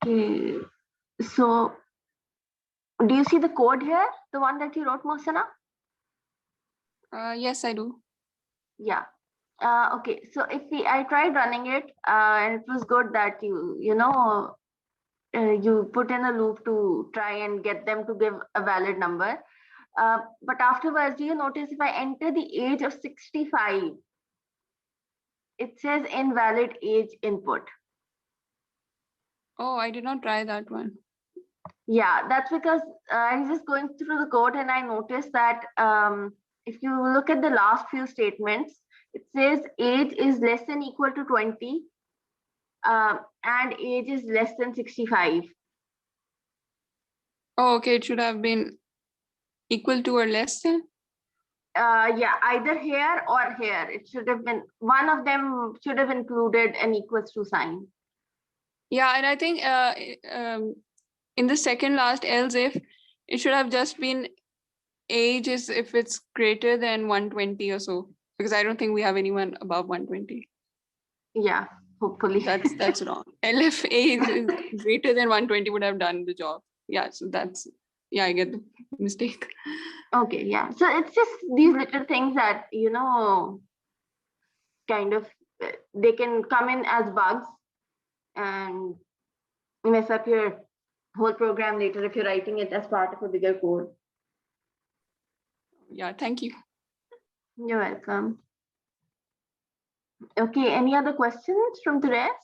Okay, so do you see the code here, the one that you wrote, Mohsana? Yes, I do. Yeah. Okay, so if I tried running it, and it was good that you put in a loop to try and get them to give a valid number. But afterwards, do you notice if I enter the age of 65, it says invalid age input. Oh, I did not try that one. Yeah, that's because I was just going through the code and I noticed that if you look at the last few statements, it says age is less than equal to 20 and age is less than 65. Oh, okay. It should have been equal to or less than. Yeah, either here or here. It should have been, one of them should have included an equals to sign. Yeah, and I think in the second last else if, it should have just been age is if it's greater than 120 or so, because I don't think we have anyone above 120. Yeah, hopefully. That's wrong. elif age is greater than 120 would have done the job. Yeah, so that's, yeah, I get the mistake. Okay, yeah. So it's just these little things that, kind of, they can come in as bugs and mess up your whole program later if you're writing it as part of a bigger code. Yeah, thank you. You're welcome. Okay, any other questions from the rest?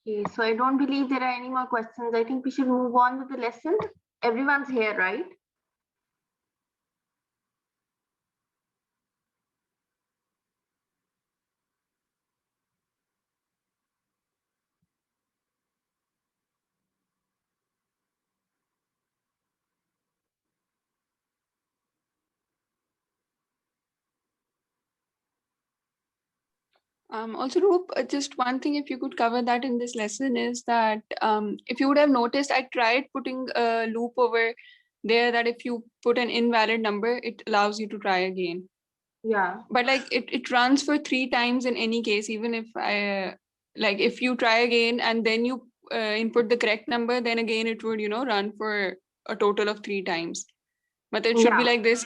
Okay, so I don't believe there are any more questions. I think we should move on with the lesson. Everyone's here, right? Also, Roop, just one thing, if you could cover that in this lesson, is that if you would have noticed, I tried putting a loop over there that if you put an invalid number, it allows you to try again. Yeah. But like it runs for 3 times in any case, even if like if you try again and then you input the correct number, then again it would, run for a total of 3 times. But it should be like this.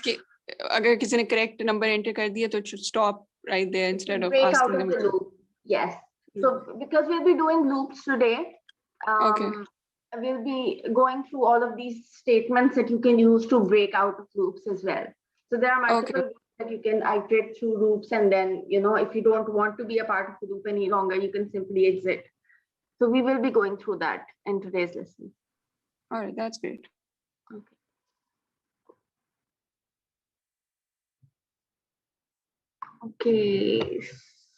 Agar kisi ne correct number enter kar diya, to it should stop right there instead of break asking out of them. the loop. Yes. So because we'll be doing loops today, Okay. we'll be going through all of these statements that you can use to break out of loops as well. So there are multiple ways that you can iterate through loops, and then, if you don't want to be a part of the loop any longer, you can simply exit. So we will be going through that in today's lesson. All right, that's great. Okay. Okay,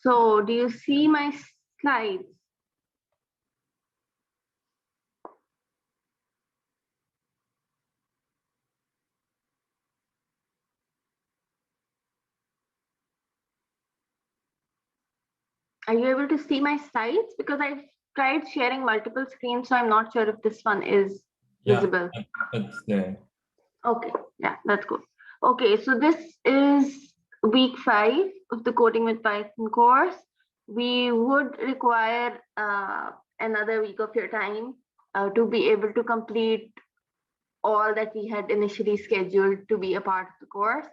so do you see my slides? Are you able to see my slides? Because I've tried sharing multiple screens, so I'm not sure if this one is visible. It's there. Okay, yeah, that's good. Okay, so this is week 5 of the Coding with Python course. We would require another week of your time to be able to complete all that we had initially scheduled to be a part of the course.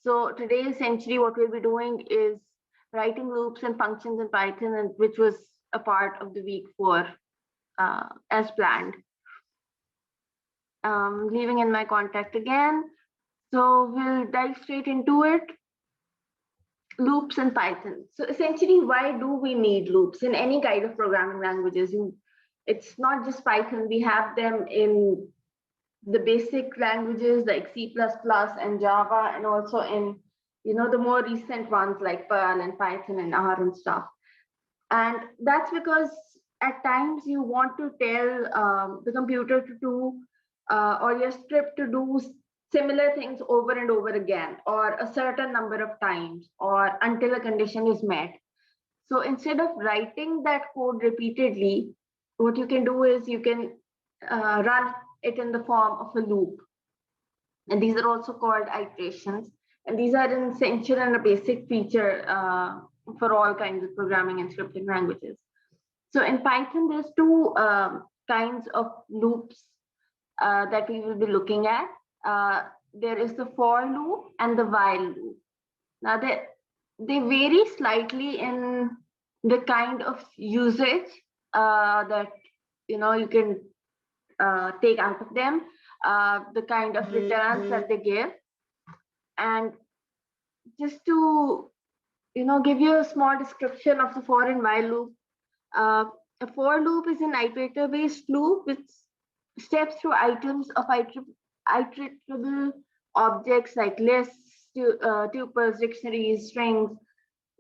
So today, essentially, what we'll be doing is writing loops and functions in Python, and which was a part of the week 4 as planned. Leaving in my contact again. So we'll dive straight into it. Loops in Python. So essentially, why do we need loops in any kind of programming languages? It's not just Python. We have them in the basic languages like C++ and Java, and also in, the more recent ones like Perl and Python and R and stuff. And that's because at times you want to tell the computer to do or your script to do similar things over and over again, or a certain number of times, or until a condition is met. So instead of writing that code repeatedly, what you can do is you can run it in the form of a loop. And these are also called iterations. And these are an essential and a basic feature for all kinds of programming and scripting languages. So in Python, there's two kinds of loops that we will be looking at. There is the for loop and the while loop. Now they vary slightly in the kind of usage that you can take out of them, the kind of returns that they give. And just to give you a small description of the for and while loop, a for loop is an iterator-based loop which steps through items of iterable objects like lists, tuples, dictionaries, strings,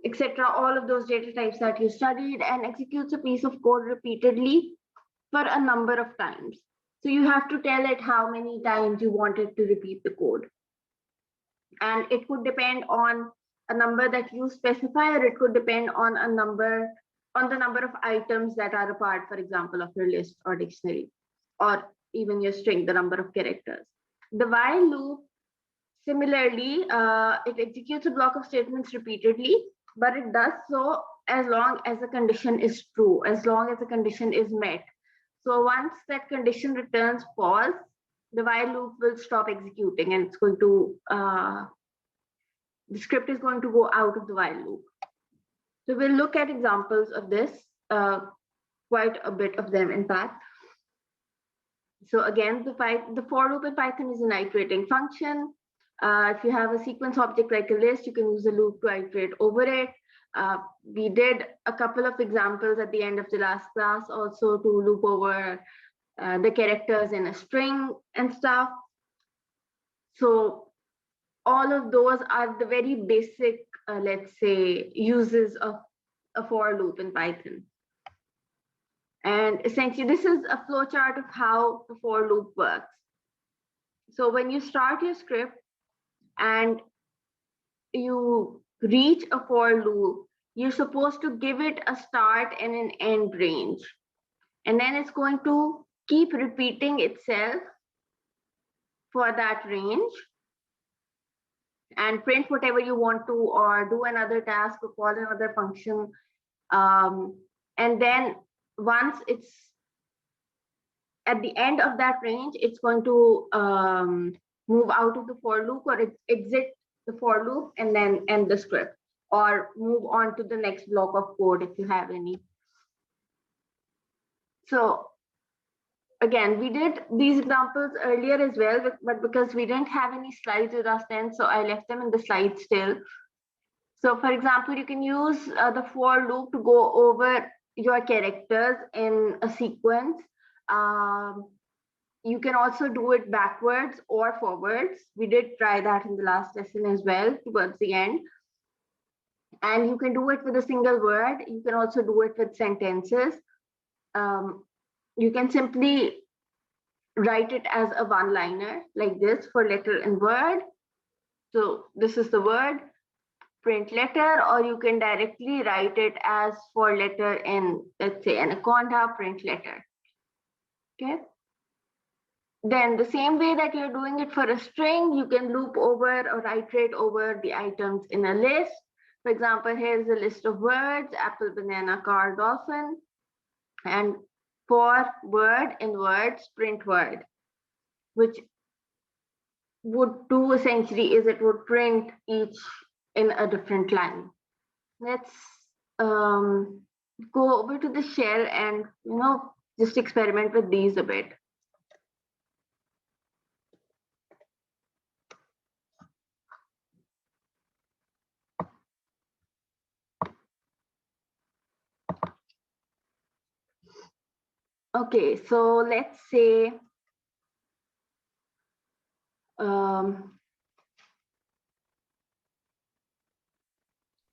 etc. All of those data types that you studied, and executes a piece of code repeatedly for a number of times. So you have to tell it how many times you want it to repeat the code. And it could depend on a number that you specify, or it could depend on the number of items that are a part, for example, of your list or dictionary, or even your string, the number of characters. The while loop, similarly, it executes a block of statements repeatedly, but it does so as long as the condition is true, as long as the condition is met. So once that condition returns false, the while loop will stop executing, and it's going to the script is going to go out of the while loop. So we'll look at examples of this, quite a bit of them in fact. So again, the for loop in Python is an iterating function. If you have a sequence object like a list, you can use a loop to iterate over it. We did a couple of examples at the end of the last class also to loop over the characters in a string and stuff. So all of those are the very basic, let's say, uses of a for loop in Python. And essentially, this is a flowchart of how the for loop works. So when you start your script and you reach a for loop, you're supposed to give it a start and an end range. And then it's going to keep repeating itself for that range and print whatever you want to, or do another task or call another function. And then once it's at the end of that range, it's going to move out of the for loop, or exit the for loop and then end the script, or move on to the next block of code if you have any. So again, we did these examples earlier as well, but because we didn't have any slides with us then, so I left them in the slides still. So for example, you can use the for loop to go over your characters in a sequence. You can also do it backwards or forwards. We did try that in the last lesson as well, towards the end. And you can do it with a single word. You can also do it with sentences. You can simply write it as a one-liner like this for letter and word. So this is the word, print letter, or you can directly write it as for letter in, let's say, anaconda, print letter. Okay. Then the same way that you're doing it for a string, you can loop over or iterate over the items in a list. For example, here's a list of words: apple, banana, car, dolphin. And for word in words, print word, which would do essentially is it would print each in a different line. Let's go over to the shell and just experiment with these a bit. Okay, so let's say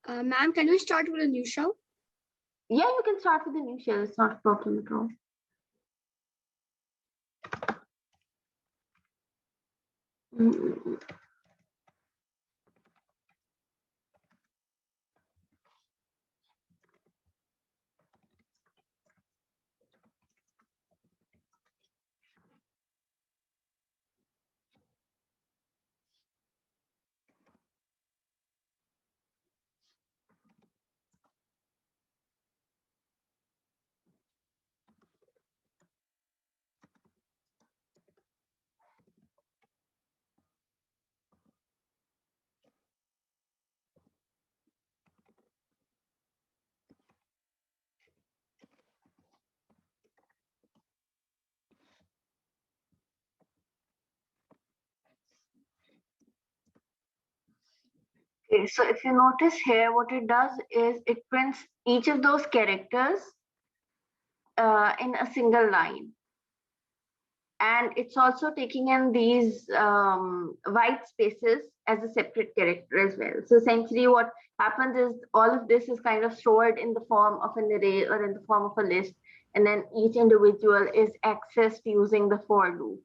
Ma'am, can we start with a new show? Yeah, you can start with a new shell. It's not a problem at all. Okay, so if you notice here, what it does is it prints each of those characters in a single line. And it's also taking in these white spaces as a separate character as well. So essentially what happens is all of this is kind of stored in the form of an array or in the form of a list, and then each individual is accessed using the for loop.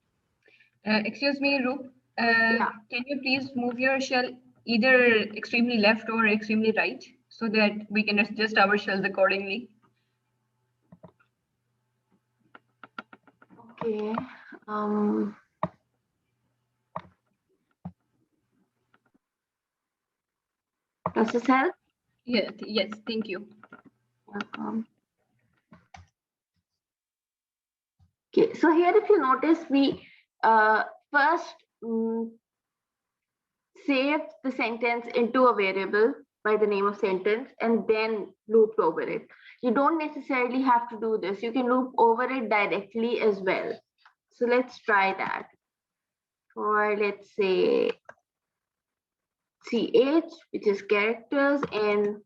Excuse me, Roop. Can you please move your shell either extremely left or extremely right so that we can adjust our shells accordingly? Okay. Does this help? Yeah, yes, thank you. Welcome. Okay, so here if you notice, we first saved the sentence into a variable by the name of sentence and then looped over it. You don't necessarily have to do this. You can loop over it directly as well. So let's try that. For let's say CH, which is characters, and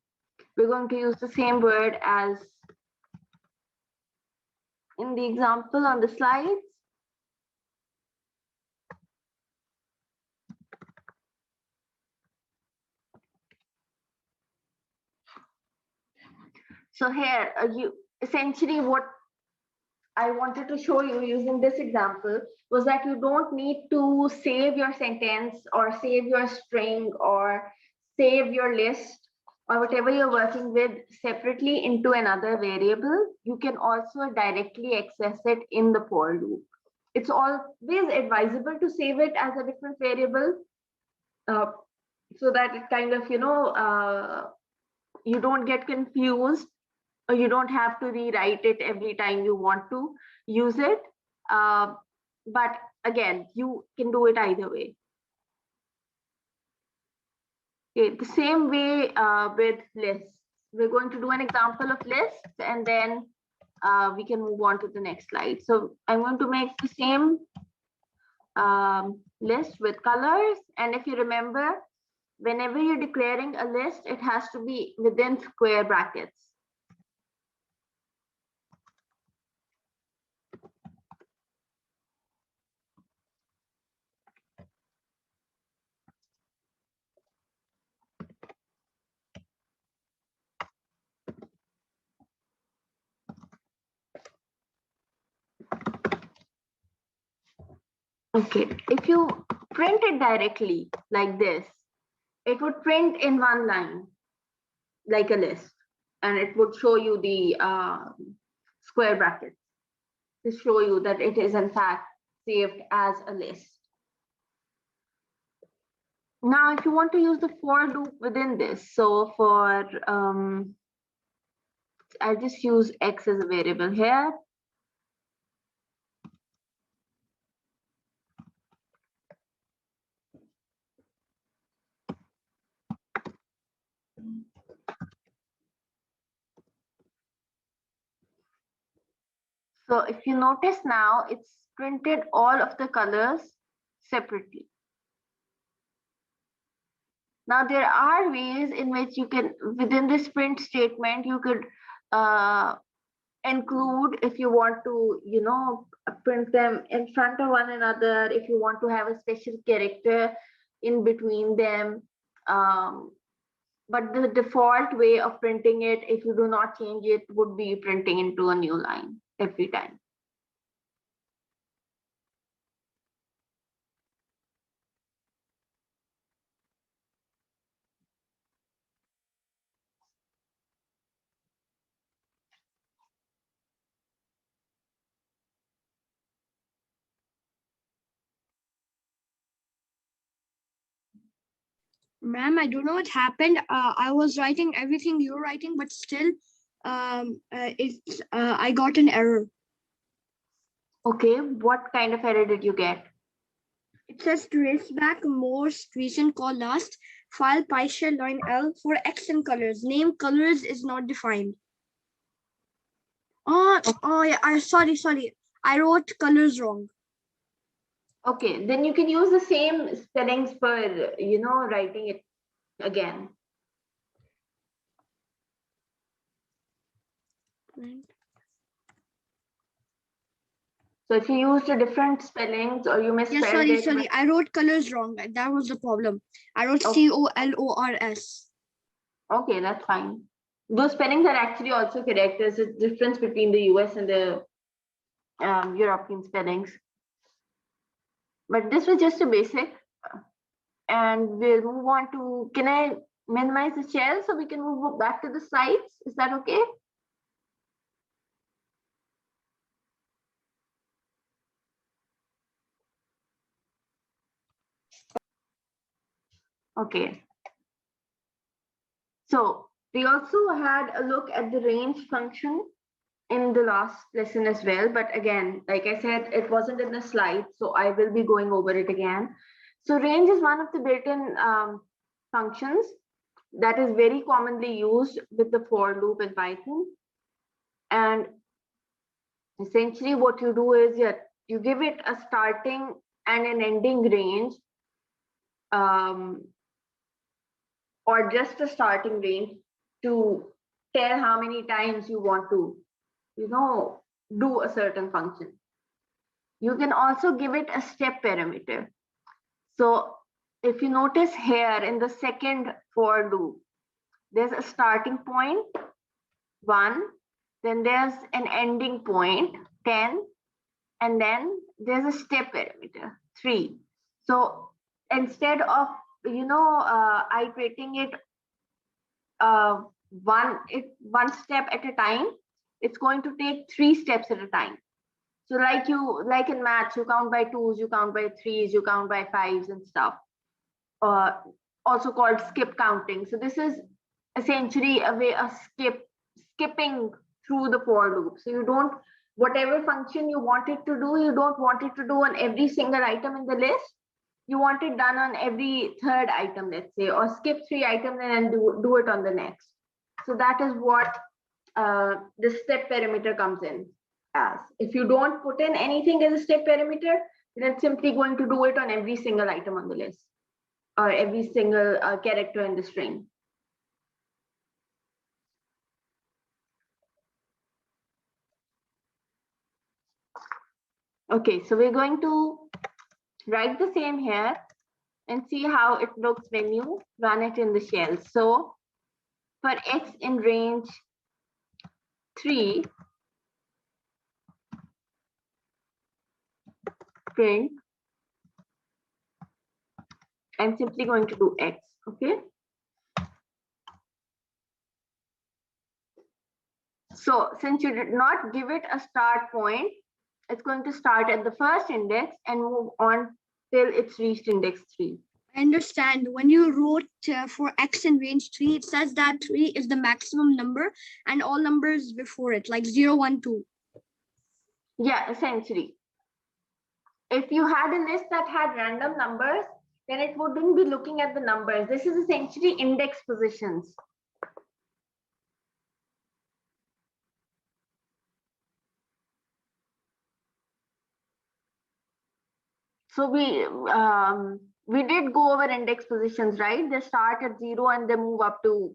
we're going to use the same word as in the example on the slides. So here, you essentially what I wanted to show you using this example was that you don't need to save your sentence or save your string or save your list or whatever you're working with separately into another variable. You can also directly access it in the for loop. It's always advisable to save it as a different variable so that it kind of, you don't get confused, or you don't have to rewrite it every time you want to use it. But again, you can do it either way. Okay, the same way with lists. We're going to do an example of lists and then we can move on to the next slide. So I'm going to make the same list with colors. And if you remember, whenever you're declaring a list, it has to be within square brackets. Okay, if you print it directly like this, it would print in one line, like a list, and it would show you the square brackets to show you that it is in fact saved as a list. Now, if you want to use the for loop within this, so for, I'll just use X as a variable here. So if you notice now, it's printed all of the colors separately. Now, there are ways in which you can, within this print statement, you could include, if you want to, print them in front of one another, if you want to have a special character in between them. but the default way of printing it, if you do not change it, would be printing into a new line every time. Ma'am, I don't know what happened. I was writing everything you're writing, but still, I got an error. Okay, what kind of error did you get? It says trace back most recent call last file PyShell line L for X and colors. Name colors is not defined. Oh yeah. Sorry. I wrote colors wrong. Okay, then you can use the same spellings for, writing it again. So if you used a different spellings or you misspelled it. Sorry. I wrote colors wrong. That was the problem. I wrote COLORS. Okay, that's fine. Those spellings are actually also correct. There's a difference between the US and the European spellings. But this was just a basic. And we'll move on to, can I minimize the shell so we can move back to the slides? Is that okay? Okay. So we also had a look at the range function in the last lesson as well. But again, like I said, it wasn't in the slide, so I will be going over it again. So range is one of the built-in functions that is very commonly used with the for loop in Python. And essentially what you do is you give it a starting and an ending range, or just a starting range to tell how many times you want to, do a certain function. You can also give it a step parameter. So if you notice here in the second for loop, there's a starting point, 1, then there's an ending point, 10, and then there's a step parameter, 3. So instead of, iterating it one step at a time, it's going to take 3 steps at a time. So like in maths, you count by 2s, you count by 3s, you count by 5s and stuff. Also called skip counting. So this is essentially a way of skipping through the for loop. So you don't, whatever function you want it to do, you don't want it to do on every single item in the list. You want it done on every third item, let's say, or skip 3 items and then do it on the next. So that is what the step parameter comes in as. If you don't put in anything as a step parameter, then it's simply going to do it on every single item on the list or every single character in the string. Okay, so we're going to write the same here and see how it looks when you run it in the shell. So for X in range 3, print, I'm simply going to do X, okay? So since you did not give it a start point, it's going to start at the first index and move on till it's reached index 3. I understand. When you wrote for X in range 3, it says that 3 is the maximum number and all numbers before it, like 0, 1, 2. Yeah, essentially. If you had a list that had random numbers, then it wouldn't be looking at the numbers. This is essentially index positions. So we did go over index positions, right? They start at 0 and they move up to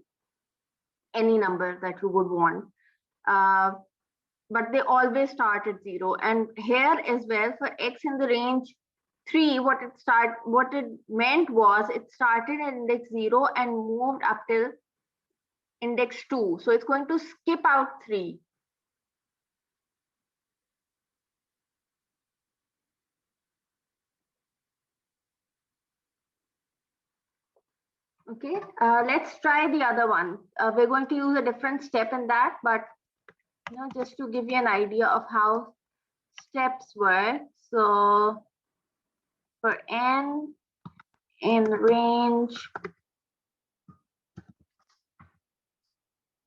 any number that you would want. But they always start at 0. And here as well, for X in the range 3, what it meant was it started at index 0 and moved up till index 2. So it's going to skip out 3. Okay, let's try the other one. We're going to use a different step in that, but just to give you an idea of how steps work. So for n in range,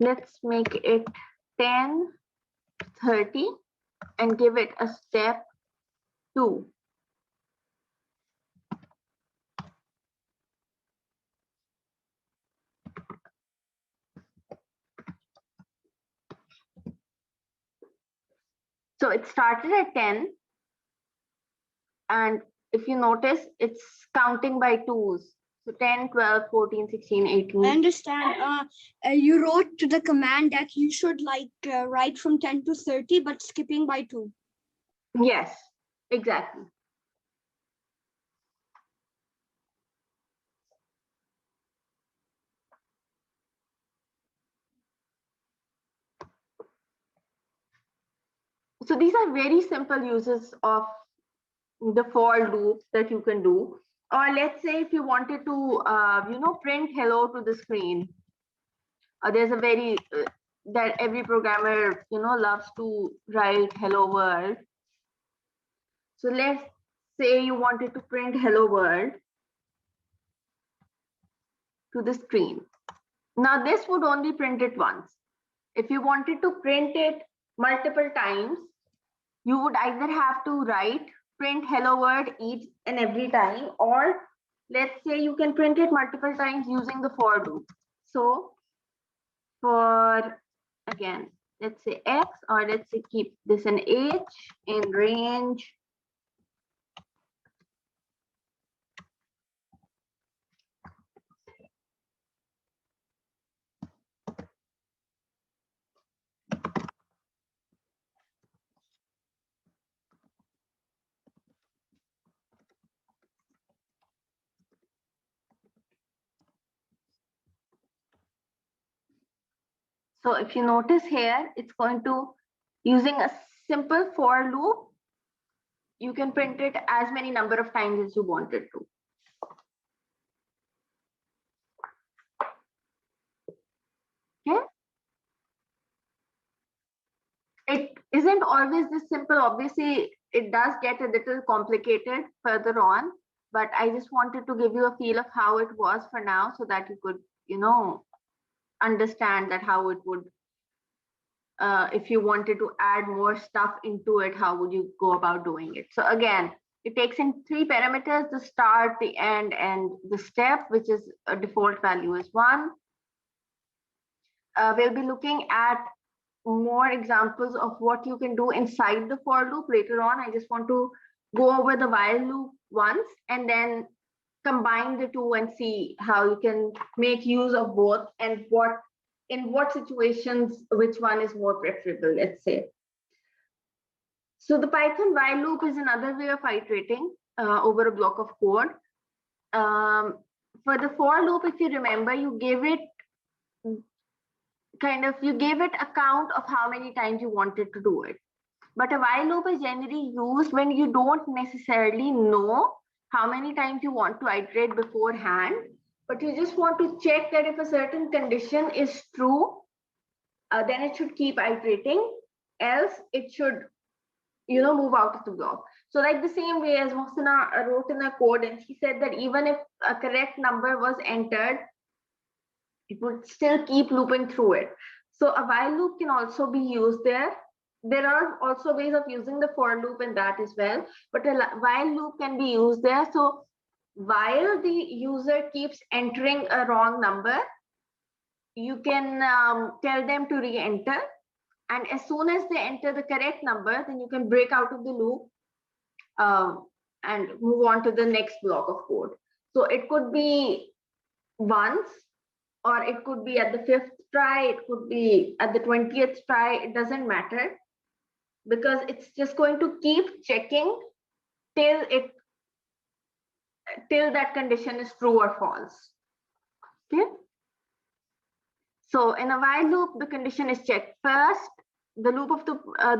let's make it 10, 30, and give it a step 2. So it started at 10, and if you notice, it's counting by 2s. So 10, 12, 14, 16, 18. I understand. You wrote to the command that you should write from 10 to 30, but skipping by 2. Yes, exactly. So these are very simple uses of the for loop that you can do. Or let's say if you wanted to, print hello to the screen. There's a very that every programmer loves to write hello world. So let's say you wanted to print hello world to the screen. Now this would only print it once. If you wanted to print it multiple times, you would either have to write print hello world each and every time, or let's say you can print it multiple times using the for loop. So for, again, let's say x, or let's say keep this an age in range. So if you notice here, it's going to, using a simple for loop, you can print it as many number of times as you wanted to. Okay. It isn't always this simple. Obviously, it does get a little complicated further on, but I just wanted to give you a feel of how it was for now so that you could, understand that how it would, if you wanted to add more stuff into it, how would you go about doing it? So again, it takes in 3 parameters: the start, the end, and the step, which is a default value is 1. We'll be looking at more examples of what you can do inside the for loop later on. I just want to go over the while loop once and then combine the two and see how you can make use of both, and in what situations which one is more preferable, let's say. So the Python while loop is another way of iterating over a block of code. For the for loop, if you remember, you gave it a count of how many times you wanted to do it. But a while loop is generally used when you don't necessarily know how many times you want to iterate beforehand, but you just want to check that if a certain condition is true, then it should keep iterating, else it should move out of the block. So like the same way as Mohsina wrote in the code, and she said that even if a correct number was entered, it would still keep looping through it. So a while loop can also be used there. There are also ways of using the for loop in that as well, but a while loop can be used there. So while the user keeps entering a wrong number, you can tell them to re-enter, and as soon as they enter the correct number, then you can break out of the loop and move on to the next block of code. So it could be once, or it could be at the 5th try, it could be at the 20th try, it doesn't matter, because it's just going to keep checking till that condition is true or false. Okay. So in a while loop, the condition is checked first. The loop of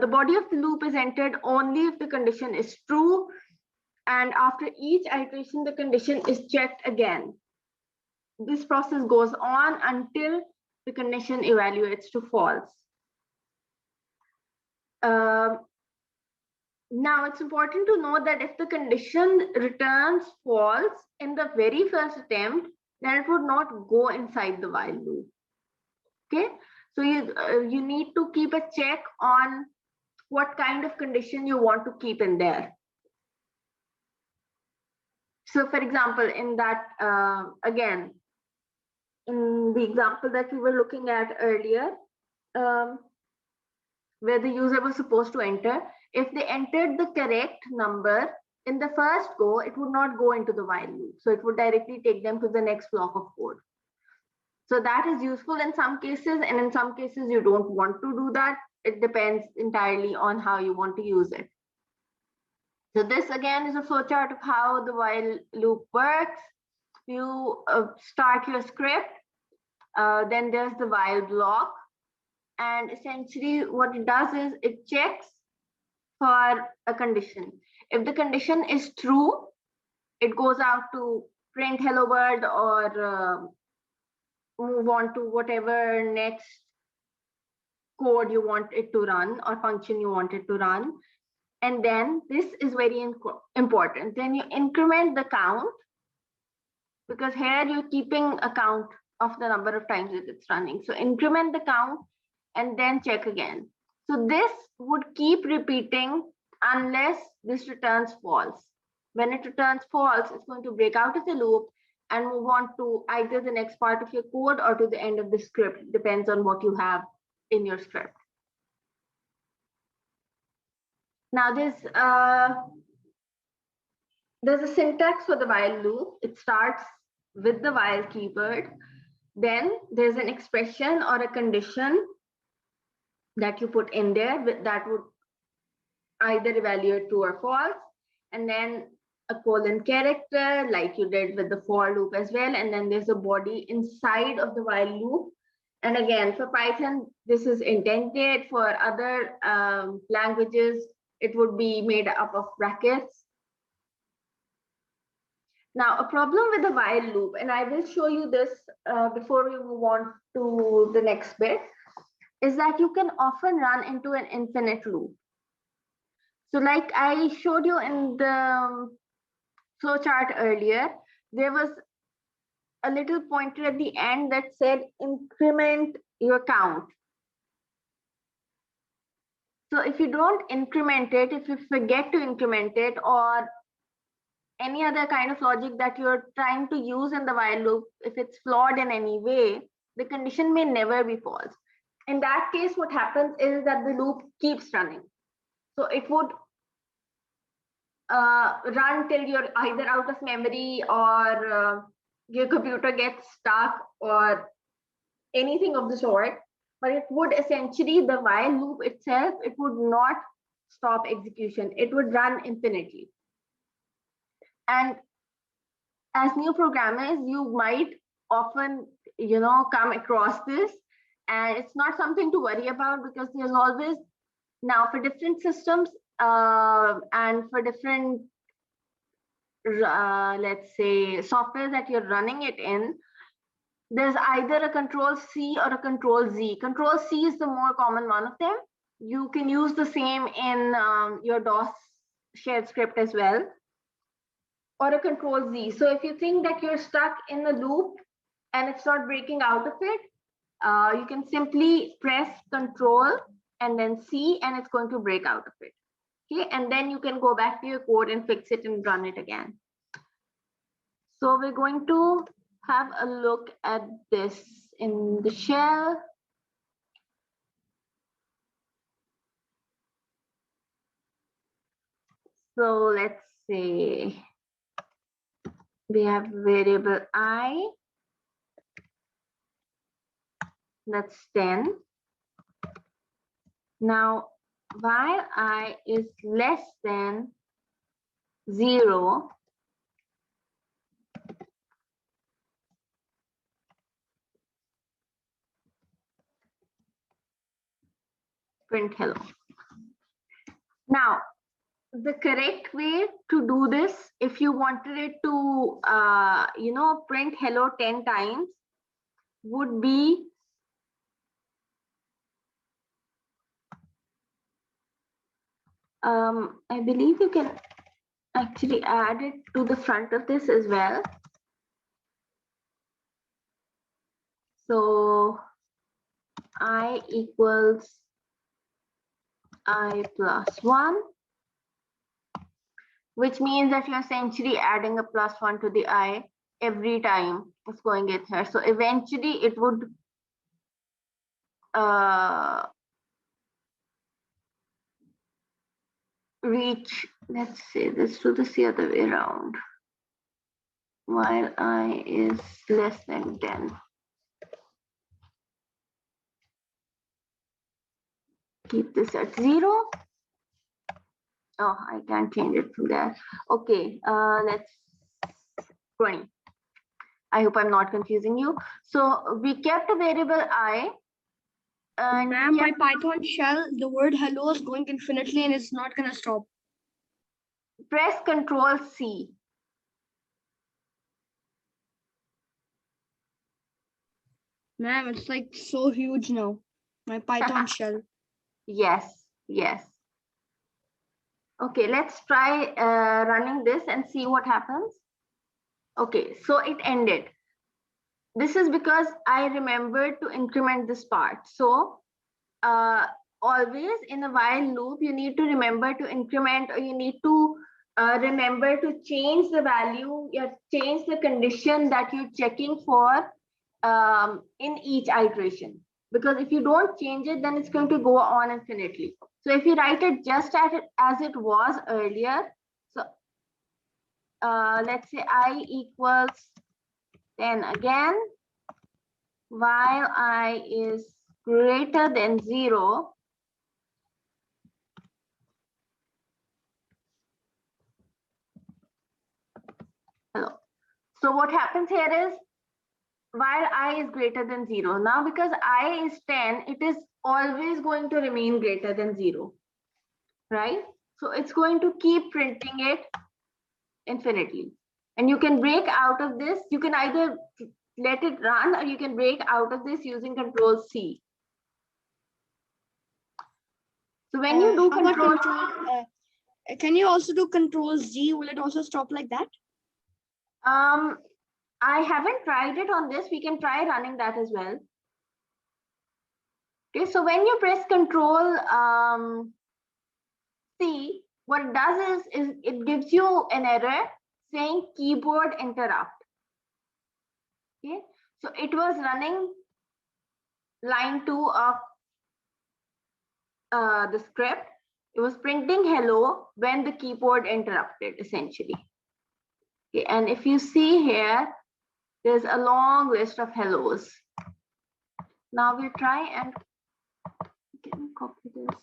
the body of the loop is entered only if the condition is true. And after each iteration, the condition is checked again. This process goes on until the condition evaluates to false. Now it's important to know that if the condition returns false in the very first attempt, then it would not go inside the while loop. Okay, so you need to keep a check on what kind of condition you want to keep in there. So for example, in that, again, in the example that we were looking at earlier, where the user was supposed to enter, if they entered the correct number in the first go, it would not go into the while loop. So it would directly take them to the next block of code. So that is useful in some cases, and in some cases you don't want to do that. It depends entirely on how you want to use it. So this again is a flowchart of how the while loop works. You start your script, then there's the while block, and essentially what it does is it checks for a condition. If the condition is true, it goes out to print hello world or move on to whatever next code you want it to run or function you want it to run. And then this is very important. Then you increment the count, because here you're keeping a count of the number of times that it's running. So increment the count and then check again. So this would keep repeating unless this returns false. When it returns false, it's going to break out of the loop and move on to either the next part of your code or to the end of the script. It depends on what you have in your script. Now there's a syntax for the while loop. It starts with the while keyword. Then there's an expression or a condition that you put in there that would either evaluate true or false, and then a colon character like you did with the for loop as well, and then there's a body inside of the while loop. And again, for Python, this is intended. For other languages, it would be made up of brackets. Now, a problem with the while loop, and I will show you this before we move on to the next bit, is that you can often run into an infinite loop. So like I showed you in the flowchart earlier, there was a little pointer at the end that said increment your count. So if you don't increment it, if you forget to increment it, or any other kind of logic that you're trying to use in the while loop, if it's flawed in any way, the condition may never be false. In that case, what happens is that the loop keeps running. So it would run till you're either out of memory or your computer gets stuck or anything of the sort. But it would essentially, the while loop itself, it would not stop execution. It would run infinitely. And as new programmers, you might often, come across this, and it's not something to worry about, because there's always, now for different systems and for different, let's say, software that you're running it in, there's either a Control-C or a Control-Z. Control-C is the more common one of them. You can use the same in your DOS shared script as well, or a Control-Z. So if you think that you're stuck in the loop and it's not breaking out of it, you can simply press Control and then C, and it's going to break out of it. Okay, and then you can go back to your code and fix it and run it again. So we're going to have a look at this in the shell. So let's say we have variable I, that's 10. Now, while I is less than 0, print hello. Now, the correct way to do this, if you wanted it to, print hello 10 times, would be I believe you can actually add it to the front of this as well. So I equals I plus 1, which means that you're essentially adding a plus 1 to the I every time it's going in here. So eventually it would reach, let's say let's do this the other way around, while I is less than 10. Keep this at 0. Oh, I can't change it from there. Okay, let's 20. I hope I'm not confusing you. So we kept a variable I. And ma'am, my Python shell, the word hello is going infinitely and it's not going to stop. Press Control C. Ma'am, it's like so huge now. My Python shell. Yes, yes. Okay, let's try running this and see what happens. Okay, so it ended. This is because I remembered to increment this part. So always in a while loop, you need to remember to increment, or you need to remember to change the value, change the condition that you're checking for in each iteration. Because if you don't change it, then it's going to go on infinitely. So if you write it just as it was earlier, so let's say I equals 10 again, while I is greater than 0, hello. So what happens here is, while I is greater than 0, now because I is 10, it is always going to remain greater than 0, right? So it's going to keep printing it infinitely. And you can break out of this. You can either let it run, or you can break out of this using Control C. So when you do control, can you also do Control Z? Will it also stop like that? I haven't tried it on this. We can try running that as well. Okay, so when you press Control C, what it does is it gives you an error saying keyboard interrupt. Okay, so it was running line 2 of the script. It was printing hello when the keyboard interrupted, essentially. Okay, and if you see here, there's a long list of hellos. Now we'll try and can we copy this?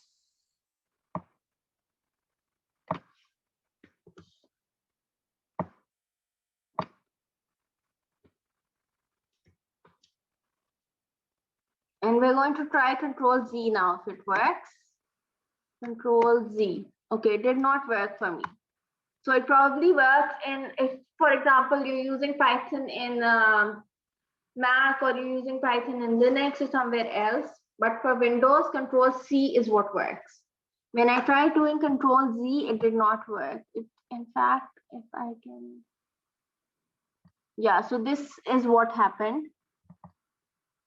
And we're going to try Control Z now if it works. Control Z. Okay, it did not work for me. So it probably works if, for example, you're using Python in Mac, or you're using Python in Linux or somewhere else. But for Windows, Control C is what works. When I tried doing Control Z, it did not work. In fact, if I can, yeah, so this is what happened.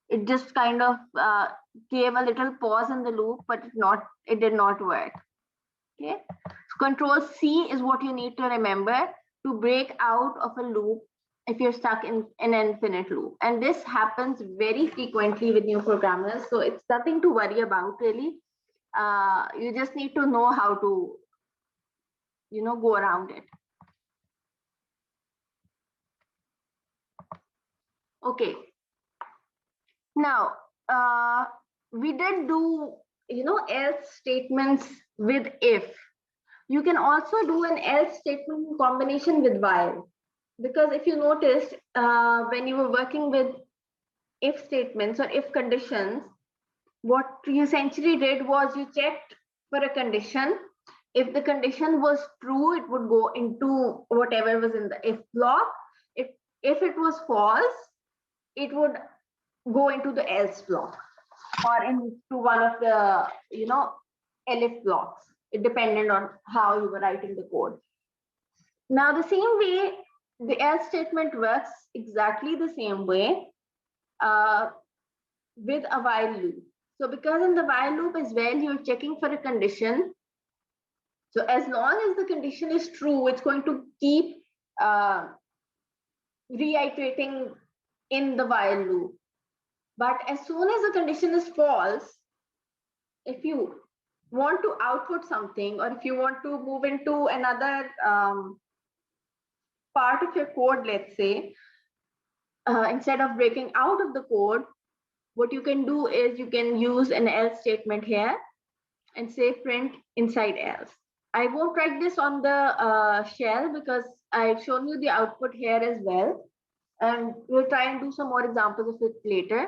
It just kind of gave a little pause in the loop, but it did not work. Okay, so Control C is what you need to remember to break out of a loop if you're stuck in an infinite loop. And this happens very frequently with new programmers, so it's nothing to worry about really. You just need to know how to, go around it. Okay. Now, we did do, else statements with if. You can also do an else statement in combination with while. Because if you noticed, when you were working with if statements or if conditions, what you essentially did was you checked for a condition. If the condition was true, it would go into whatever was in the if block. If it was false, it would go into the else block or into one of the elif blocks. It depended on how you were writing the code. Now the same way the else statement works exactly the same way with a while loop. So because in the while loop as well, you're checking for a condition. So as long as the condition is true, it's going to keep reiterating in the while loop. But as soon as the condition is false, if you want to output something, or if you want to move into another part of your code, let's say, instead of breaking out of the code, what you can do is you can use an else statement here and say print inside else. I won't write this on the shell because I've shown you the output here as well. And we'll try and do some more examples of it later.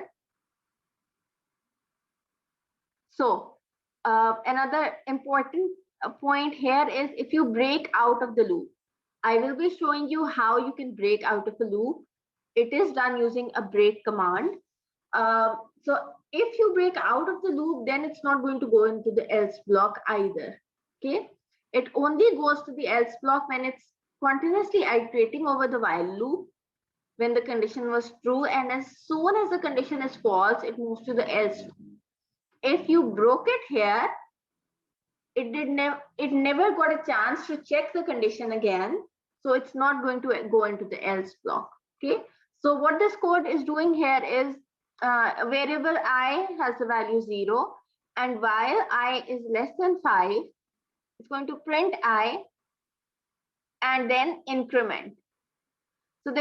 So another important point here is if you break out of the loop, I will be showing you how you can break out of a loop. It is done using a break command. So if you break out of the loop, then it's not going to go into the else block either. Okay, it only goes to the else block when it's continuously iterating over the while loop, when the condition was true, and as soon as the condition is false, it moves to the else. If you broke it here, it never got a chance to check the condition again, so it's not going to go into the else block. Okay, so what this code is doing here is variable I has the value 0, and while I is less than 5, it's going to print I and then increment. So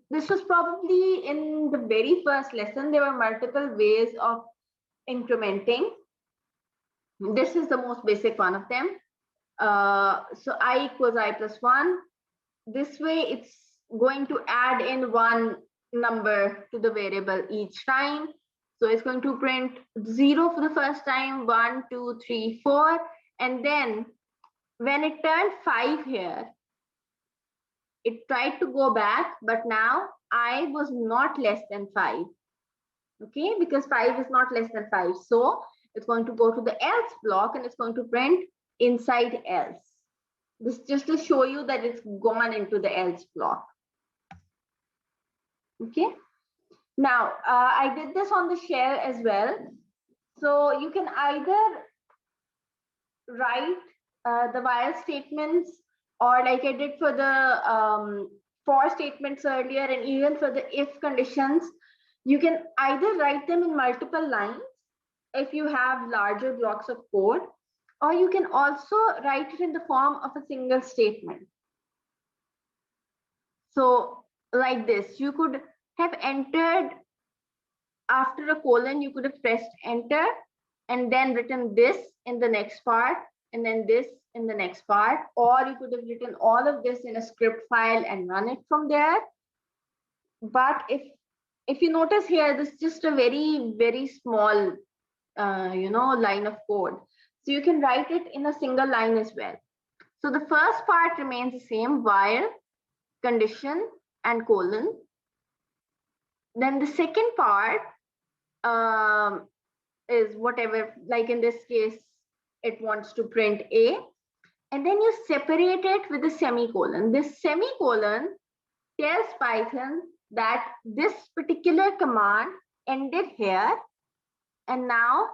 this was probably in the very first lesson. There were multiple ways of incrementing. This is the most basic one of them. So I equals I plus 1. This way it's going to add in one number to the variable each time. So it's going to print 0 for the first time, 1, 2, 3, 4. And then when it turned 5 here, it tried to go back, but now I was not less than 5. Okay, because 5 is not less than 5. So it's going to go to the else block and it's going to print inside else. This just to show you that it's gone into the else block. Okay, now I did this on the shell as well. So you can either write the while statements, or like I did for the for statements earlier, and even for the if conditions, you can either write them in multiple lines if you have larger blocks of code, or you can also write it in the form of a single statement. So like this, you could have entered after a colon, you could have pressed enter and then written this in the next part and then this in the next part, or you could have written all of this in a script file and run it from there. But if you notice here, this is just a very, very small line of code. So you can write it in a single line as well. So the first part remains the same, while, condition, and colon. Then the second part is whatever, like in this case, it wants to print A. And then you separate it with a semicolon. This semicolon tells Python that this particular command ended here, and now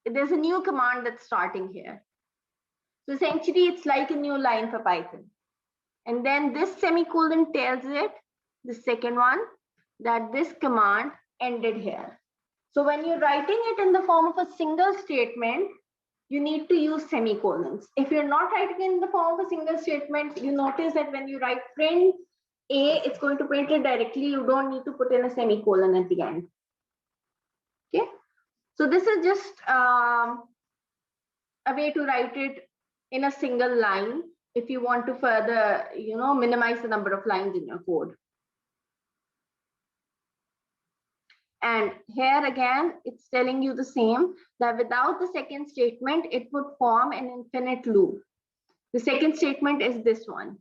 there's a new command that's starting here. So essentially, it's like a new line for Python. And then this semicolon tells it, the second one, that this command ended here. So when you're writing it in the form of a single statement, you need to use semicolons. If you're not writing in the form of a single statement, you notice that when you write print A, it's going to print it directly. You don't need to put in a semicolon at the end. Okay. So this is just a way to write it in a single line if you want to further, minimize the number of lines in your code. And here again, it's telling you the same, that without the second statement, it would form an infinite loop. The second statement is this one.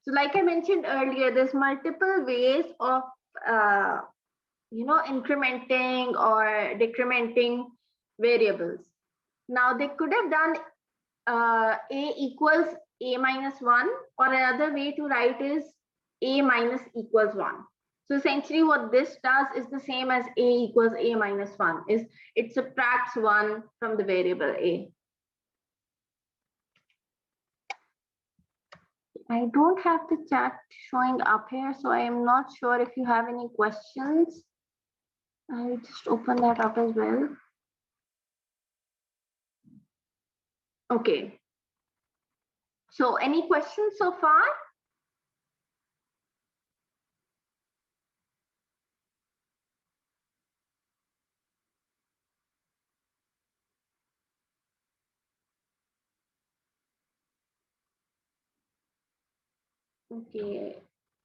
So like I mentioned earlier, there's multiple ways of incrementing or decrementing variables. Now they could have done a equals a minus 1, or another way to write is a minus equals 1. So essentially what this does is the same as a equals a minus 1, is it subtracts 1 from the variable a. I don't have the chat showing up here, so I am not sure if you have any questions. I'll just open that up as well. Okay. So any questions so far? Okay,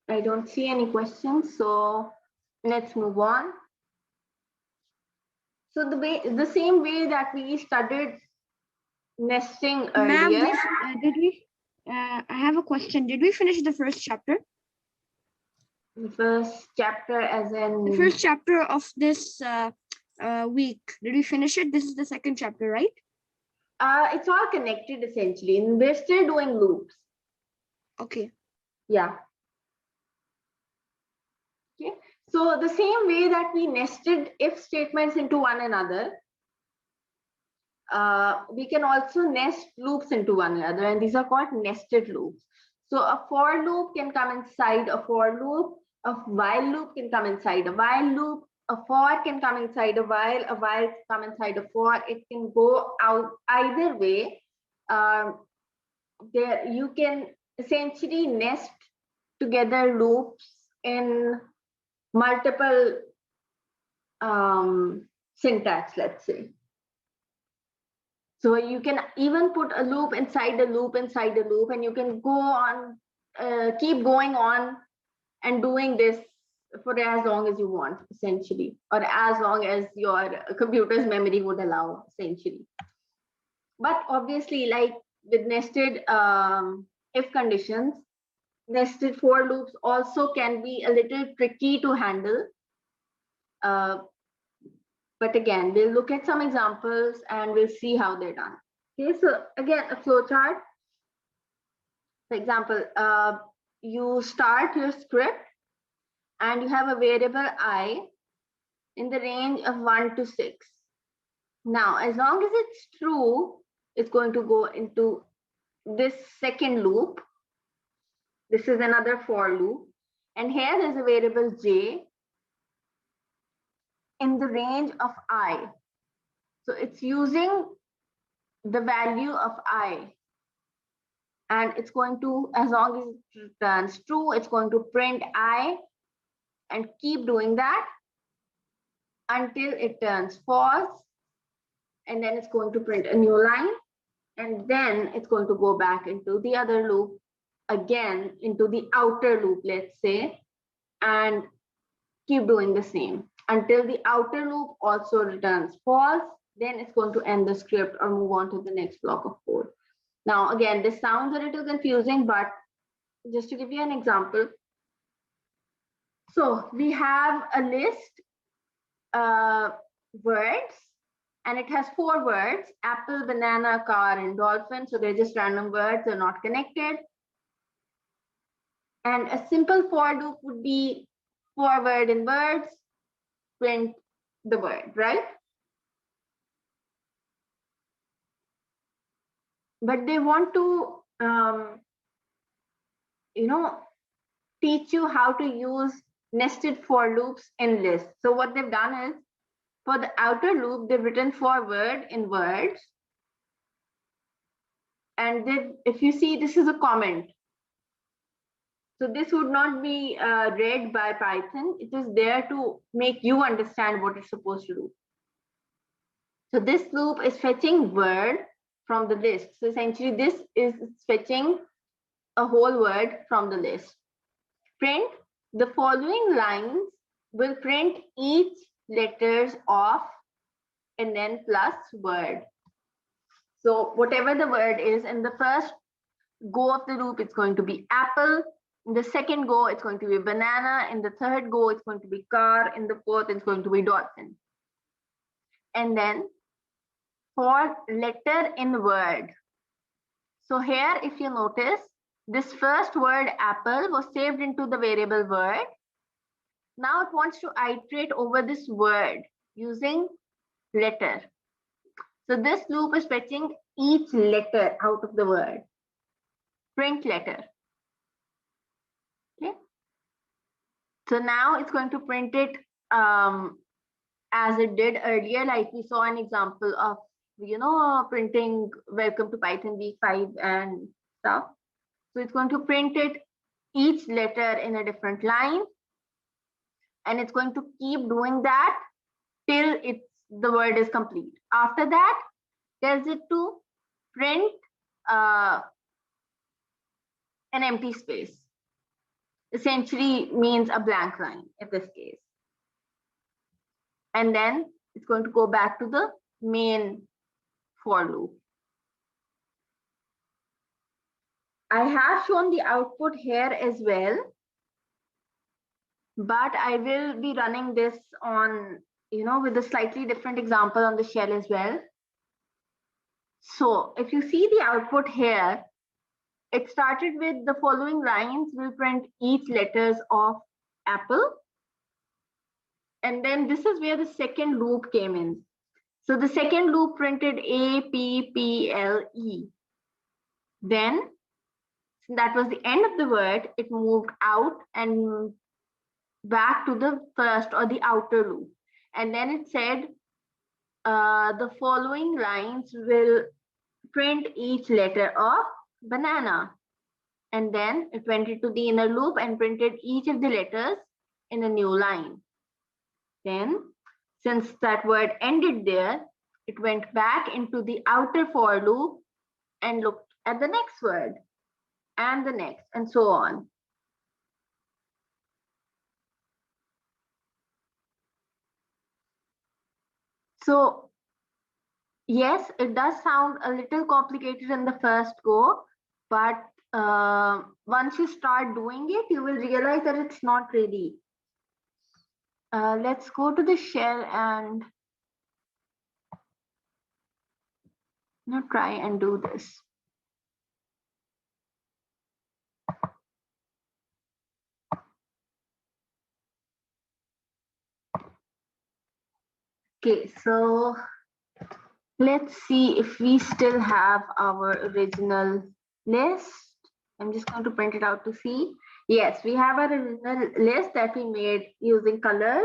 I don't see any questions, so let's move on. So the same way that we studied nesting earlier. I have a question. Did we finish the first chapter? The first chapter, as in the first chapter of this week. Did we finish it? This is the second chapter, right? It's all connected essentially, and we're still doing loops. Okay. Yeah. Okay. So the same way that we nested if statements into one another, we can also nest loops into one another, and these are called nested loops. So a for loop can come inside a for loop, a while loop can come inside a while loop, a for can come inside a while can come inside a for. It can go out either way. There you can essentially nest together loops in multiple syntax, let's say. So you can even put a loop inside a loop inside a loop, and you can go on, keep going on and doing this for as long as you want, essentially, or as long as your computer's memory would allow, essentially. But obviously, like with nested if conditions, nested for loops also can be a little tricky to handle. But again, we'll look at some examples and we'll see how they're done. Okay, so again, a flowchart. For example, you start your script and you have a variable I in the range of 1 to 6. Now, as long as it's true, it's going to go into this second loop. This is another for loop. And here there's a variable j in the range of I. So it's using the value of I. And it's going to, as long as it returns true, it's going to print I and keep doing that until it turns false. And then it's going to print a new line. And then it's going to go back into the other loop, again into the outer loop, let's say, and keep doing the same until the outer loop also returns false. Then it's going to end the script or move on to the next block of code. Now, again, this sounds a little confusing, but just to give you an example. So we have a list words, and it has 4 words: apple, banana, car, and dolphin. So they're just random words, they're not connected. And a simple for loop would be for word in words, print the word, right? But they want to, teach you how to use nested for loops in lists. So what they've done is, for the outer loop, they've written for word in words. And then if you see, this is a comment. So this would not be read by Python. It is there to make you understand what it's supposed to do. So this loop is fetching word from the list. So essentially this is fetching a whole word from the list. Print the following lines will print each letters of and then plus word. So whatever the word is, in the first go of the loop, it's going to be apple. In the second go, it's going to be banana. In the third go, it's going to be car. In the fourth, it's going to be dolphin. And then for letter in word. So here, if you notice, this first word apple was saved into the variable word. Now it wants to iterate over this word using letter. So this loop is fetching each letter out of the word. Print letter. Okay. So now it's going to print it as it did earlier, like we saw an example of, printing welcome to Python week 5 and stuff. So it's going to print it each letter in a different line. And it's going to keep doing that till the word is complete. After that, tells it to print an empty space. Essentially means a blank line in this case. And then it's going to go back to the main for loop. I have shown the output here as well, but I will be running this on, with a slightly different example on the shell as well. So if you see the output here, it started with the following lines will print each letters of apple. And then this is where the second loop came in. So the second loop printed A, P, P, L, E. Then that was the end of the word. It moved out and back to the first or the outer loop. And then it said the following lines will print each letter of banana. And then it went into the inner loop and printed each of the letters in a new line. Then, since that word ended there, it went back into the outer for loop and looked at the next word and the next and so on. So yes, it does sound a little complicated in the first go, but once you start doing it, you will realize that it's not really. Let's go to the shell and try and do this. Okay, so let's see if we still have our original list. I'm just going to print it out to see. Yes, we have our original list that we made using colors.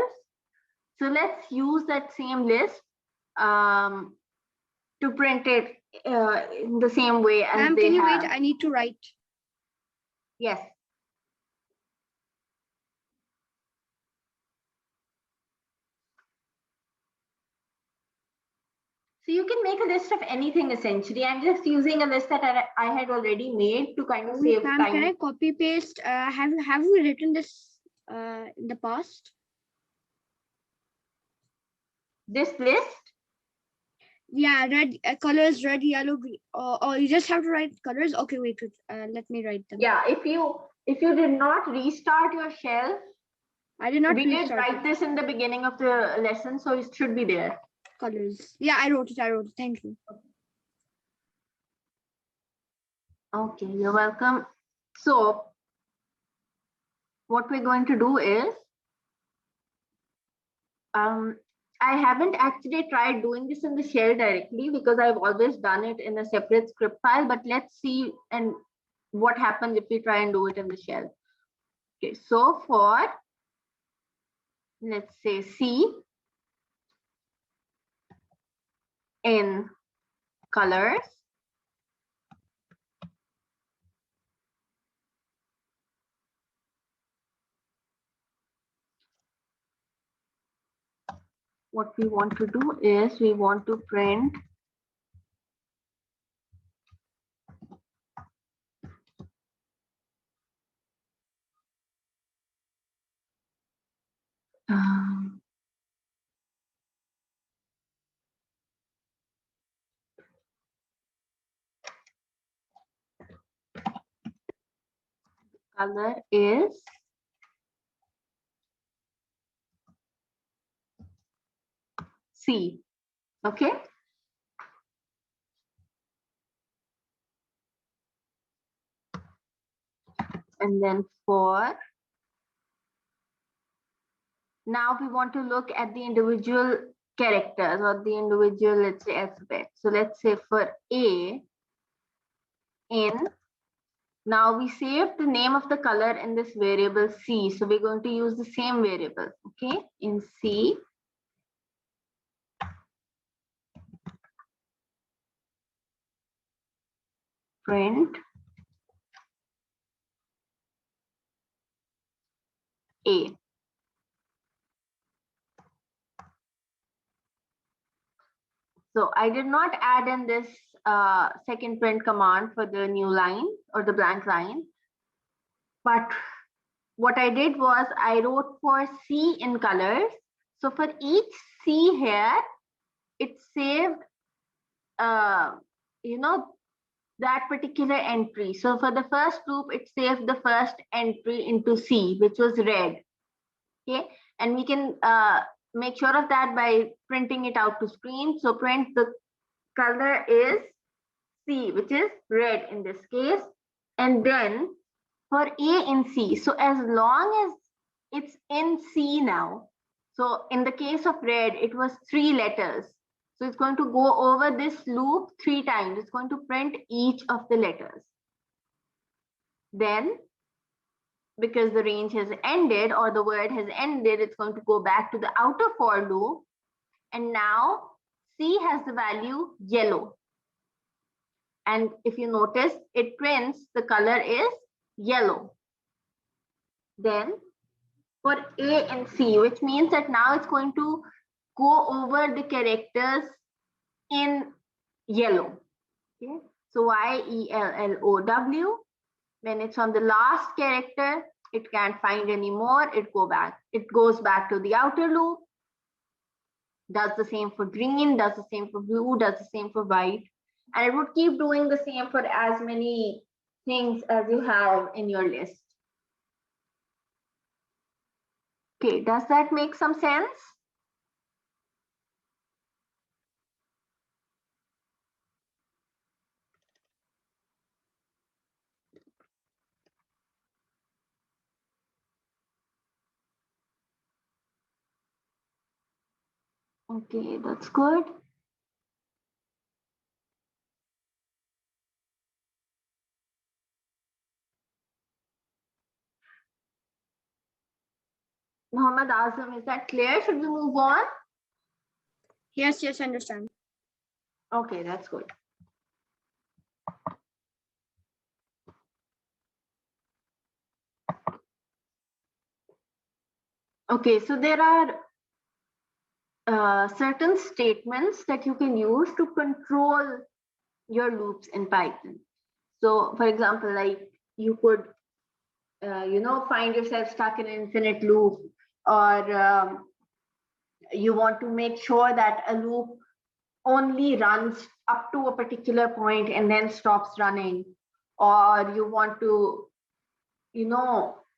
So let's use that same list to print it in the same way as Ma'am, can you wait? I need to write. Yes. So you can make a list of anything essentially. I'm just using a list that I had already made to kind of save time. Can I copy paste? Have we written this in the past? This list? Yeah, red colors, red, yellow, green. Oh, you just have to write colors. Okay, wait. Let me write them. Yeah, if you did not restart your shell, I did not. We did write this in the beginning of the lesson, so it should be there. Colors. Yeah, I wrote it. Thank you. Okay, you're welcome. So what we're going to do is, I haven't actually tried doing this in the shell directly because I've always done it in a separate script file, but let's see and what happens if we try and do it in the shell. Okay, so for, let's say C in colors, what we want to do is we want to print color is C. Okay. And then for now we want to look at the individual characters or the individual, let's say, alphabet. So let's say for A, in, now we saved the name of the color in this variable C. So we're going to use the same variable, okay? In C, print A. So I did not add in this second print command for the new line or the blank line. But what I did was I wrote for C in colors. So for each C here, it saved, that particular entry. So for the first loop, it saved the first entry into C, which was red. Okay, and we can make sure of that by printing it out to screen. So print the color is C, which is red in this case. And then for A in C, so as long as it's in C now, so in the case of red, it was 3 letters. So it's going to go over this loop 3 times. It's going to print each of the letters. Then, because the range has ended or the word has ended, it's going to go back to the outer for loop. And now C has the value yellow. And if you notice, it prints the color is yellow. Then for A and C, which means that now it's going to go over the characters in yellow. Okay, so YELLOW. When it's on the last character, it can't find anymore. It goes back to the outer loop. Does the same for green, does the same for blue, does the same for white. And it would keep doing the same for as many things as you have in your list. Okay, does that make some sense? Okay, that's good. Muhammad Azam, is that clear? Should we move on? Yes, I understand. Okay, that's good. Okay, so there are certain statements that you can use to control your loops in Python. So for example, like you could, find yourself stuck in an infinite loop, or you want to make sure that a loop only runs up to a particular point and then stops running, or you want to,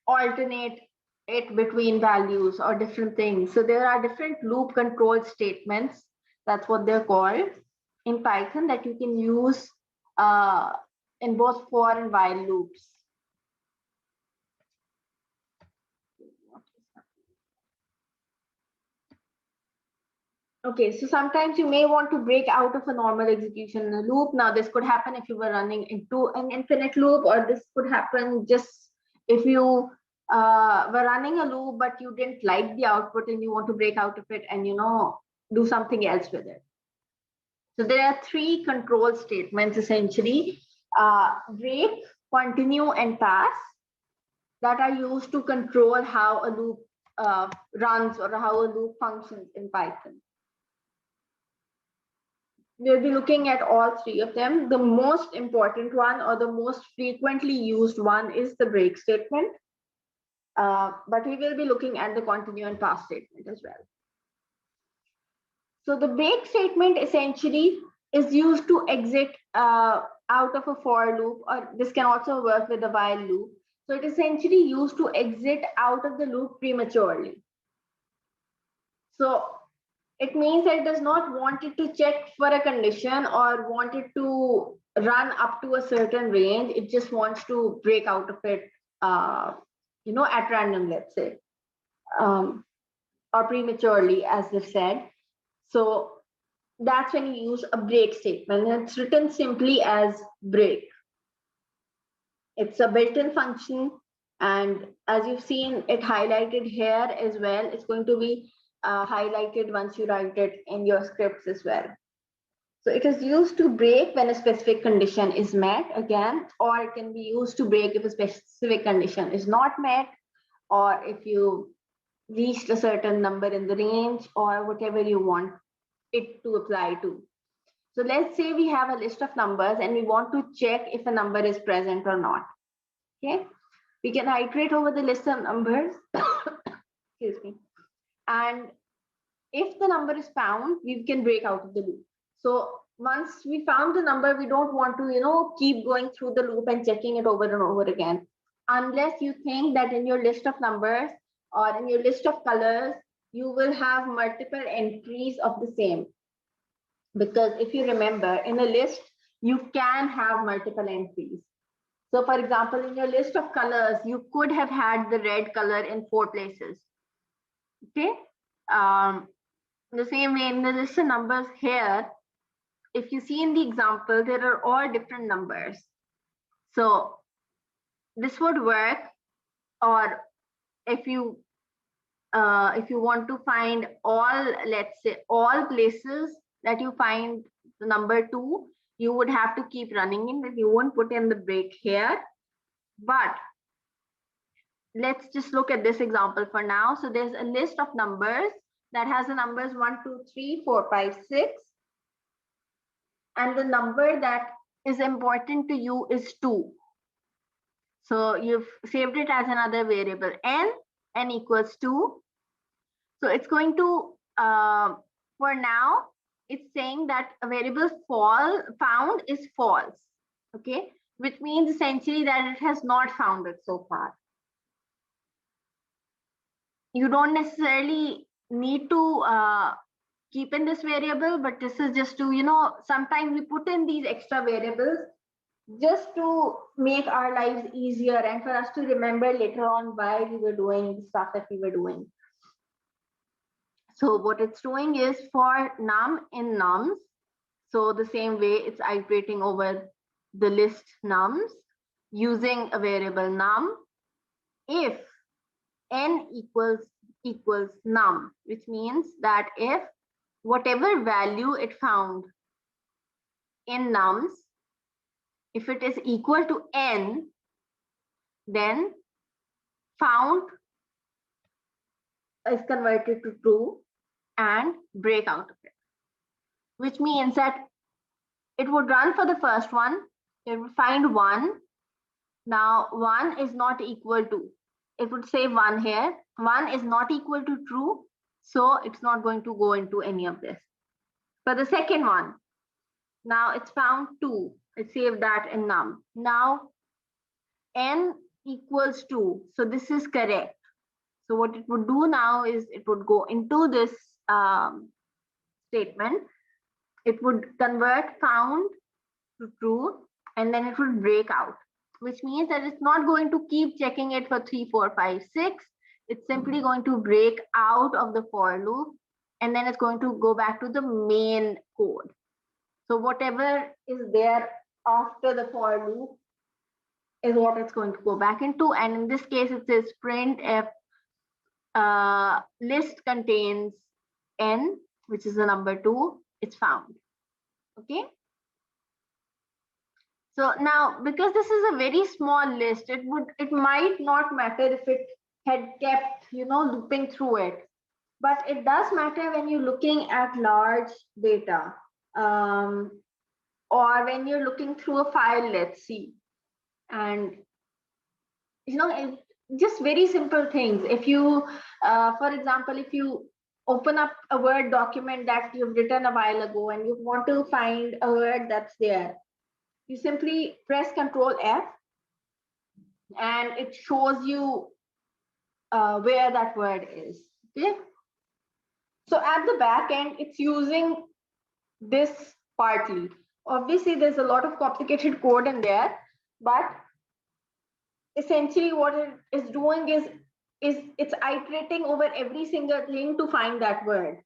alternate it between values or different things. So there are different loop control statements, that's what they're called, in Python that you can use in both for and while loops. Okay, so sometimes you may want to break out of a normal execution in a loop. Now, this could happen if you were running into an infinite loop, or this could happen just if you were running a loop, but you didn't like the output and you want to break out of it and, do something else with it. So there are 3 control statements essentially: break, continue, and pass, that are used to control how a loop runs or how a loop functions in Python. We'll be looking at all 3 of them. The most important one, or the most frequently used one, is the break statement. But we will be looking at the continue and pass statement as well. So the break statement essentially is used to exit out of a for loop, or this can also work with a while loop. So it is essentially used to exit out of the loop prematurely. So it means that it does not want it to check for a condition or want it to run up to a certain range. It just wants to break out of it, at random, let's say, or prematurely, as they've said. So that's when you use a break statement. And it's written simply as break. It's a built-in function. And as you've seen it highlighted here as well, it's going to be highlighted once you write it in your scripts as well. So it is used to break when a specific condition is met again, or it can be used to break if a specific condition is not met, or if you reached a certain number in the range, or whatever you want it to apply to. So let's say we have a list of numbers and we want to check if a number is present or not. Okay, we can iterate over the list of numbers. Excuse me. And if the number is found, we can break out of the loop. So once we found the number, we don't want to, keep going through the loop and checking it over and over again, unless you think that in your list of numbers or in your list of colors, you will have multiple entries of the same. Because if you remember, in a list, you can have multiple entries. So for example, in your list of colors, you could have had the red color in 4 places. Okay. The same way in the list of numbers here, if you see in the example, there are all different numbers. So this would work, or if you want to find all, let's say all places that you find the number 2, you would have to keep running in, but you won't put in the break here. But let's just look at this example for now. So there's a list of numbers that has the numbers 1, 2, 3, 4, 5, 6. And the number that is important to you is 2. So you've saved it as another variable, n equals 2. So it's going to, for now, it's saying that a variable found is false, okay? Which means essentially that it has not found it so far. You don't necessarily need to keep in this variable, but this is just to, sometimes we put in these extra variables just to make our lives easier and for us to remember later on why we were doing the stuff that we were doing. So what it's doing is for num in nums. So the same way it's iterating over the list nums using a variable num if n equals num, which means that if whatever value it found in nums, if it is equal to n, then found is converted to true and break out of it, which means that it would run for the first one, it would find 1. Now 1 is not equal to, it would say 1 here, 1 is not equal to true, so it's not going to go into any of this. For the second one, now it's found 2, it saved that in num. Now n equals 2, so this is correct. So what it would do now is it would go into this statement, it would convert found to true, and then it would break out, which means that it's not going to keep checking it for 3, 4, 5, 6. It's simply going to break out of the for loop, and then it's going to go back to the main code. So whatever is there after the for loop is what it's going to go back into. And in this case, it says print if list contains n, which is the number 2, it's found. Okay. So now, because this is a very small list, it might not matter if it had kept, looping through it, but it does matter when you're looking at large data, or when you're looking through a file, let's see. And, just very simple things. If you, for example, if you open up a Word document that you've written a while ago and you want to find a word that's there, you simply press Ctrl F, and it shows you where that word is. Okay. So at the back end, it's using this partly. Obviously, there's a lot of complicated code in there, but essentially what it is doing is it's iterating over every single thing to find that word.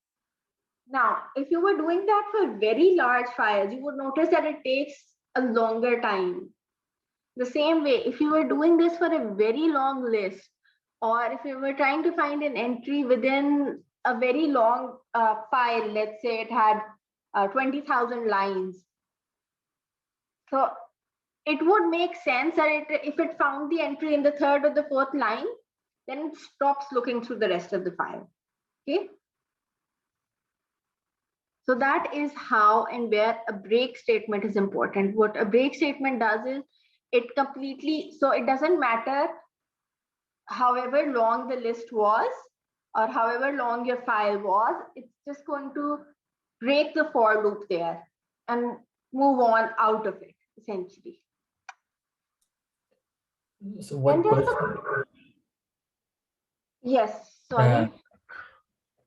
Now, if you were doing that for very large files, you would notice that it takes a longer time. The same way, if you were doing this for a very long list, or if you were trying to find an entry within a very long file, let's say it had 20,000 lines. So it would make sense that if it found the entry in the third or the fourth line, then it stops looking through the rest of the file. Okay. So that is how and where a break statement is important. What a break statement does is it completely, so it doesn't matter however long the list was or however long your file was, it's just going to break the for loop there and move on out of it, essentially. So what question? Yes, sorry.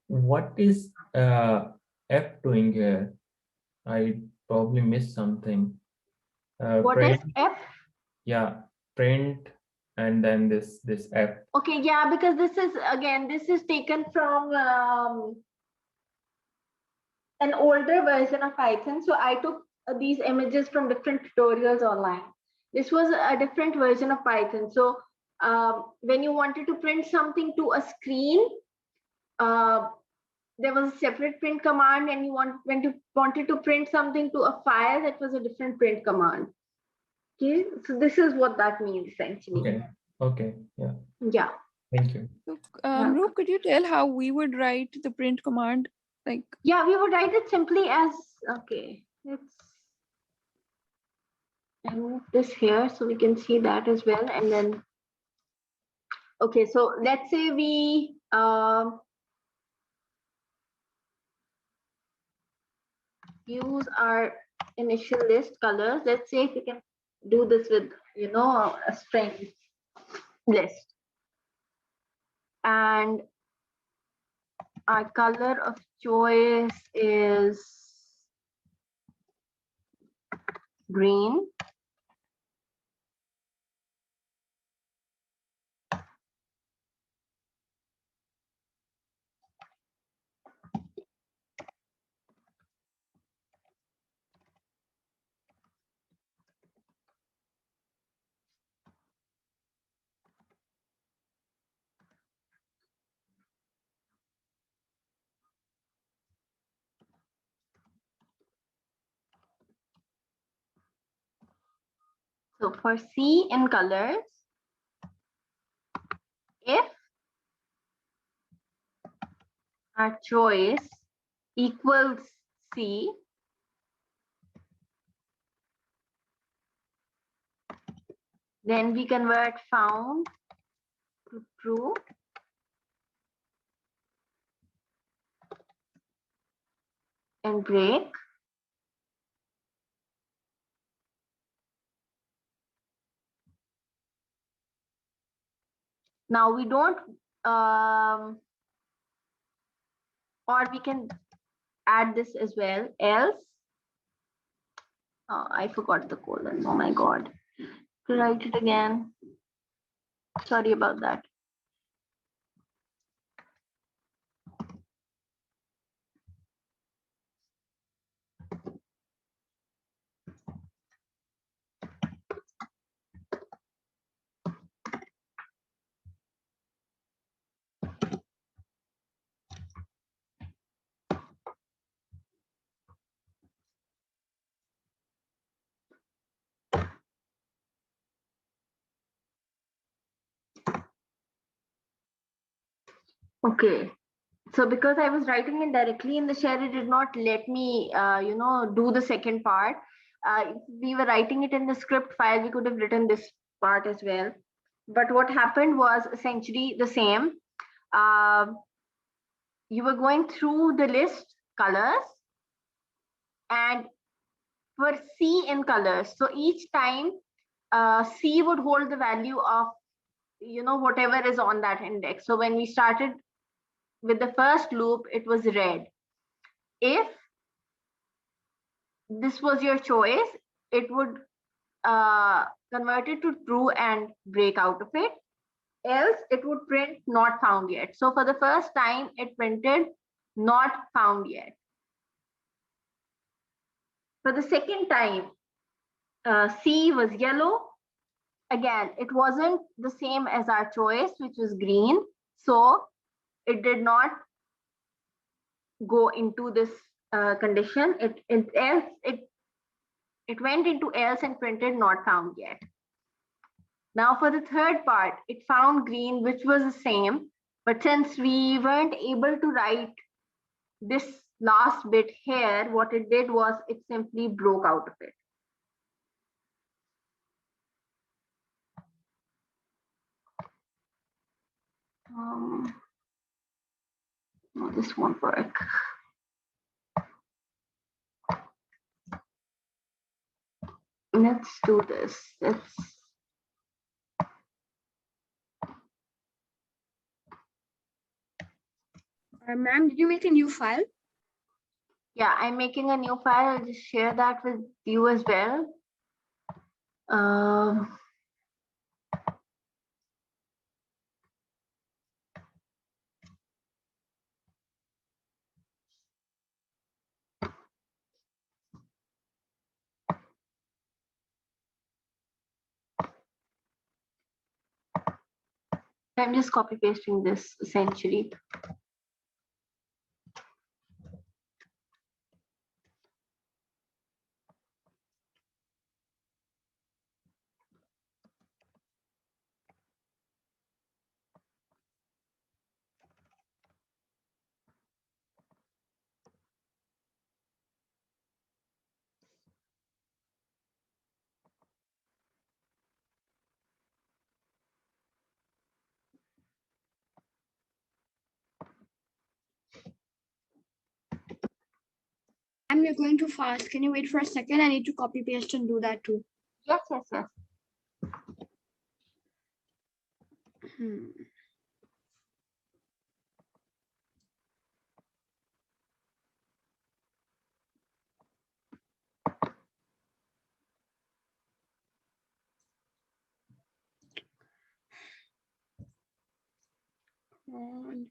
What is F doing here? I probably missed something. What is F? Yeah, print and then this F. Okay, yeah, because this is taken from an older version of Python. So I took these images from different tutorials online. This was a different version of Python. So when you wanted to print something to a screen, there was a separate print command, and when you wanted to print something to a file, that was a different print command. Okay, so this is what that means essentially. Okay, yeah. Yeah. Thank you. So, Roop, could you tell how we would write the print command? Like, yeah, we would write it simply as, okay, I move this here so we can see that as well. And then, okay, so let's say we use our initial list colors. Let's say if we can do this with, a string list. And our color of choice is green. So for C in colors, if our choice equals C, then we convert found to true. And break. Now we don't, or we can add this as well, else. Oh, I forgot the colon, oh my God. Write it again. Sorry about that. Okay, so because I was writing it directly in the shell, it did not let me, do the second part. If we were writing it in the script file, we could have written this part as well. But what happened was essentially the same. You were going through the list colors, and for C in colors. So each time C would hold the value of, whatever is on that index. So when we started with the first loop, it was red. If this was your choice, it would convert it to true and break out of it. Else it would print not found yet. So for the first time, it printed not found yet. For the second time, C was yellow. Again, it wasn't the same as our choice, which was green. So it did not go into this condition. It went into else and printed not found yet. Now for the third part, it found green, which was the same. But since we weren't able to write this last bit here, what it did was it simply broke out of it. No, this won't work. Let's do this. Ma'am, did you make a new file? Yeah, I'm making a new file. I'll just share that with you as well. I'm just copy pasting this essentially. Ma'am, you're going too fast. Can you wait for a second? I need to copy paste and do that too. Yes, yes, yes. On.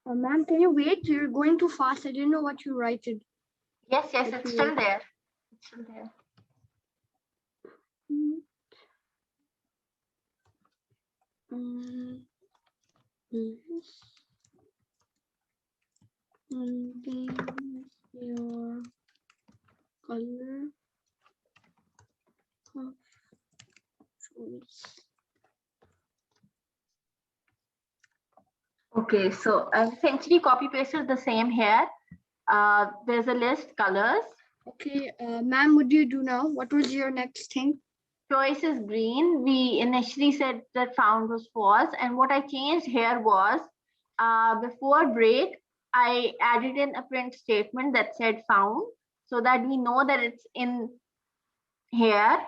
Ma'am, can you wait? You're going too fast. I didn't know what you wrote. Yes, yes, it's still there. It's still there. Your color of choice. Okay, so I've essentially copy pasted the same here. There's a list, colors. Okay, ma'am, what do you do now? What was your next thing? Choice is green. We initially said that found was false. And what I changed here was before break, I added in a print statement that said found so that we know that it's in here.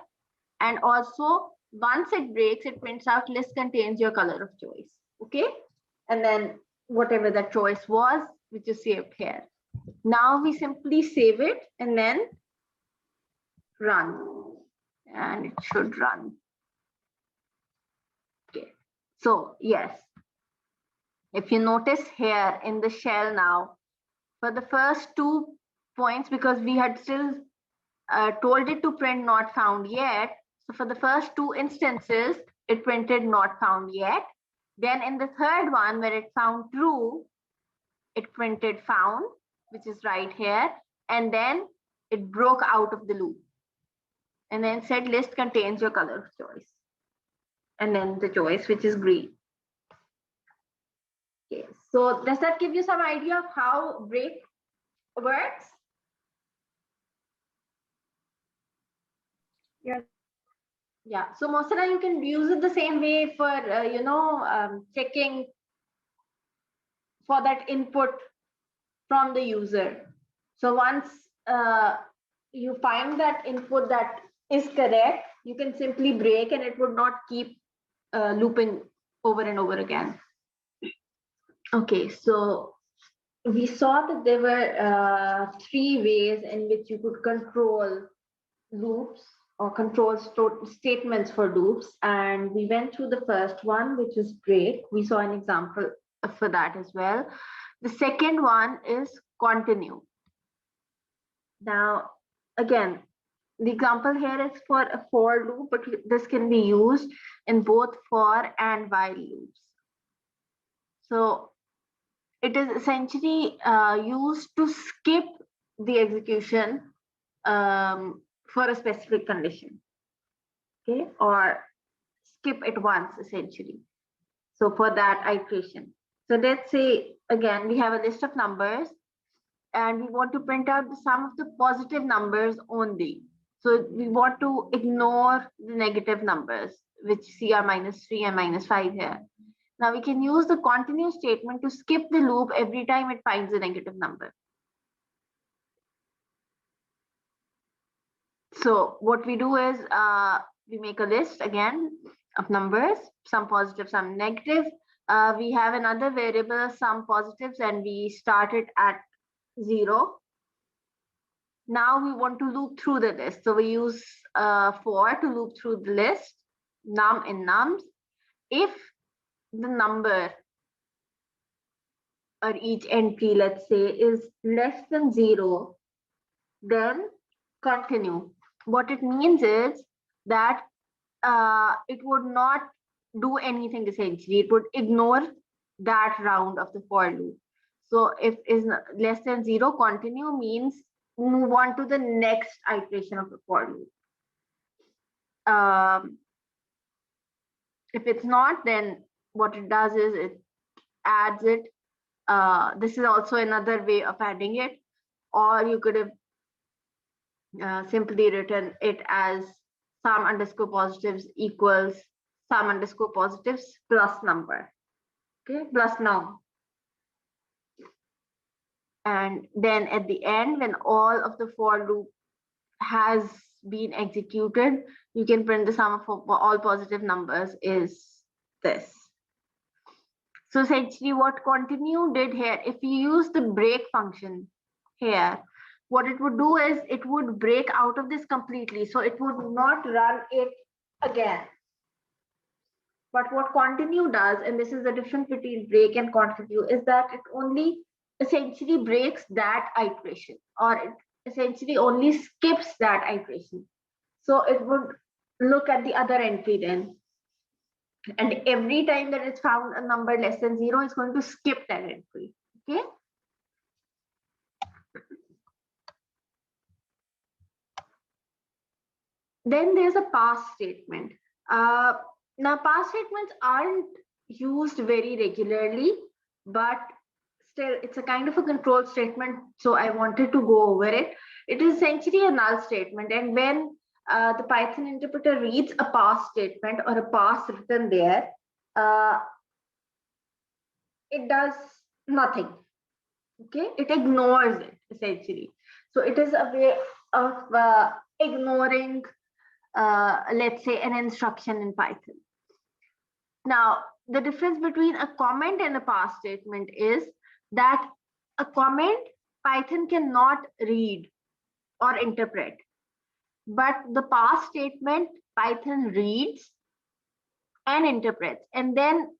And also once it breaks, it prints out list contains your color of choice. Okay. And then whatever that choice was, which is saved here. Now we simply save it and then run. And it should run. Okay. So yes, if you notice here in the shell now, for the first 2 points, because we had still told it to print not found yet. So for the first 2 instances, it printed not found yet. Then in the third one, where it found true, it printed found, which is right here. And then it broke out of the loop. And then said list contains your color of choice. And then the choice, which is green. Okay, so does that give you some idea of how break works? Yeah. Yeah, so Mosera, you can use it the same way for, checking for that input from the user. So once you find that input that is correct, you can simply break and it would not keep looping over and over again. Okay, so we saw that there were 3 ways in which you could control loops or control statements for loops. And we went through the first one, which is break. We saw an example for that as well. The second one is continue. Now, again, the example here is for a for loop, but this can be used in both for and while loops. So it is essentially used to skip the execution for a specific condition, okay, or skip it once essentially. So for that iteration. So let's say, again, we have a list of numbers and we want to print out the sum of the positive numbers only. So we want to ignore the negative numbers, which see are -3 and -5 here. Now we can use the continue statement to skip the loop every time it finds a negative number. So what we do is we make a list again of numbers, some positive, some negative. We have another variable, some positives, and we start it at 0. Now we want to loop through the list. So we use for to loop through the list, num in nums. If the number or each entry, let's say, is less than 0, then continue. What it means is that it would not do anything essentially. It would ignore that round of the for loop. So if is less than 0, continue means move on to the next iteration of the for loop. If it's not, then what it does is it adds it. This is also another way of adding it, or you could have simply written it as sum underscore positives equals sum underscore positives plus number, okay, plus num. And then at the end, when all of the for loop has been executed, you can print the sum of all positive numbers is this. So essentially what continue did here, if you use the break function here, what it would do is it would break out of this completely. So it would not run it again. But what continue does, and this is the difference between break and continue, is that it only essentially breaks that iteration, or it essentially only skips that iteration. So it would look at the other entry then. And every time that it's found a number less than 0, it's going to skip that entry. Okay. Then there's a pass statement. Now, pass statements aren't used very regularly, but still it's a kind of a control statement. So I wanted to go over it. It is essentially a null statement. And when the Python interpreter reads a pass statement or a pass written there, it does nothing. Okay, it ignores it essentially. So it is a way of ignoring, let's say, an instruction in Python. Now, the difference between a comment and a pass statement is that a comment Python cannot read or interpret, but the pass statement Python reads and interprets. And then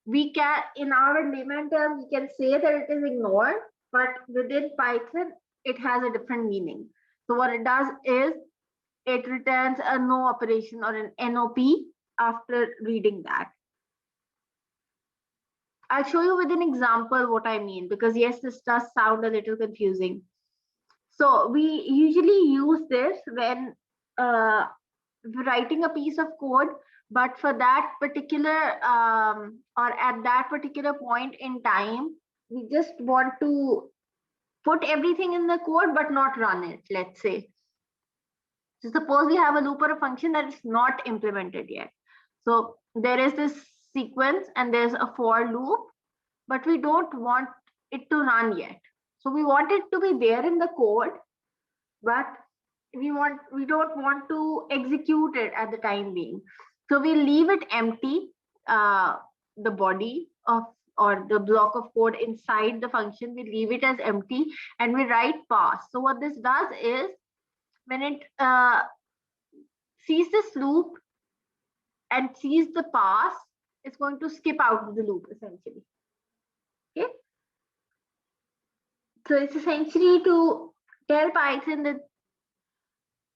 we can, in our layman terms, we can say that it is ignored, but within Python, it has a different meaning. So what it does is it returns a no operation or an NOP after reading that. I'll show you with an example what I mean, because yes, this does sound a little confusing. So we usually use this when writing a piece of code, but for that particular or at that particular point in time, we just want to put everything in the code but not run it, let's say. So suppose we have a loop or a function that is not implemented yet. So there is this sequence and there's a for loop, but we don't want it to run yet. So we want it to be there in the code, but we don't want to execute it at the time being. So we leave it empty, the body of or the block of code inside the function, we leave it as empty and we write pass. So what this does is when it sees this loop and sees the pass, it's going to skip out of the loop essentially. Okay. So it's essentially to tell Python that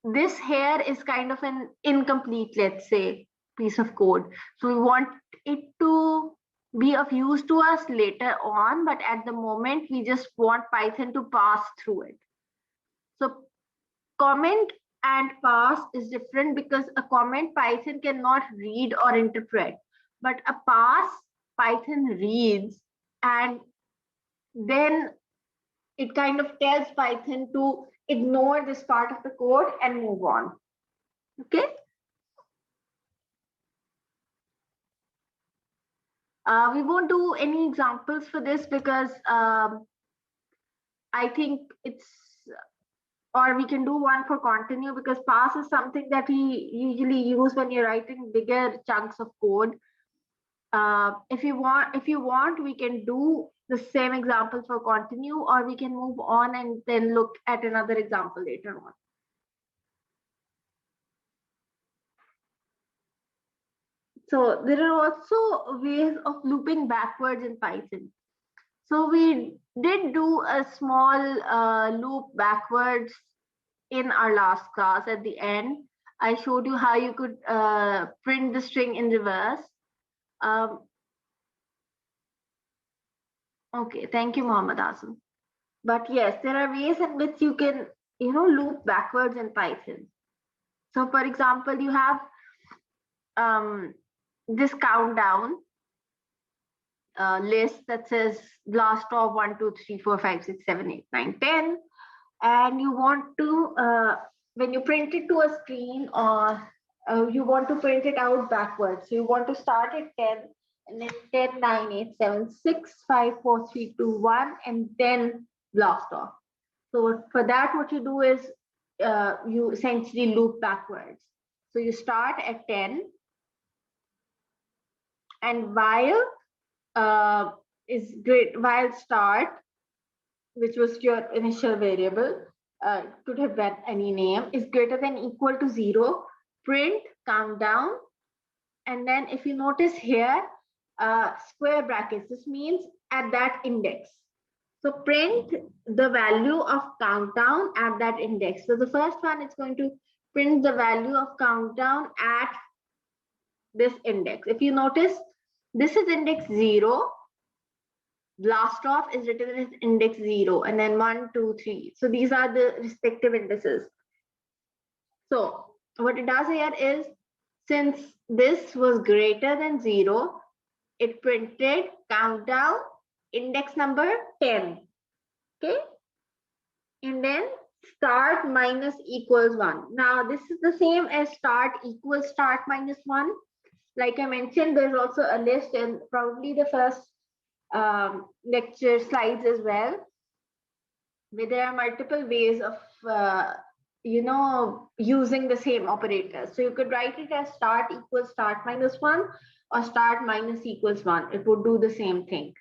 this here is kind of an incomplete, let's say, piece of code. So we want it to be of use to us later on, but at the moment we just want Python to pass through it. So comment and pass is different because a comment Python cannot read or interpret, but a pass Python reads, and then it kind of tells Python to ignore this part of the code and move on. Okay. We won't do any examples for this because I think it's, or we can do one for continue, because pass is something that we usually use when you're writing bigger chunks of code. If you want, we can do the same example for continue, or we can move on and then look at another example later on. So there are also ways of looping backwards in Python. So we did do a small loop backwards in our last class. At the end, I showed you how you could print the string in reverse. Okay, thank you, Mohammed Azam. But yes, there are ways in which you can, loop backwards in Python. So for example, you have this countdown list that says blast off 1, 2, 3, 4, 5, 6, 7, 8, 9, 10. And you want to, when you print it to a screen, or you want to print it out backwards. So you want to start at 10, and then 10, 9, 8, 7, 6, 5, 4, 3, 2, 1, and then blast off. So for that, what you do is you essentially loop backwards. So you start at 10, and while is great, while start, which was your initial variable, could have been any name, is greater than equal to 0, print countdown. And then if you notice here, square brackets, this means at that index. So print the value of countdown at that index. So the first one is going to print the value of countdown at this index. If you notice, this is index 0. Blast off is written as index 0, and then 1, 2, 3. So these are the respective indices. So what it does here is, since this was greater than 0, it printed countdown index number 10. Okay. And then start minus equals 1. Now this is the same as start equals start minus 1. Like I mentioned, there's also a list in probably the first lecture slides as well, where there are multiple ways of using the same operators. So you could write it as start equals start minus 1 or start minus equals 1. It would do the same thing.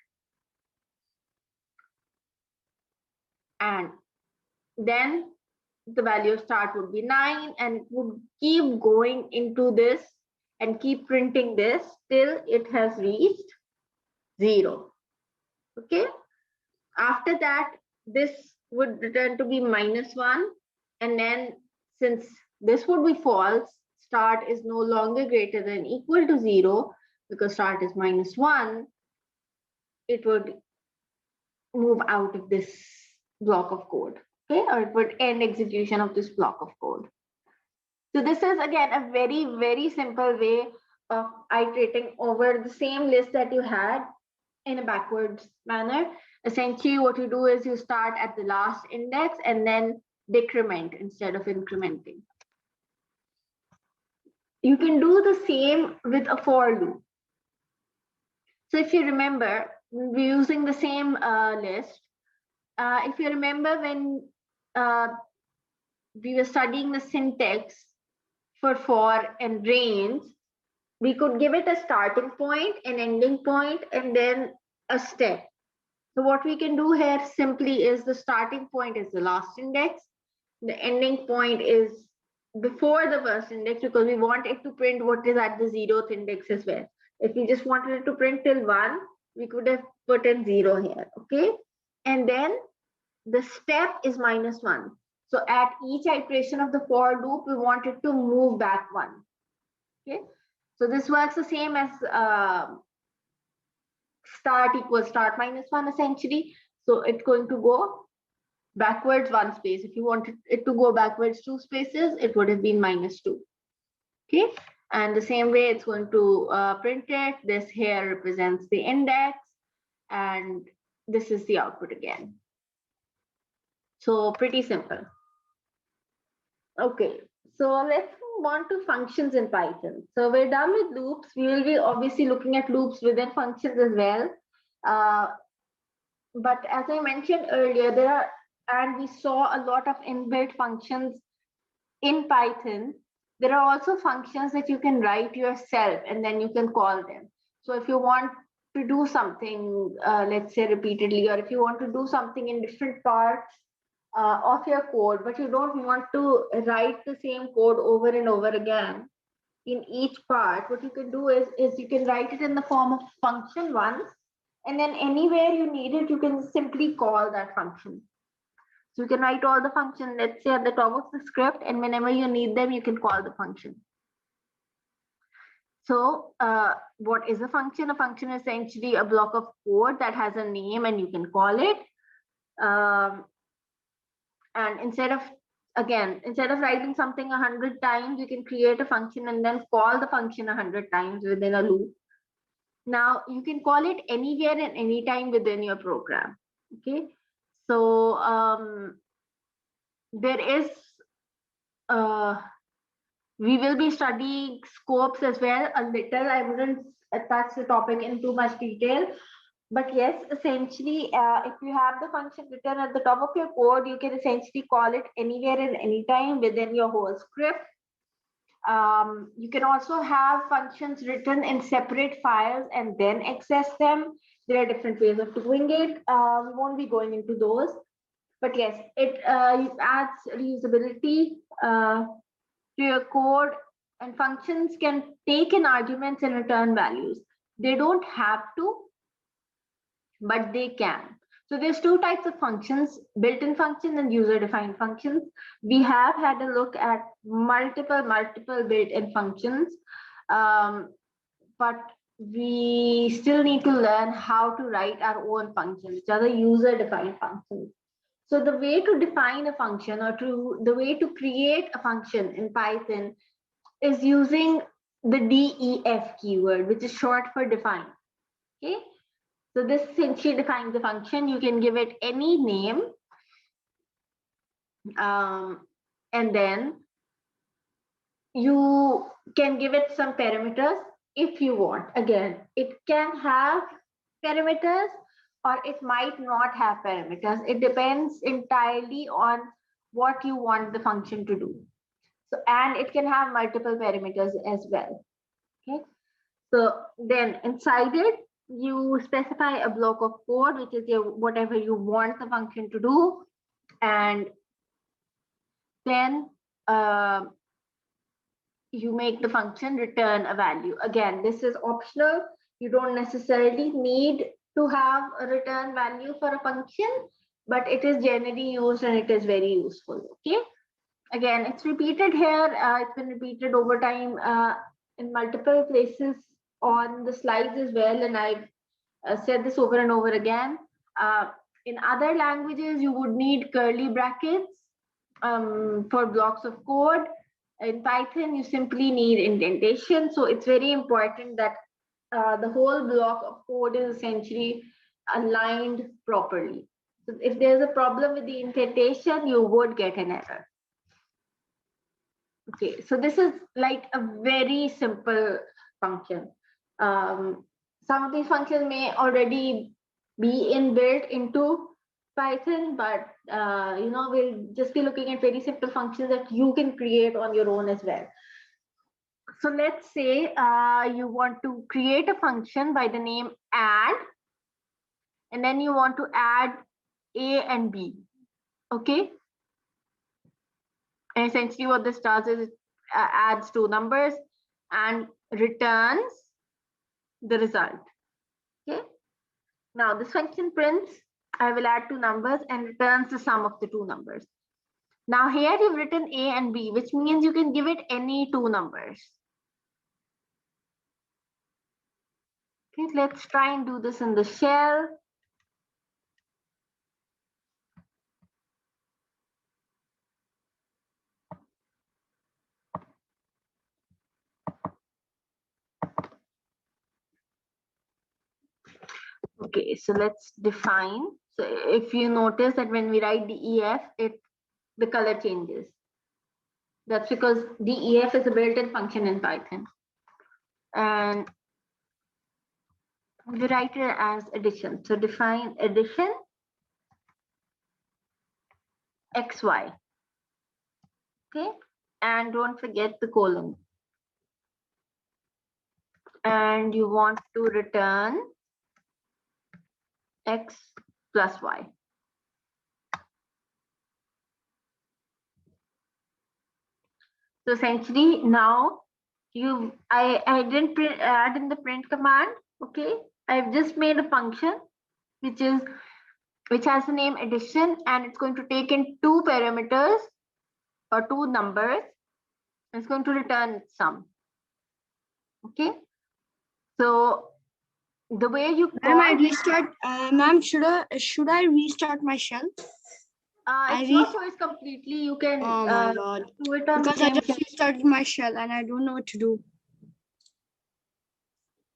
And then the value of start would be 9, and it would keep going into this and keep printing this till it has reached 0. Okay. After that, this would return to be -1, and then since this would be false. Start is no longer greater than equal to 0 because start is -1. It would move out of this block of code, okay, or it would end execution of this block of code. So this is again a very, very simple way of iterating over the same list that you had in a backwards manner. Essentially, what you do is you start at the last index and then decrement instead of incrementing. You can do the same with a for loop. So if you remember, we're using the same list. If you remember when we were studying the syntax for and range, we could give it a starting point, an ending point, and then a step. So what we can do here simply is the starting point is the last index. The ending point is before the first index because we want it to print what is at the 0th index as well. If we just wanted it to print till 1, we could have put in 0 here, okay? And then the step is -1. So at each iteration of the for loop, we want it to move back 1, okay? So this works the same as start equals start -1 essentially. So it's going to go backwards 1 space. If you wanted it to go backwards 2 spaces, it would have been -2. Okay, and the same way it's going to print it. This here represents the index, and this is the output again. So pretty simple. Okay, so let's move on to functions in Python. So we're done with loops. We will be obviously looking at loops within functions as well. But as I mentioned earlier, and we saw a lot of inbuilt functions in Python. There are also functions that you can write yourself and then you can call them. So if you want to do something, let's say repeatedly, or if you want to do something in different parts of your code, but you don't want to write the same code over and over again in each part, what you can do is you can write it in the form of function once, and then anywhere you need it, you can simply call that function. So you can write all the functions, let's say at the top of the script, and whenever you need them, you can call the function. So what is a function? A function is essentially a block of code that has a name and you can call it. And instead of writing something 100 times, you can create a function and then call the function 100 times within a loop. Now you can call it anywhere and anytime within your program. Okay. So there is, we will be studying scopes as well a little. I wouldn't touch the topic in too much detail, but yes, essentially, if you have the function written at the top of your code, you can essentially call it anywhere and anytime within your whole script. You can also have functions written in separate files and then access them. There are different ways of doing it. We won't be going into those, but yes, it adds reusability to your code, and functions can take in arguments and return values. They don't have to, but they can. So there's two types of functions, built-in functions and user-defined functions. We have had a look at multiple built-in functions, but we still need to learn how to write our own functions, which are the user-defined functions. So the way to define a function or the way to create a function in Python is using the def keyword, which is short for define. Okay. So this essentially defines the function. You can give it any name, and then you can give it some parameters if you want. Again, it can have parameters or it might not have parameters. It depends entirely on what you want the function to do. So, and it can have multiple parameters as well. Okay. So then inside it, you specify a block of code, which is whatever you want the function to do. And then you make the function return a value. Again, this is optional. You don't necessarily need to have a return value for a function, but it is generally used and it is very useful. Okay. Again, it's repeated here. It's been repeated over time in multiple places on the slides as well. And I've said this over and over again. In other languages, you would need curly brackets for blocks of code. In Python, you simply need indentation. So it's very important that the whole block of code is essentially aligned properly. So if there's a problem with the indentation, you would get an error. Okay, so this is like a very simple function. Some of these functions may already be inbuilt into Python, but we'll just be looking at very simple functions that you can create on your own as well. So let's say you want to create a function by the name add, and then you want to add A and B. Okay. And essentially what this does is it adds two numbers and returns the result. Okay. Now this function prints, I will add two numbers and returns the sum of the two numbers. Now here you've written A and B, which means you can give it any two numbers. Okay, let's try and do this in the shell. Okay, so let's define. So if you notice that when we write DEF, the color changes. That's because DEF is a built-in function in Python. And we write it as addition. So define addition XY. Okay, and don't forget the colon. And you want to return X plus Y. So essentially now I didn't add in the print command. Okay, I've just made a function which has the name addition, and it's going to take in two parameters or two numbers. It's going to return sum. Okay, so the way you Ma'am, I restart. Ma'am, should I restart my shell? It's your choice completely. You can oh my God. do it on because I just restarted my shell and I don't know what to do.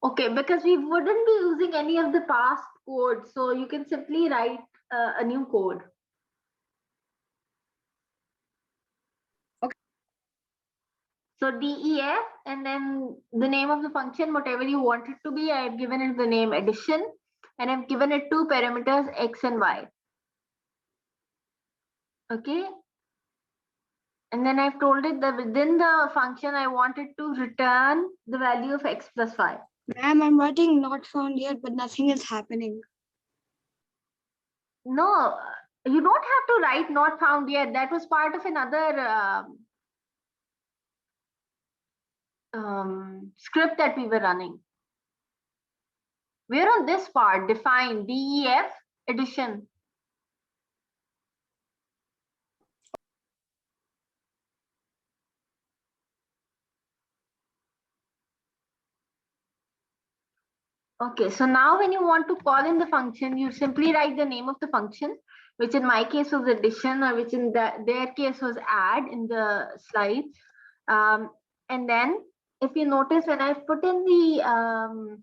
Okay, because we wouldn't be using any of the past code, so you can simply write a new code. Okay. So DEF, and then the name of the function, whatever you want it to be, I've given it the name addition, and I've given it two parameters, X and Y. Okay. And then I've told it that within the function, I wanted to return the value of X plus Y. Ma'am, I'm writing not found yet, but nothing is happening. No, you don't have to write not found yet. That was part of another script that we were running. We're on this part, define DEF addition. Okay, so now when you want to call in the function, you simply write the name of the function, which in my case was addition, or which in their case was add in the slides. And then if you notice, when I've put in the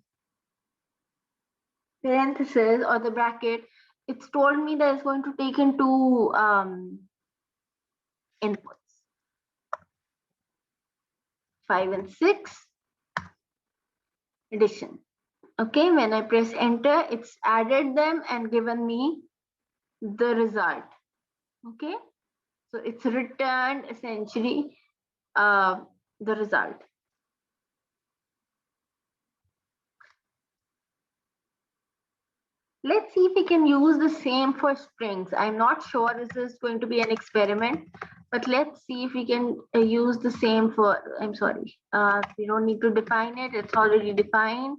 parentheses or the bracket, it's told me that it's going to take in two inputs, 5 and 6, addition. Okay, when I press enter, it's added them and given me the result. Okay, so it's returned essentially the result. Let's see if we can use the same for strings. I'm not sure this is going to be an experiment, but let's see if we can use the same for, I'm sorry, we don't need to define it, it's already defined.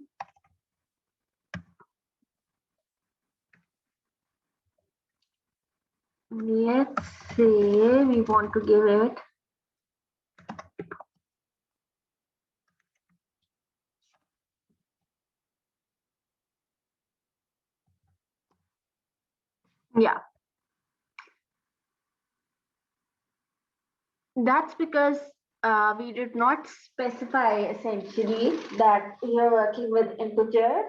let's say we want to give it that's because we did not specify essentially that we are working with integer,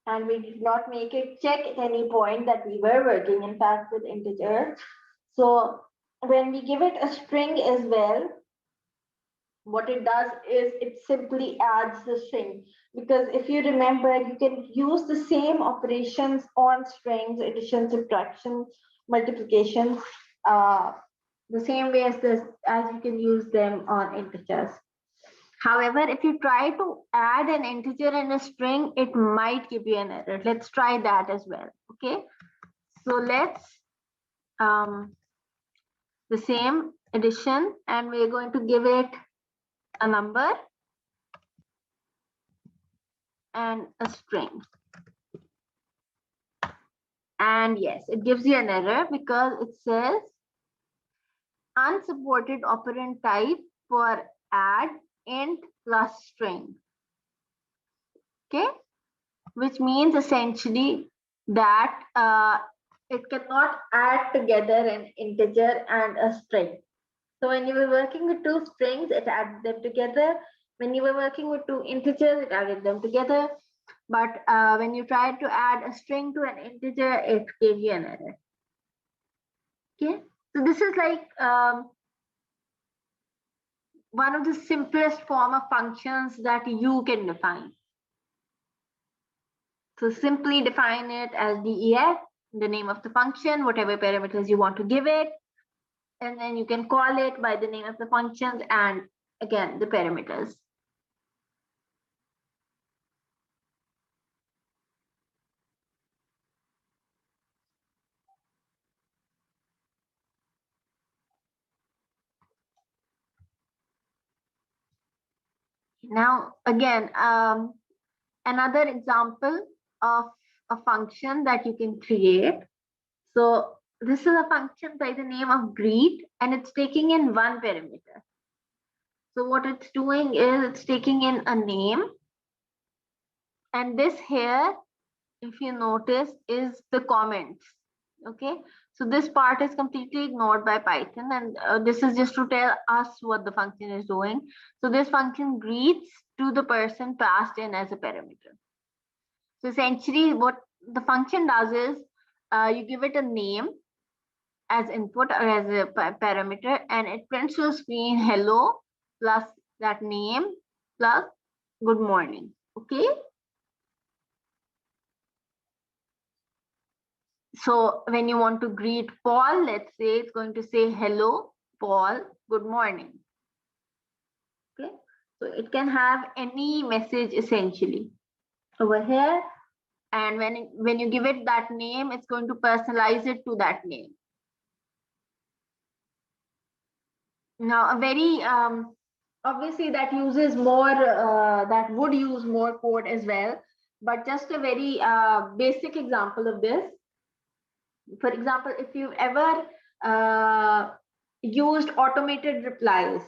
and we did not make it check at any point that we were working in fact with integer. So when we give it a string as well, what it does is it simply adds the string, because if you remember, you can use the same operations on strings, addition, subtraction, multiplication, the same way as this, as you can use them on integers. However, if you try to add an integer and a string, it might give you an error. Let's try that as well. Okay, so let's the same addition, and we're going to give it a number and a string. And yes, it gives you an error because it says unsupported operand type for add int plus string. Okay, which means essentially that it cannot add together an integer and a string. So when you were working with two strings, it added them together. When you were working with two integers, it added them together. But when you tried to add a string to an integer, it gave you an error. Okay, so this is like one of the simplest form of functions that you can define. So simply define it as def, the name of the function, whatever parameters you want to give it, and then you can call it by the name of the functions and again the parameters. Now, again, another example of a function that you can create. So this is a function by the name of greet, and it's taking in one parameter. So what it's doing is it's taking in a name, and this here, if you notice, is the comments. Okay, so this part is completely ignored by Python, and this is just to tell us what the function is doing. So this function greets to the person passed in as a parameter. So essentially what the function does is you give it a name as input or as a parameter, and it prints to a screen hello plus that name plus good morning. Okay, so when you want to greet Paul, let's say it's going to say hello Paul, good morning. Okay, so it can have any message essentially over here, and when you give it that name, it's going to personalize it to that name. Now a very obviously that uses more that would use more code as well, but just a very basic example of this. For example, if you've ever used automated replies,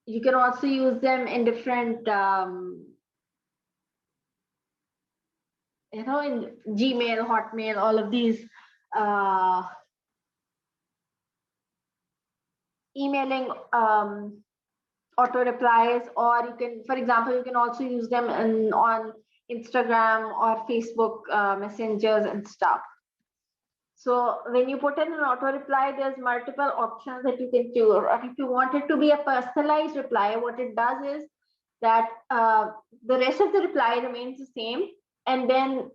you can also use them in different in Gmail, Hotmail, all of these emailing auto replies, or you can, for example, you can also use them on Instagram or Facebook messengers and stuff. So when you put in an auto reply, there's multiple options that you can choose. Or if you want it to be a personalized reply, what it does is that the rest of the reply remains the same, and then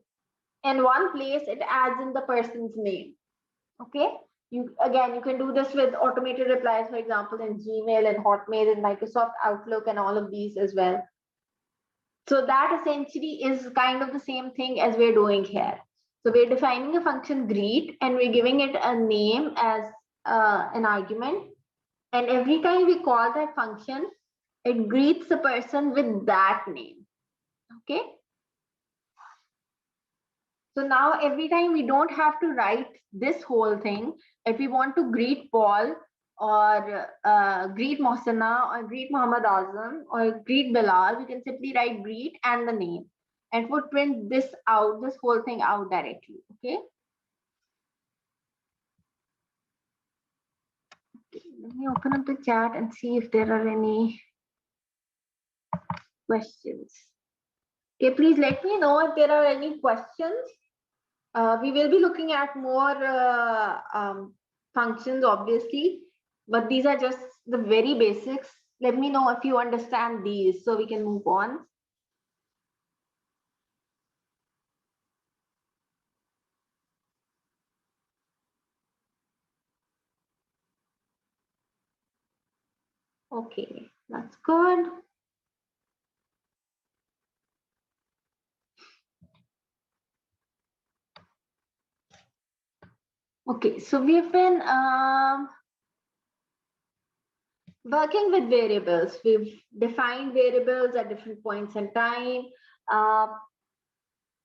in one place it adds in the person's name. Okay, you can do this with automated replies, for example, in Gmail and Hotmail and Microsoft Outlook and all of these as well. So that essentially is kind of the same thing as we're doing here. So we're defining a function greet, and we're giving it a name as an argument, and every time we call that function, it greets the person with that name. Okay, So now every time we don't have to write this whole thing. If we want to greet Paul or greet Mohsena or greet Muhammad Azam or greet Bilal, we can simply write greet and the name, and it would print this out, this whole thing out directly. Okay. Let me open up the chat and see if there are any questions. Okay, please let me know if there are any questions. We will be looking at more functions, obviously, but these are just the very basics. Let me know if you understand these so we can move on. Okay, that's good. Okay, so we've been working with variables. We've defined variables at different points in time.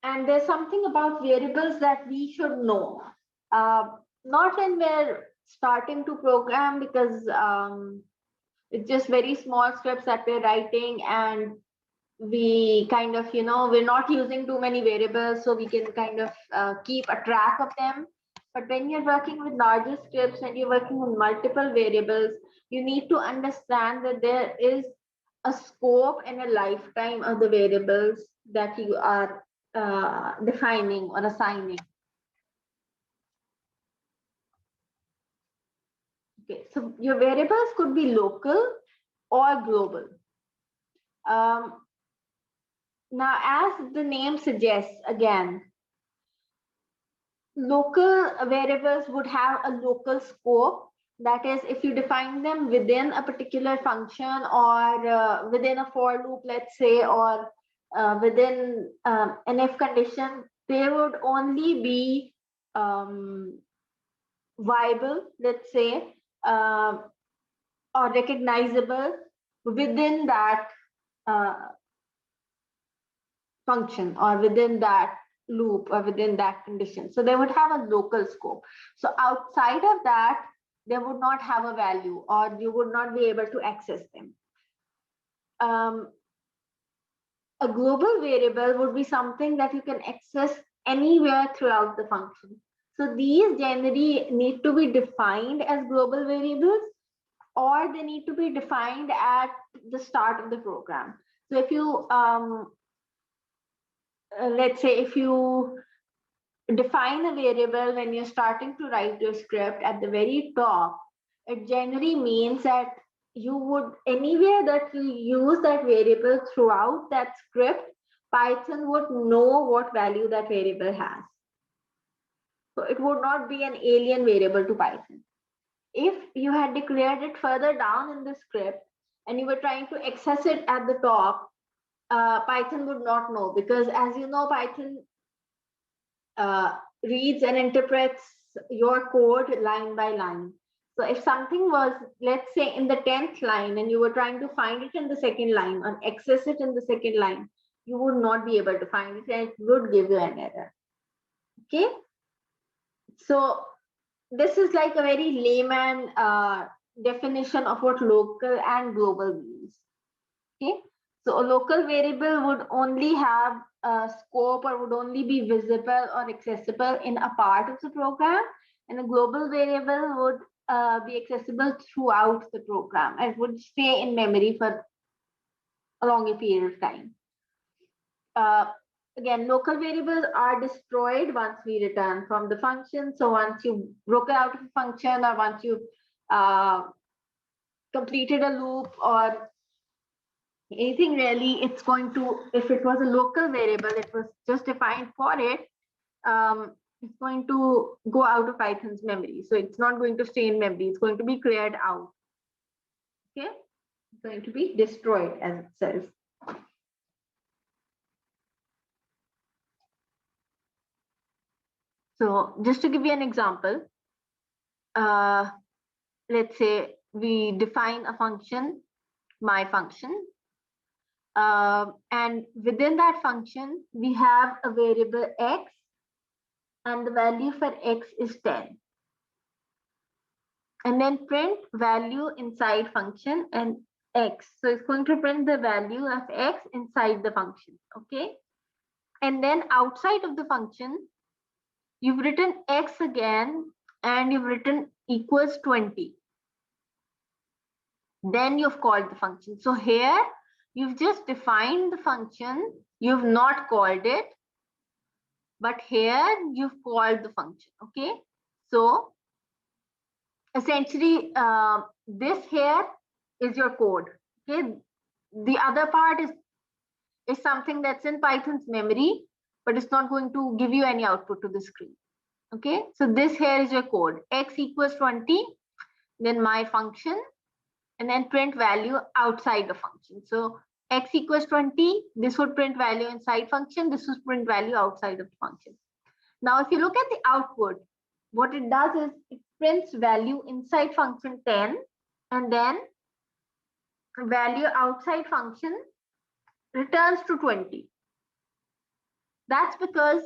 And there's something about variables that we should know. Not when we're starting to program, because it's just very small scripts that we're writing, and we kind of, we're not using too many variables, so we can kind of keep a track of them. But when you're working with larger scripts and you're working with multiple variables, you need to understand that there is a scope and a lifetime of the variables that you are defining or assigning. Okay, so your variables could be local or global. Now, as the name suggests, again, local variables would have a local scope. That is, if you define them within a particular function or within a for loop, let's say, or within an if condition, they would only be viable, let's say, or recognizable within that function or within that loop or within that condition. So they would have a local scope. So outside of that, they would not have a value, or you would not be able to access them. A global variable would be something that you can access anywhere throughout the function. So these generally need to be defined as global variables, or they need to be defined at the start of the program. So if you, let's say if you define a variable when you're starting to write your script at the very top, it generally means that you would, anywhere that you use that variable throughout that script, Python would know what value that variable has. So it would not be an alien variable to Python. If you had declared it further down in the script and you were trying to access it at the top, Python would not know, because as you know, Python reads and interprets your code line by line. So if something was, let's say, in the 10th line and you were trying to find it in the second line or access it in the second line, you would not be able to find it and it would give you an error. Okay. So this is like a very layman definition of what local and global means. Okay. So a local variable would only have a scope or would only be visible or accessible in a part of the program, and a global variable would be accessible throughout the program and would stay in memory for a longer period of time. Again, local variables are destroyed once we return from the function. So once you broke out of a function, or once you completed a loop or anything really, it's going to, if it was a local variable, it was just defined for it, it's going to go out of Python's memory. So it's not going to stay in memory. It's going to be cleared out. Okay, it's going to be destroyed, as it says. So just to give you an example, let's say we define a function, my function, and within that function, we have a variable x and the value for x is 10. And then print value inside function and x. So it's going to print the value of x inside the function, okay? And then outside of the function, you've written x again and you've written equals 20. Then you've called the function. So here you've just defined the function, you've not called it, but here you've called the function, okay? So essentially this here is your code, okay? The other part is something that's in Python's memory, but it's not going to give you any output to the screen, okay? So this here is your code, x equals 20, then my function, and then print value outside the function. So x equals 20, this would print value inside function, this would print value outside of the function. Now, if you look at the output, what it does is it prints value inside function 10, and then value outside function returns to 20. That's because,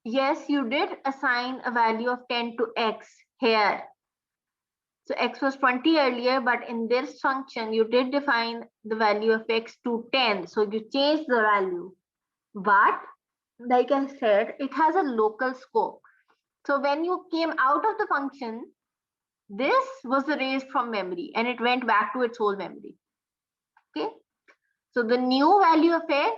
yes, you did assign a value of 10 to x here. So x was 20 earlier, but in this function, you did define the value of x to 10. So you changed the value. But like I said, it has a local scope. So when you came out of the function, this was erased from memory and it went back to its old memory. Okay. So the new value of x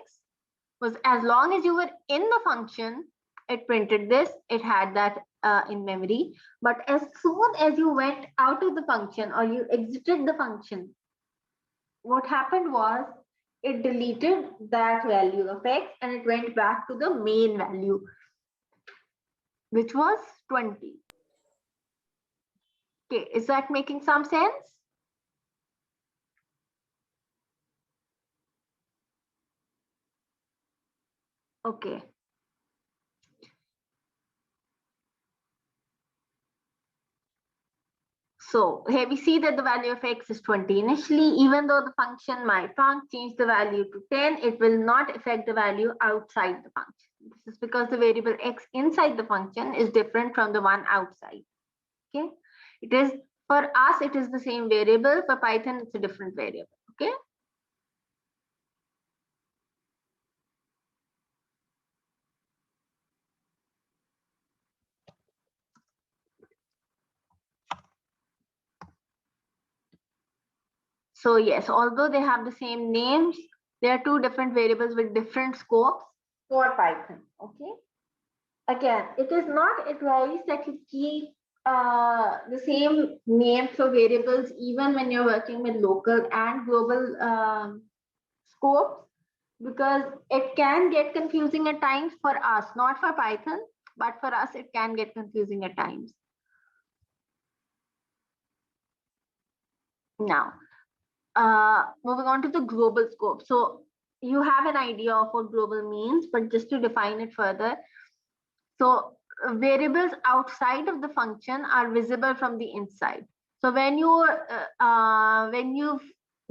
was, as long as you were in the function, it printed this, it had that in memory. But as soon as you went out of the function or you exited the function, what happened was it deleted that value of x and it went back to the main value, which was 20. Okay, is that making some sense? Okay. So here we see that the value of x is 20 initially. Even though the function myFunc changed the value to 10, it will not affect the value outside the function. This is because the variable x inside the function is different from the one outside. Okay, it is, for us, it is the same variable. For Python, it's a different variable. Okay. So yes, although they have the same names, there are two different variables with different scopes for Python. Okay. Again, it is not advised that you keep the same names for variables even when you're working with local and global scopes, because it can get confusing at times for us, not for Python, but for us, it can get confusing at times. Now, moving on to the global scope. So you have an idea of what global means, but just to define it further. So variables outside of the function are visible from the inside. So when you've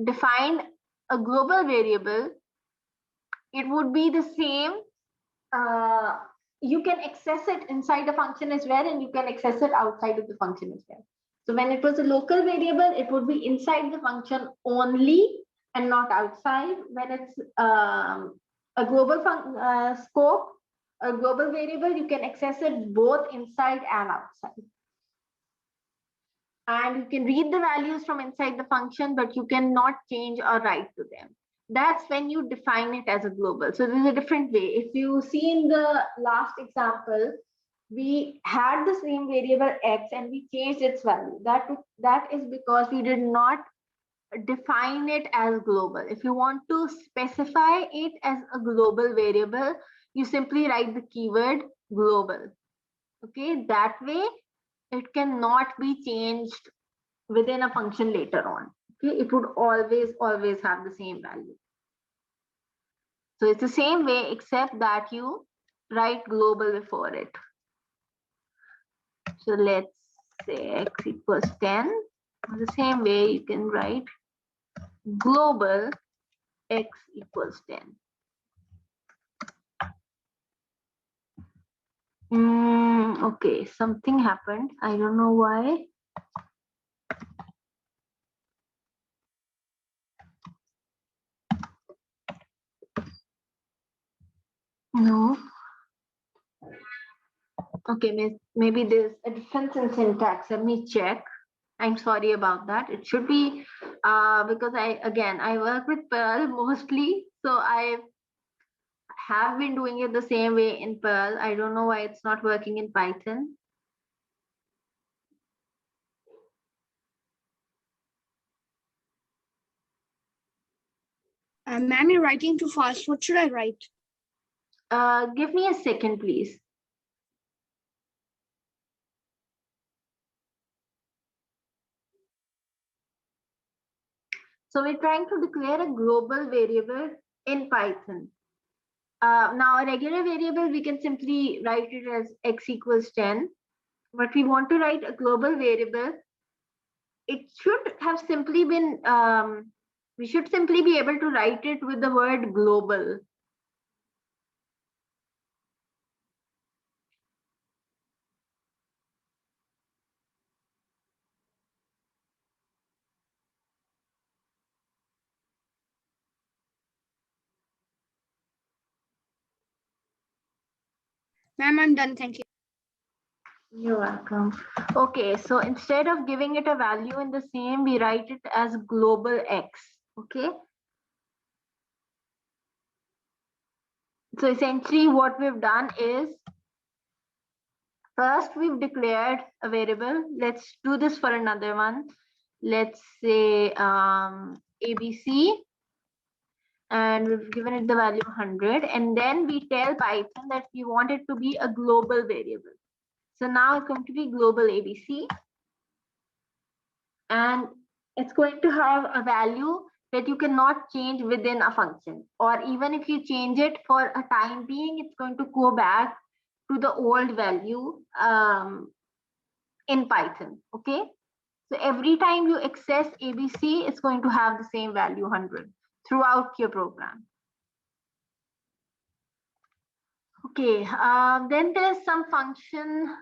defined a global variable, it would be the same. You can access it inside the function as well, and you can access it outside of the function as well. So when it was a local variable, it would be inside the function only and not outside. When it's a global scope, a global variable, you can access it both inside and outside. And you can read the values from inside the function, but you cannot change or write to them. That's when you define it as a global. So there's a different way. If you see in the last example, we had the same variable x and we changed its value. That is because we did not define it as global. If you want to specify it as a global variable, you simply write the keyword global. Okay, that way it cannot be changed within a function later on. Okay, it would always have the same value. So it's the same way, except that you write global before it. So let's say x equals 10. The same way you can write global x equals 10. Okay, something happened. I don't know why. No. Okay, maybe there's a difference in syntax. Let me check. I'm sorry about that. It should be because I work with Perl mostly, so I have been doing it the same way in Perl. I don't know why it's not working in Python. Ma'am, you're writing too fast. What should I write? Give me a second, please. So we're trying to declare a global variable in Python. Now a regular variable, we can simply write it as x equals 10. But we want to write a global variable. It should have simply been, we should simply be able to write it with the word global. Ma'am, I'm done. Thank you. You're welcome. Okay, so instead of giving it a value in the same, we write it as global x. Okay. So essentially what we've done is, first we've declared a variable. Let's do this for another one. Let's say ABC, and we've given it the value 100. And then we tell Python that we want it to be a global variable. So now it's going to be global ABC. And it's going to have a value that you cannot change within a function. Or even if you change it for a time being, it's going to go back to the old value in Python. Okay. So every time you access ABC, it's going to have the same value 100 throughout your program. Okay, then there's some function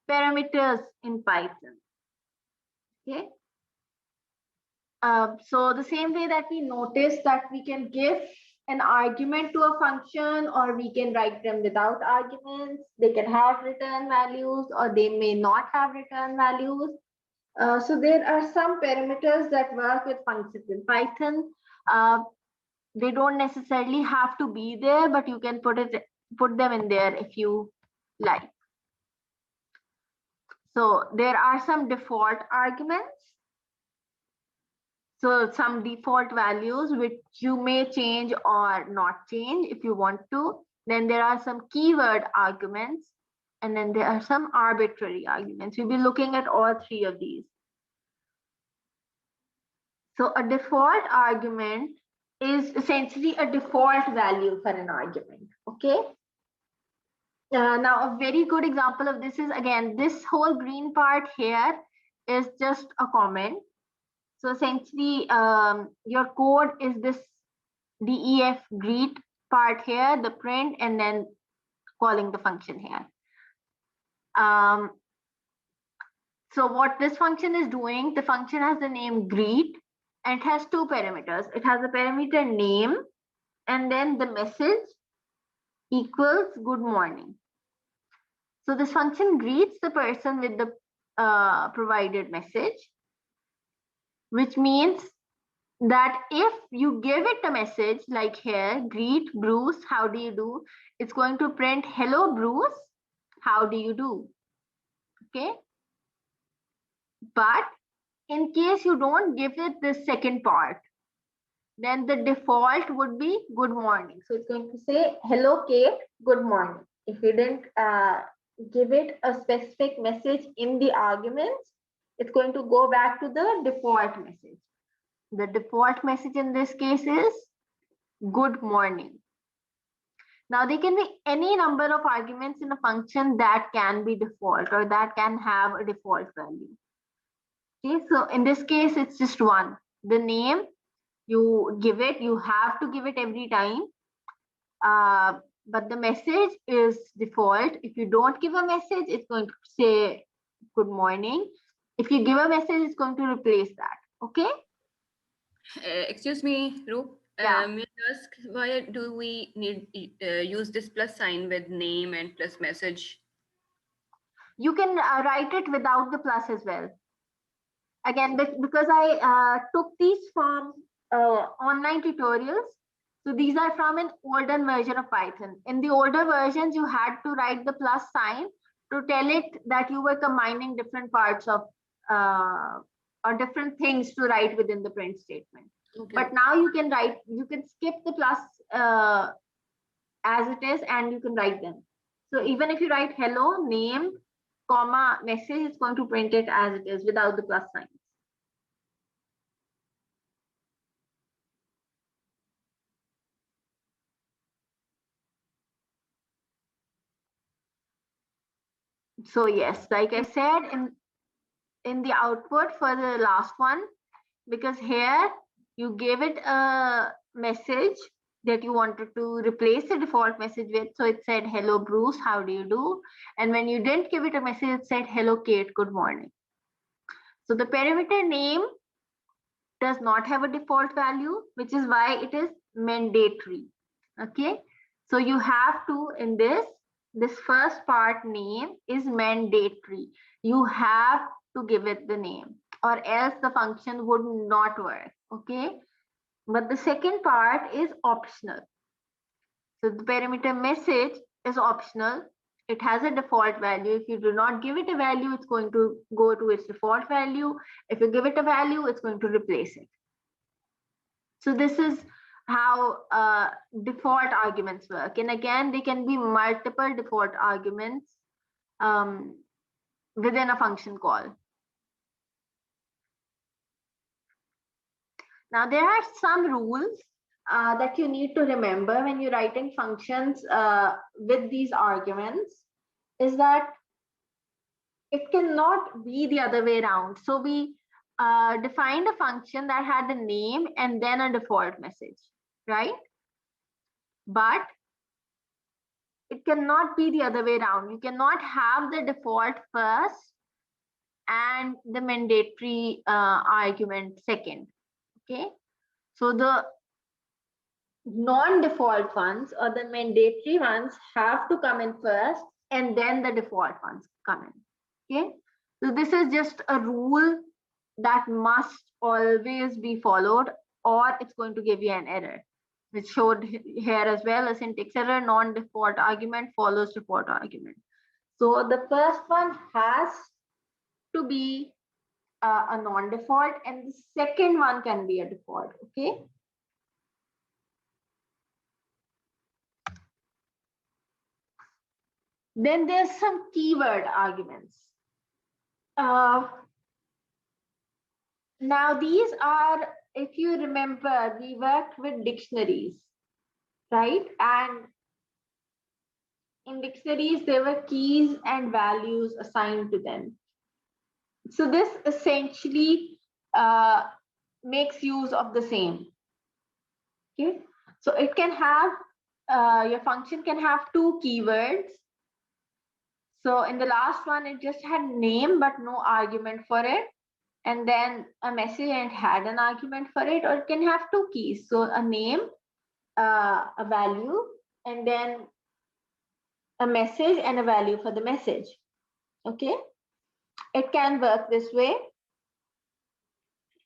parameters in Python. Okay. So the same way that we noticed that we can give an argument to a function, or we can write them without arguments. They can have return values, or they may not have return values. So there are some parameters that work with functions in Python. They don't necessarily have to be there, but you can put them in there if you like. So there are some default arguments. So some default values which you may change or not change if you want to. Then there are some keyword arguments, and then there are some arbitrary arguments. We'll be looking at all three of these. So a default argument is essentially a default value for an argument. Okay. Now a very good example of this is, again, this whole green part here is just a comment. So essentially, your code is this def greet part here, the print, and then calling the function here. So what this function is doing, the function has the name greet, and it has two parameters. It has a parameter name, and then the message equals good morning. So this function greets the person with the provided message, which means that if you give it a message like here, greet Bruce, how do you do? It's going to print, hello Bruce, how do you do? Okay. But in case you don't give it the second part, then the default would be good morning. So it's going to say, hello Kate, good morning. If you didn't give it a specific message in the arguments, it's going to go back to the default message. The default message in this case is good morning. Now there can be any number of arguments in a function that can be default, or that can have a default value. Okay, so in this case, it's just one. The name, you give it, you have to give it every time. but the message is default. If you don't give a message, it's going to say good morning. If you give a message, it's going to replace that. Okay. Excuse me, Roop. Yeah. May I ask, why do we need use this plus sign with name and plus message? You can write it without the plus as well. Again, because I took these from online tutorials. So these are from an older version of Python. In the older versions, you had to write the plus sign to tell it that you were combining different parts of or different things to write within the print statement. Okay. But now you can skip the plus as it is, and you can write them. So even if you write hello, name, comma, message, it's going to print it as it is without the plus sign. So yes, like I said, in the output for the last one, because here you gave it a message that you wanted to replace the default message with. So it said, hello, Bruce, how do you do? And when you didn't give it a message, it said, hello, Kate, good morning. So the parameter name does not have a default value, which is why it is mandatory. Okay. So you have to, in this first part, name is mandatory. You have to give it the name, or else the function would not work. Okay. But the second part is optional. So the parameter message is optional. It has a default value. If you do not give it a value, it's going to go to its default value. If you give it a value, it's going to replace it. So this is how default arguments work. And again, they can be multiple default arguments within a function call. Now, there are some rules that you need to remember when you're writing functions with these arguments, is that it cannot be the other way around. So we defined a function that had a name and then a default message, right? But it cannot be the other way around. You cannot have the default first and the mandatory argument second. Okay, so the non-default ones or the mandatory ones have to come in first, and then the default ones come in. Okay, so this is just a rule that must always be followed, or it's going to give you an error, which showed here as well, a syntax error. Non-default argument follows default argument. So the first one has to be a non-default, and the second one can be a default. Okay. Then there's some keyword arguments. Now these are, if you remember, we worked with dictionaries, right? And in dictionaries, there were keys and values assigned to them. So this essentially makes use of the same. Okay, so it can have, your function can have two keywords. So in the last one, it just had name, but no argument for it. And then a message and it had an argument for it, or it can have two keys. So a name, a value, and then a message and a value for the message. Okay, it can work this way.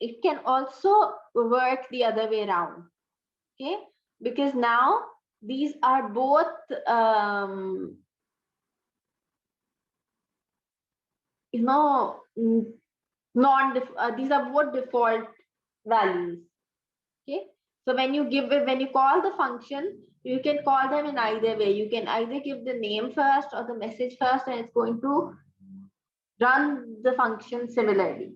It can also work the other way around. Okay, because now these are both these are both default values. Okay, so when you call the function, you can call them in either way. You can either give the name first or the message first, and it's going to run the function similarly.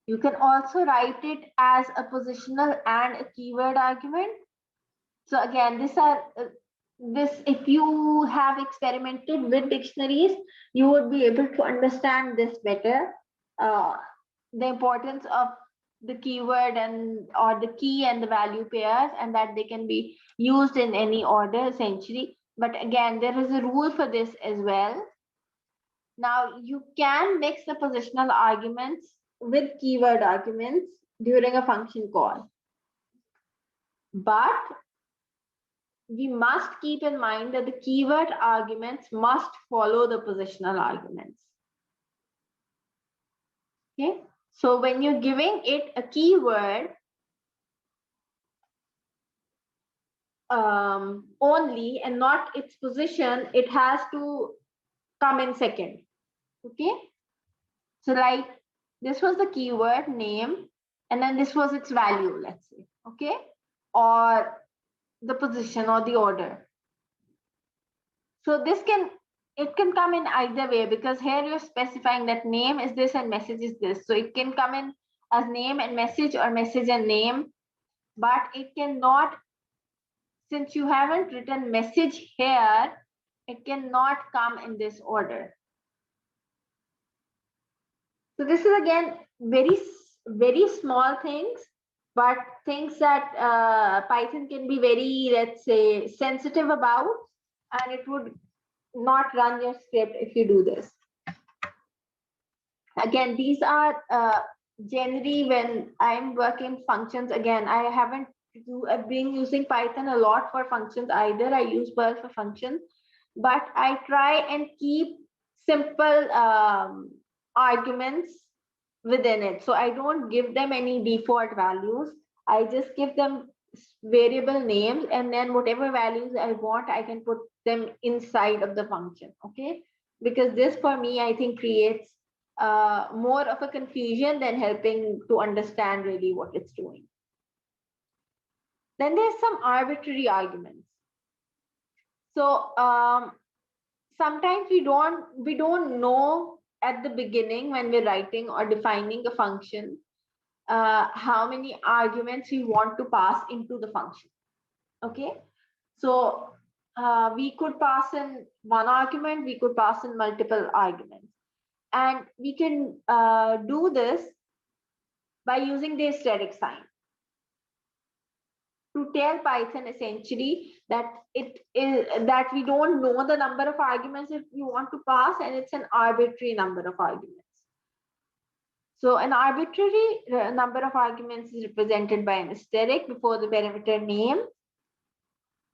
You can also write it as a positional and a keyword argument. So again, if you have experimented with dictionaries, you would be able to understand this better. The importance of the keyword or the key and the value pairs, and that they can be used in any order essentially. But again, there is a rule for this as well. Now you can mix the positional arguments with keyword arguments during a function call, but we must keep in mind that the keyword arguments must follow the positional arguments. Okay, so when you're giving it a keyword only and not its position, it has to come in second. Okay, so like this was the keyword name, and then this was its value, let's say, okay, or the position or the order. So it can come in either way, because here you're specifying that name is this and message is this. So it can come in as name and message or message and name, but it cannot, since you haven't written message here, it cannot come in this order. So this is again very small things, but things that Python can be very, let's say, sensitive about, and it would not run your script if you do this. Again, these are generally when I'm working functions. Again, I've been using Python a lot for functions either. I use Perl for functions, but I try and keep simple arguments within it. So I don't give them any default values. I just give them variable names, and then whatever values I want, I can put them inside of the function. Okay, because this for me, I think, creates more of a confusion than helping to understand really what it's doing. Then there's some arbitrary arguments. So sometimes we don't know at the beginning when we're writing or defining a function how many arguments we want to pass into the function. Okay, so we could pass in one argument, we could pass in multiple arguments, and we can do this by using the asterisk sign to tell Python essentially that that we don't know the number of arguments if you want to pass, and it's an arbitrary number of arguments. So an arbitrary number of arguments is represented by an asterisk before the parameter name,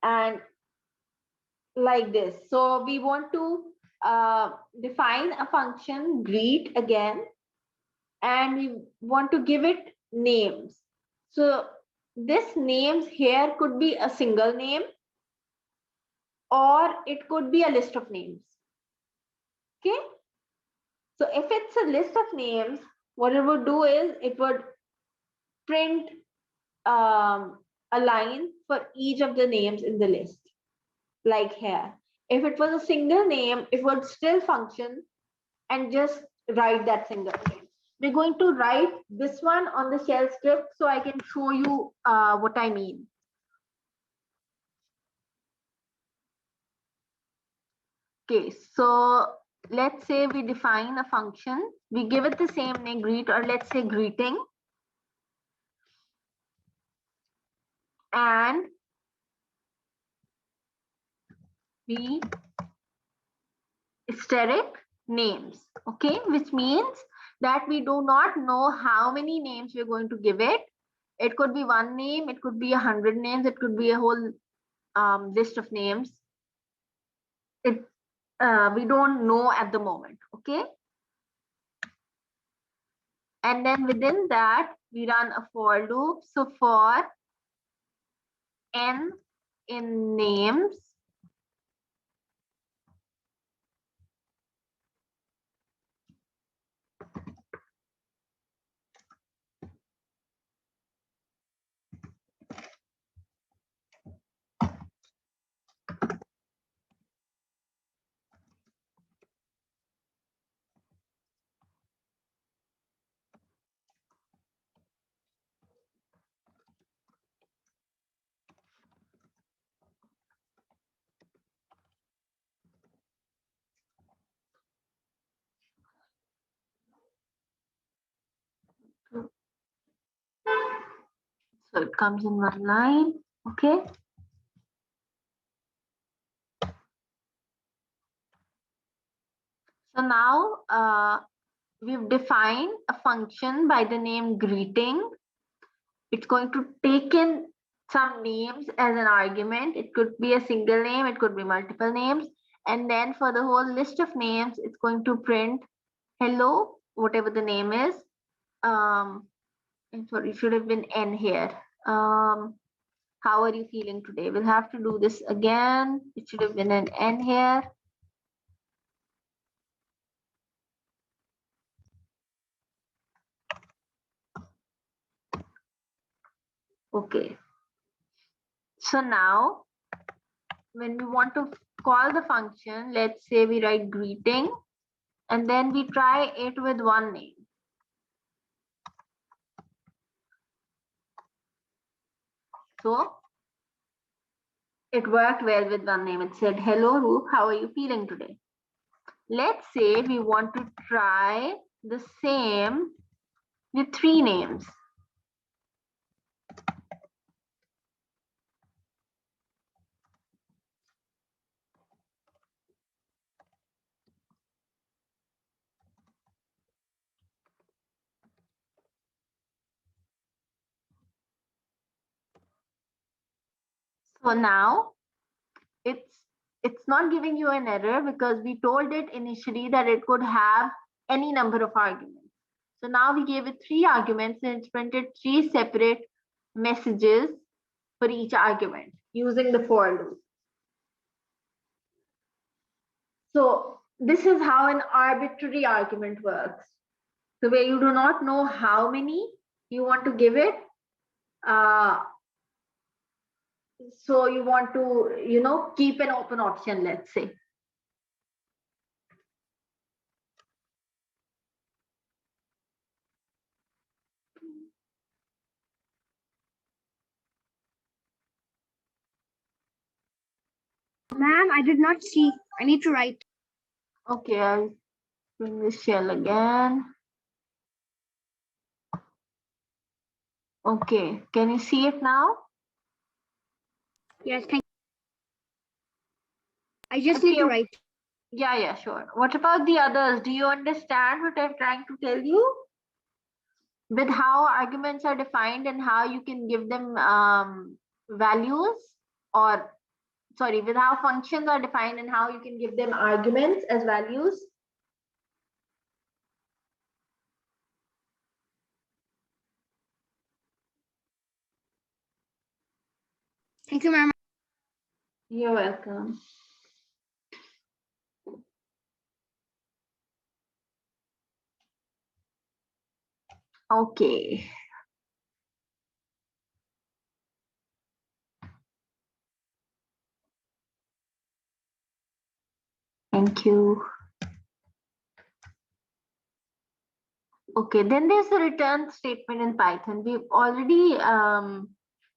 and like this. So we want to define a function greet again, and we want to give it names. So this names here could be a single name, or it could be a list of names. Okay, so if it's a list of names, what it would do is it would print a line for each of the names in the list, like here. If it was a single name, it would still function and just write that single name. We're going to write this one on the shell script so I can show you what I mean. Okay, so let's say we define a function, we give it the same name, greet, or let's say greeting, and we asterisk names, okay, which means that we do not know how many names we're going to give it. It could be one name, it could be 100 names, it could be a whole list of names. We don't know at the moment, okay? And then within that, we run a for loop. So for n in names, So it comes in one line. Okay. So now we've defined a function by the name greeting. It's going to take in some names as an argument. It could be a single name, it could be multiple names. And then for the whole list of names, it's going to print hello, whatever the name is. And sorry, it should have been N here. How are you feeling today? We'll have to do this again. It should have been an N here. Okay. So now, when we want to call the function, let's say we write greeting, and then we try it with one name. So it worked well with one name. It said, hello, Roop, how are you feeling today? Let's say we want to try the same with three names. So now it's not giving you an error because we told it initially that it could have any number of arguments. So now we gave it 3 arguments and it's printed 3 separate messages for each argument using the for loop. So this is how an arbitrary argument works. So where you do not know how many you want to give it. So you want to, keep an open option, let's say. Ma'am, I did not see. I need to write. Okay, I'll bring this shell again. Okay, can you see it now? Yes, thank you. I just need to write. Yeah, sure. What about the others? Do you understand what I'm trying to tell you? With how arguments are defined and how you can give them values, or sorry, with how functions are defined and how you can give them arguments as values. Thank you, ma'am. You're welcome. Okay. Thank you. Okay, then there's the return statement in Python. We've already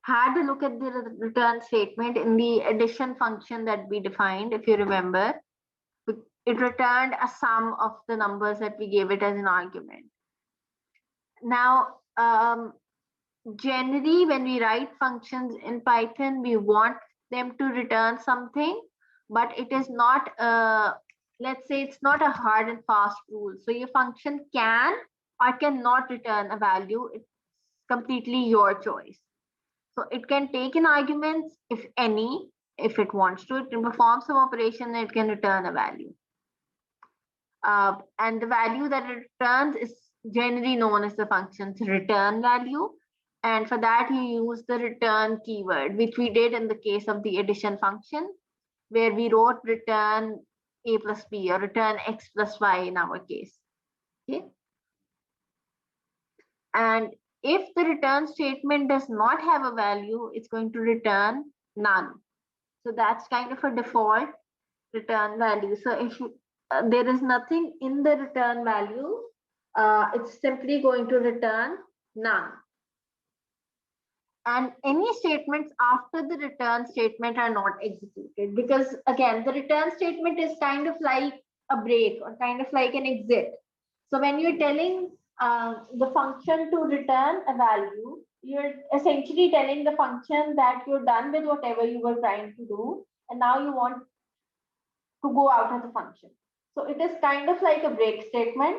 had a look at the return statement in the addition function that we defined, if you remember. It returned a sum of the numbers that we gave it as an argument. Now, generally, when we write functions in Python, we want them to return something, but it is not, let's say it's not a hard and fast rule. So your function can or cannot return a value. It's completely your choice. So it can take in arguments, if any, if it wants to. It can perform some operation and it can return a value. And the value that it returns is generally known as the function's return value. And for that, you use the return keyword, which we did in the case of the addition function, where we wrote return a plus b or return x plus y in our case. Okay. And if the return statement does not have a value, it's going to return none. So that's kind of a default return value. So if there is nothing in the return value, it's simply going to return none. And any statements after the return statement are not executed, because again, the return statement is kind of like a break or kind of like an exit. So when you're telling the function to return a value, you're essentially telling the function that you're done with whatever you were trying to do, and now you want to go out of the function. So it is kind of like a break statement.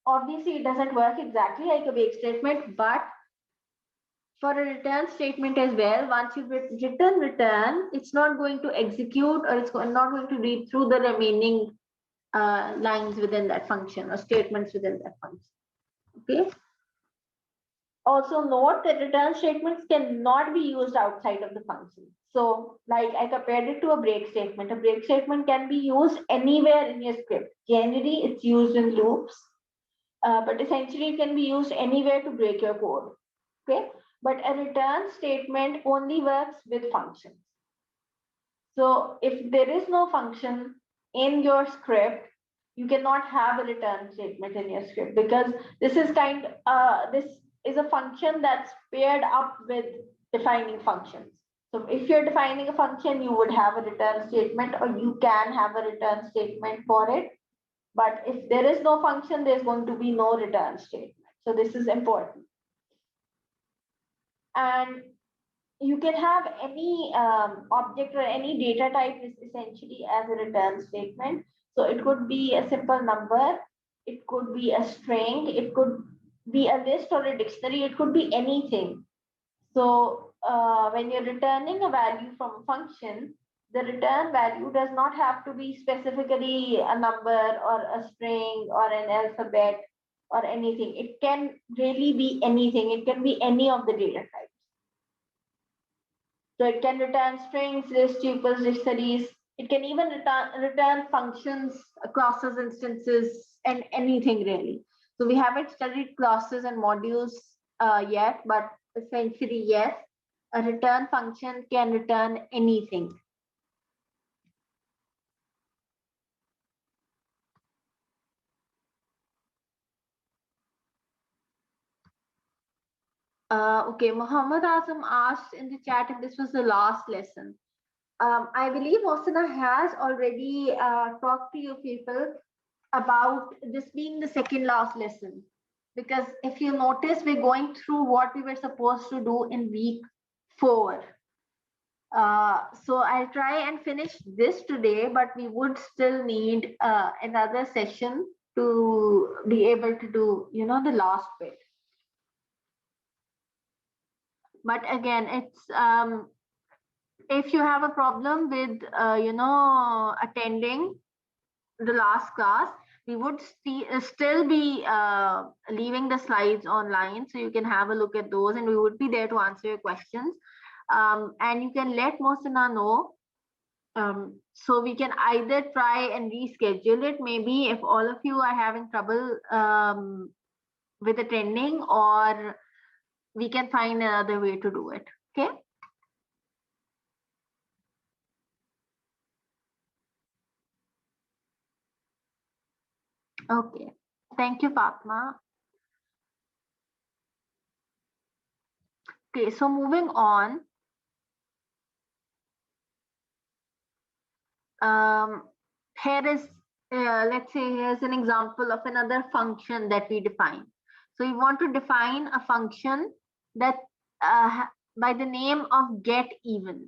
Obviously, it doesn't work exactly like a break statement, but for a return statement as well, once you've written return, it's not going to execute, or it's not going to read through the remaining lines within that function or statements within that function. Okay. Also note that return statements cannot be used outside of the function. So like I compared it to a break statement. A break statement can be used anywhere in your script. Generally, it's used in loops, but essentially it can be used anywhere to break your code. Okay, but a return statement only works with functions. So if there is no function in your script, you cannot have a return statement in your script, because this is a function that's paired up with defining functions. So if you're defining a function, you would have a return statement, or you can have a return statement for it. But if there is no function, there's going to be no return statement. So this is important. And you can have any object or any data type is essentially as a return statement. So it could be a simple number, it could be a string, it could be a list or a dictionary, it could be anything. So when you're returning a value from a function, the return value does not have to be specifically a number or a string or an alphabet or anything. It can really be anything. It can be any of the data types. So it can return strings, lists, tuples, dictionaries. It can even return functions, classes, instances, and anything really. So we haven't studied classes and modules yet, but essentially, yes, a return function can return anything. Okay, Muhammad Azam asked in the chat if this was the last lesson. I believe Osana has already talked to you people about this being the second last lesson, because if you notice, we're going through what we were supposed to do in week 4. So I'll try and finish this today, but we would still need another session to be able to do, the last bit. But again, it's if you have a problem with attending the last class, we would still be leaving the slides online, so you can have a look at those, and we would be there to answer your questions. And you can let Mohsina know, so we can either try and reschedule it, maybe if all of you are having trouble with attending, or we can find another way to do it. Okay. Okay, thank you, Fatma. Okay, so moving on. Here is, let's say, here's an example of another function that we define. So we want to define a function that by the name of get even.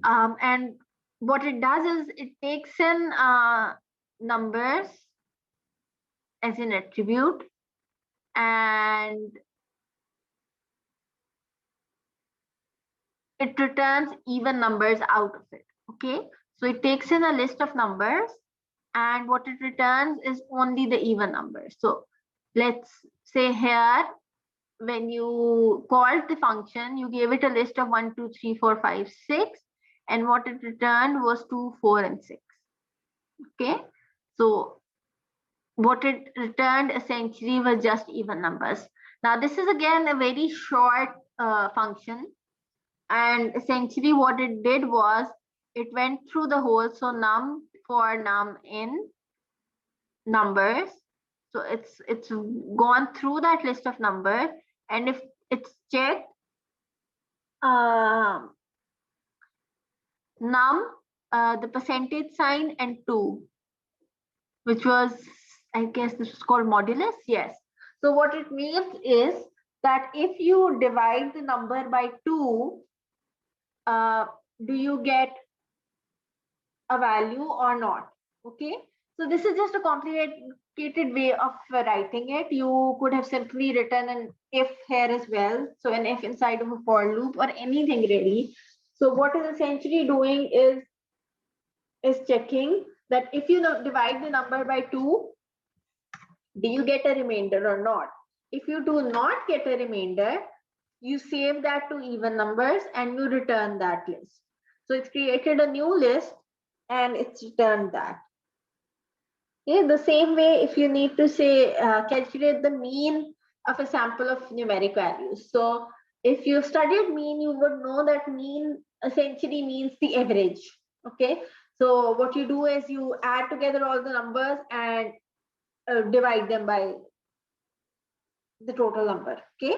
And what it does is it takes in numbers as an attribute, and it returns even numbers out of it. Okay, so it takes in a list of numbers, and what it returns is only the even numbers. So let's say here, when you called the function, you gave it a list of 1, 2, 3, 4, 5, 6, and what it returned was 2, 4, and 6. Okay, so what it returned essentially was just even numbers. Now this is again a very short function, and essentially what it did was it went through the whole, so num for num in numbers. So it's gone through that list of numbers, and if it's checked num, the percentage sign, and 2, which was, I guess this was called modulus. Yes. So what it means is that if you divide the number by 2, do you get a value or not? Okay. So this is just a complicated way of writing it. You could have simply written an if here as well. So an if inside of a for loop or anything really. So what is essentially doing is checking that if you divide the number by 2, do you get a remainder or not? If you do not get a remainder, you save that to even numbers and you return that list. So it's created a new list and it's returned that. Okay, the same way if you need to say calculate the mean of a sample of numeric values. So if you studied mean, you would know that mean essentially means the average. Okay, so what you do is you add together all the numbers and divide them by the total number. Okay,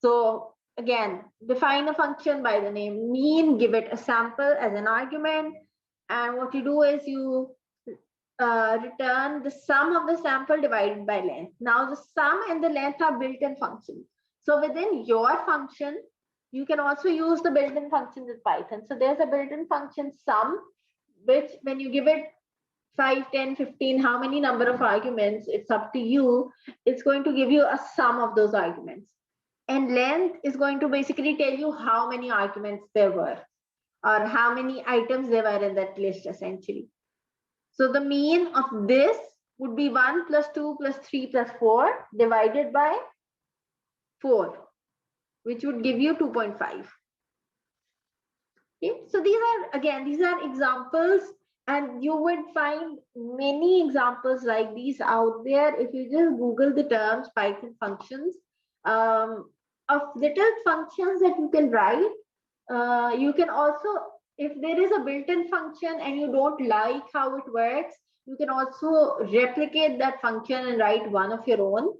so again, define a function by the name mean, give it a sample as an argument, and what you do is you return the sum of the sample divided by length. Now the sum and the length are built-in functions. So within your function, you can also use the built-in functions with Python. So there's a built-in function sum, which when you give it 5, 10, 15, how many number of arguments, it's up to you. It's going to give you a sum of those arguments. And length is going to basically tell you how many arguments there were or how many items there were in that list essentially. So the mean of this would be 1 plus 2 plus 3 plus 4 divided by 4, which would give you 2.5. Okay, so these are examples, and you would find many examples like these out there if you just Google the terms Python functions. Of little functions that you can write. You can also, if there is a built-in function and you don't like how it works, you can also replicate that function and write one of your own.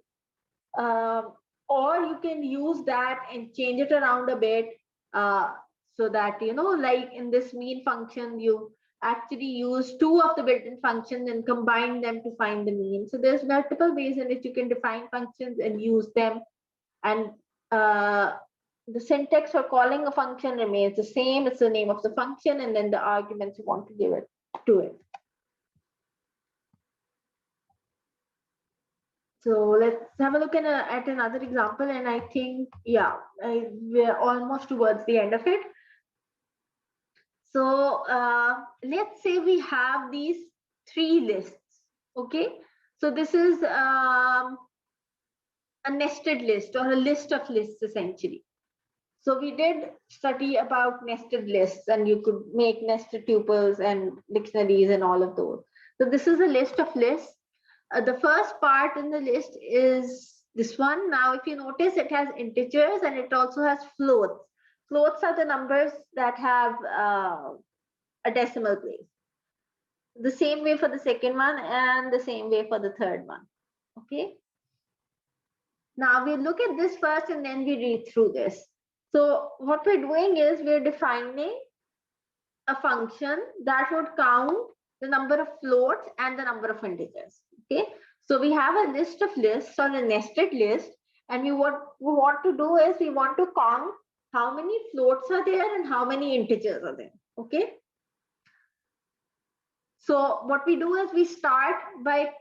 Or you can use that and change it around a bit so that, like in this mean function, you actually use 2 of the built-in functions and combine them to find the mean. So there's multiple ways in which you can define functions and use them. And the syntax for calling a function remains the same. It's the name of the function and then the arguments you want to give it to it. So let's have a look at another example. And I think, yeah, we're almost towards the end of it. So let's say we have these 3 lists. Okay, so this is a nested list or a list of lists essentially. So we did study about nested lists, and you could make nested tuples and dictionaries and all of those. So this is a list of lists. The first part in the list is this one. Now, if you notice, it has integers and it also has floats. Floats are the numbers that have a decimal place. The same way for the second one and the same way for the third one. Okay. Now we look at this first and then we read through this. So what we're doing is we're defining a function that would count the number of floats and the number of integers. Okay, so we have a list of lists or a nested list, and what we want to do is we want to count how many floats are there and how many integers are there. Okay, so what we do is we start by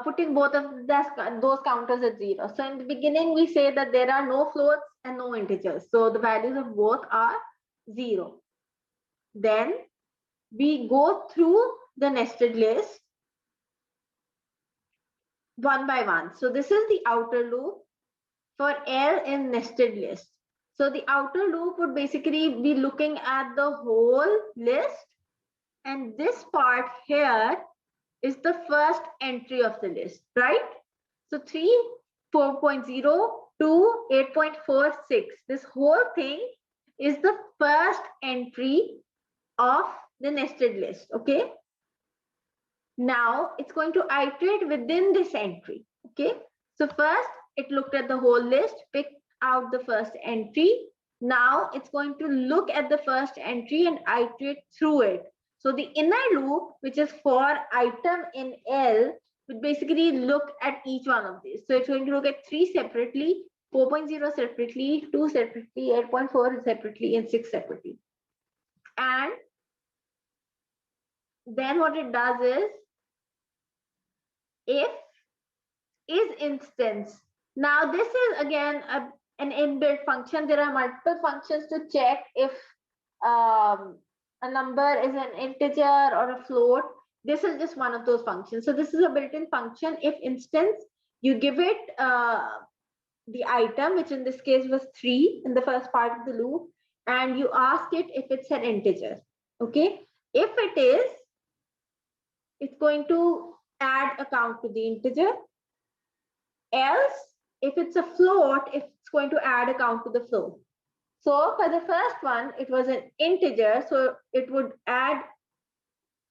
putting both of those counters at 0. So in the beginning, we say that there are no floats and no integers. So the values of both are 0. Then we go through the nested list one by one. So this is the outer loop for L in nested list. So the outer loop would basically be looking at the whole list. And this part here is the first entry of the list, right? So 3, 4.0 to 8.46. This whole thing is the first entry of the nested list, okay? Now it's going to iterate within this entry, okay? So first it looked at the whole list, picked out the first entry. Now it's going to look at the first entry and iterate through it. So the inner loop, which is for item in L, would basically look at each one of these. So it's going to look at 3 separately, 4.0 separately, 2 separately, 8.4 separately, and 6 separately. And then what it does is, if is instance. Now this is again an inbuilt function. There are multiple functions to check if a number is an integer or a float. This is just one of those functions. So this is a built-in function. If instance, you give it the item, which in this case was 3 in the first part of the loop, and you ask it if it's an integer. Okay, if it is, it's going to add a count to the integer. Else, if it's a float, it's going to add a count to the float. So for the first one, it was an integer, so it would add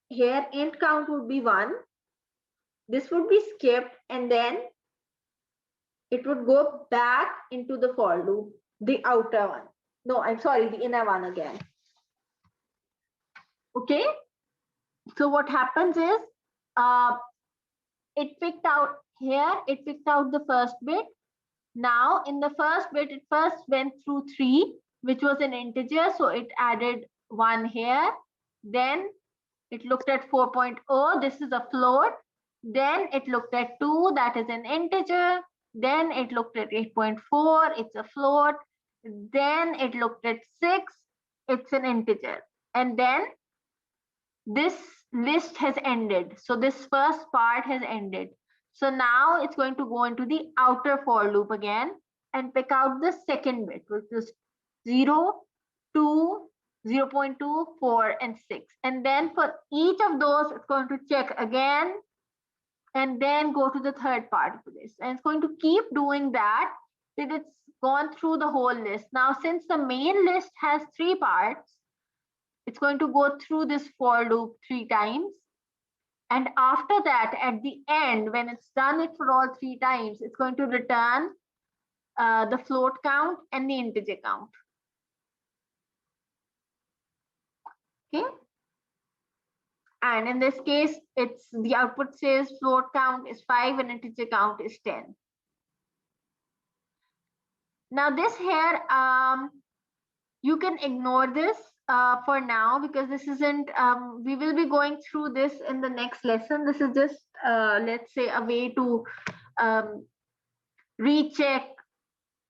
here, int count would be 1. This would be skipped, and then it would go back into the for loop, the outer one. No, I'm sorry, the inner one again. Okay, so what happens is, it picked out here, it picked out the first bit. Now in the first bit, it first went through 3, which was an integer, so it added 1 here. Then it looked at 4.0, this is a float. Then it looked at 2, that is an integer. Then it looked at 8.4, it's a float. Then it looked at 6, it's an integer. And then this list has ended. So this first part has ended. So now it's going to go into the outer for loop again and pick out the second bit, which is 0, 2, 0.2, 4, and 6. And then for each of those, it's going to check again and then go to the third part of the list. And it's going to keep doing that till it's gone through the whole list. Now, since the main list has 3 parts, it's going to go through this for loop 3 times. And after that, at the end, when it's done it for all 3 times, it's going to return the float count and the integer count. Okay. And in this case, it's the output says float count is 5 and integer count is 10. Now this here, you can ignore this for now, because this isn't, we will be going through this in the next lesson. This is just, let's say, a way to recheck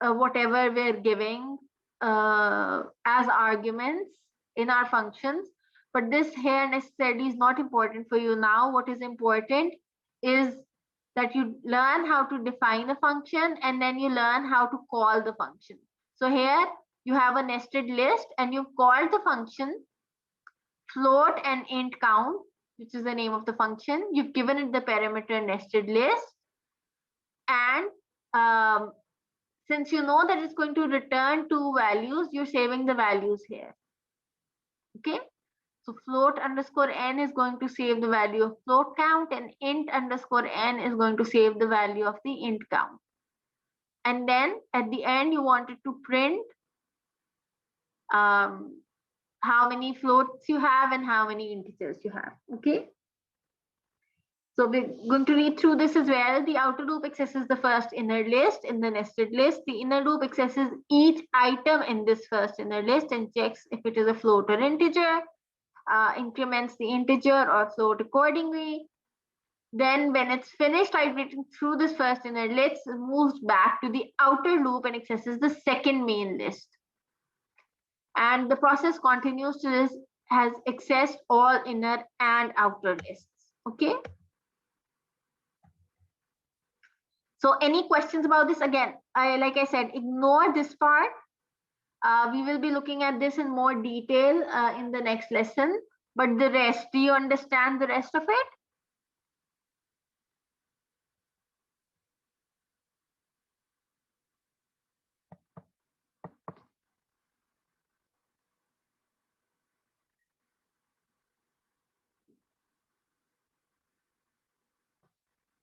whatever we're giving as arguments in our functions. But this here necessarily is not important for you now. What is important is that you learn how to define a function and then you learn how to call the function. So here you have a nested list and you've called the function float and int count, which is the name of the function. You've given it the parameter nested list. And since you know that it's going to return 2 values, you're saving the values here. Okay. So float underscore n is going to save the value of float count, and int underscore n is going to save the value of the int count. And then at the end, you wanted to print how many floats you have and how many integers you have. Okay. So we're going to read through this as well. The outer loop accesses the first inner list in the nested list. The inner loop accesses each item in this first inner list and checks if it is a float or integer. Increments the integer or float accordingly. Then when it's finished iterating through this first inner list, it moves back to the outer loop and accesses the second main list. And the process continues to this, has accessed all inner and outer lists. Okay. So any questions about this? Again, like I said, ignore this part. We will be looking at this in more detail in the next lesson, but the rest, do you understand the rest of it?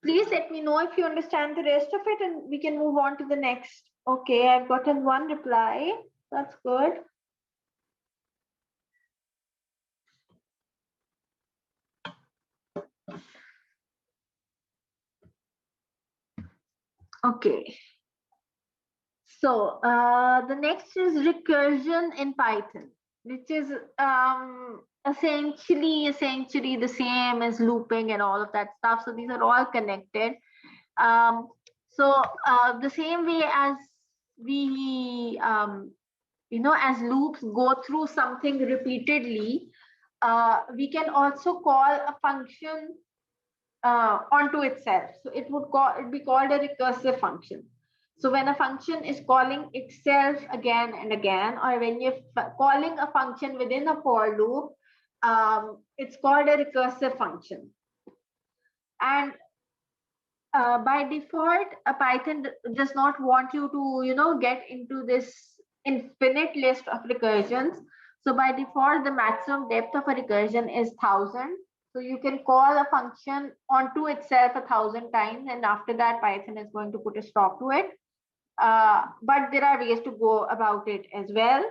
Please let me know if you understand the rest of it and we can move on to the next. Okay, I've gotten 1 reply. That's good. Okay. So the next is recursion in Python, which is essentially the same as looping and all of that stuff. So these are all connected. The same way as we as loops go through something repeatedly, we can also call a function onto itself. So it would be called a recursive function. So when a function is calling itself again and again, or when you're calling a function within a for loop, it's called a recursive function. And by default, a Python does not want you to, get into this infinite list of recursions. So by default, the maximum depth of a recursion is 1000. So you can call a function onto itself 1000 times, and after that, Python is going to put a stop to it. But there are ways to go about it as well.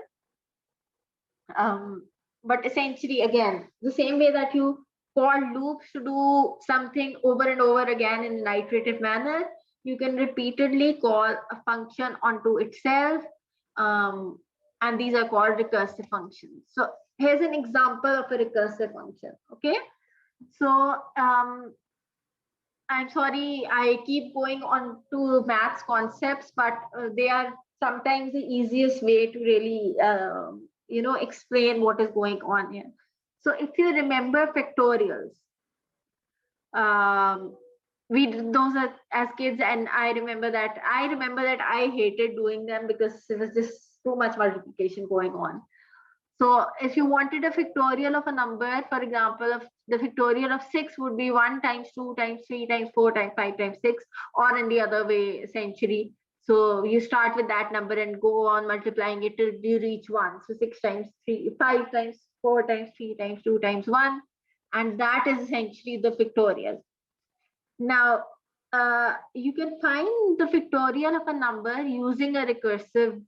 But essentially, again, the same way that you call loops to do something over and over again in an iterative manner, you can repeatedly call a function onto itself. And these are called recursive functions. So here's an example of a recursive function. Okay. So I'm sorry, I keep going on to maths concepts, but they are sometimes the easiest way to really, explain what is going on here. So if you remember factorials, we did those as kids, and I remember that I hated doing them because it was just too much multiplication going on. So if you wanted a factorial of a number, for example, of the factorial of 6 would be 1 times 2 times 3 times 4 times 5 times 6, or in the other way, essentially. So you start with that number and go on multiplying it till you reach 1. So 6 times 3, 5 times 4 times 3 times 2 times 1. And that is essentially the factorial. Now, you can find the factorial of a number using a recursive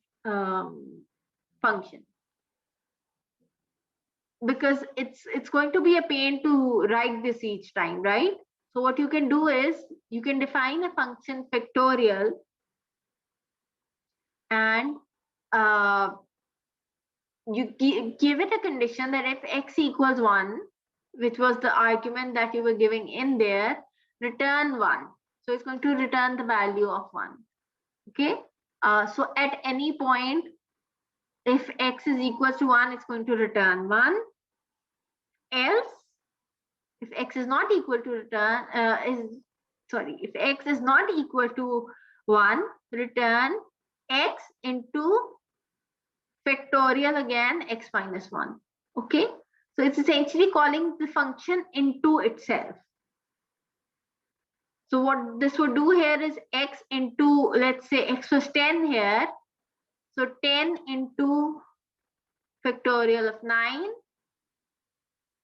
function, because it's going to be a pain to write this each time, right? So what you can do is you can define a function factorial, and you give it a condition that if x equals 1, which was the argument that you were giving in there, return 1. So it's going to return the value of 1. Okay. So at any point, if x is equal to 1, it's going to return 1. Else, if x is not equal to if x is not equal to 1, return x into factorial again, x minus 1. Okay. So it's essentially calling the function into itself. So what this would do here is x into, let's say x was 10 here. So 10 into factorial of 9.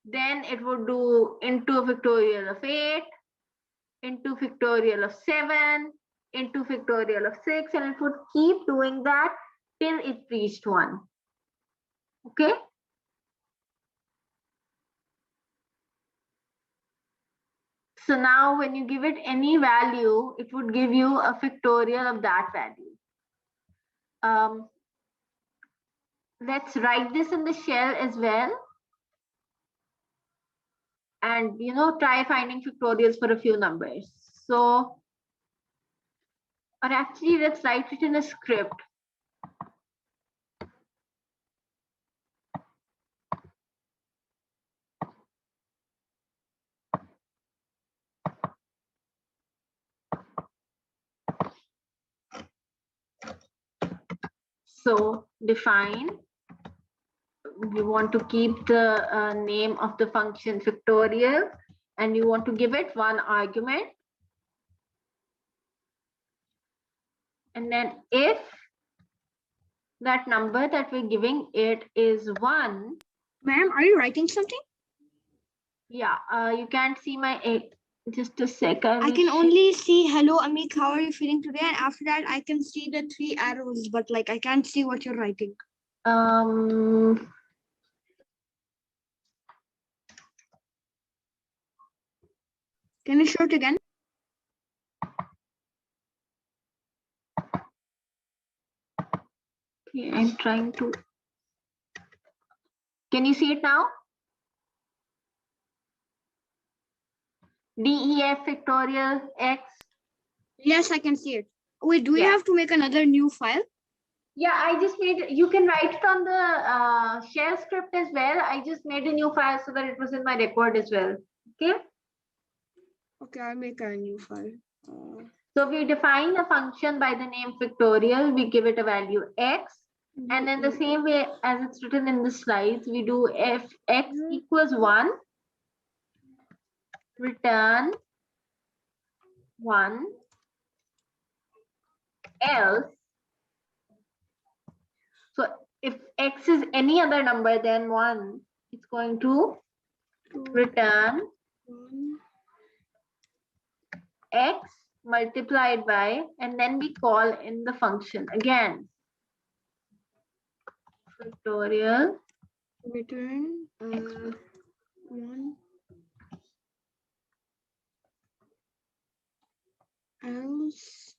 Then it would do into factorial of 8, into factorial of 7, into factorial of 6, and it would keep doing that till it reached 1. Okay. So now when you give it any value, it would give you a factorial of that value. Let's write this in the shell as well. And try finding factorials for a few numbers. So, or actually, let's write it in a script. So define. We want to keep the name of the function factorial, and you want to give it one argument. And then if that number that we're giving it is 1. Ma'am, are you writing something? Yeah, you can't see my 8. Just a second. I can only see hello, Amik, how are you feeling today? And after that, I can see the 3 arrows, but like I can't see what you're writing. Can you show it again? Okay, I'm trying to. Can you see it now? DEF factorial X. Yes, I can see it. Wait, do we Yeah. have to make another new file? Yeah, I just made, you can write it on the shell script as well. I just made a new file so that it was in my record as well. Okay. Okay, I'll make a new file. So we define a function by the name factorial. We give it a value x. And then the same way as it's written in the slides, we do if x equals 1, return 1, else. So if x is any other number than 1, it's going to return x multiplied by, and then we call in the function again. Factorial Return 1 else.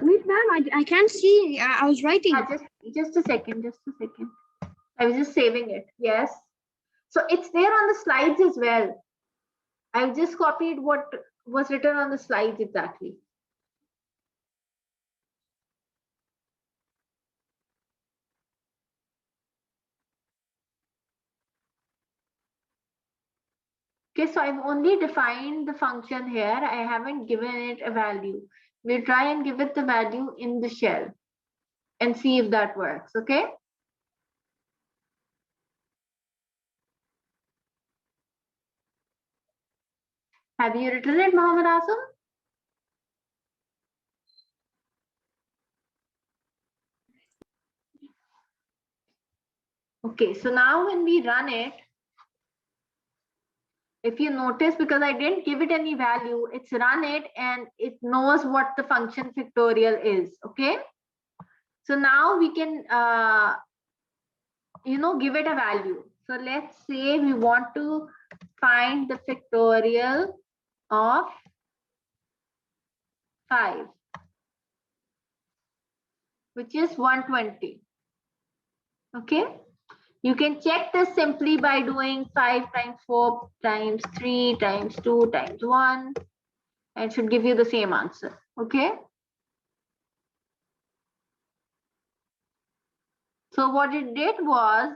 Wait, ma'am, I can't see. I was writing. just a second, I was just saving it. Yes. So it's there on the slides as well. I've just copied what was written on the slides exactly. Okay, so I've only defined the function here. I haven't given it a value. We'll try and give it the value in the shell and see if that works, okay? Have you written it, Mohammed Asam? Okay, so now when we run it, if you notice, because I didn't give it any value, it's run it and it knows what the function factorial is, okay? So now we can, give it a value. So let's say we want to find the factorial of 5, which is 120, okay? You can check this simply by doing 5 times 4 times 3 times 2 times 1, and it should give you the same answer, okay? So what it did was,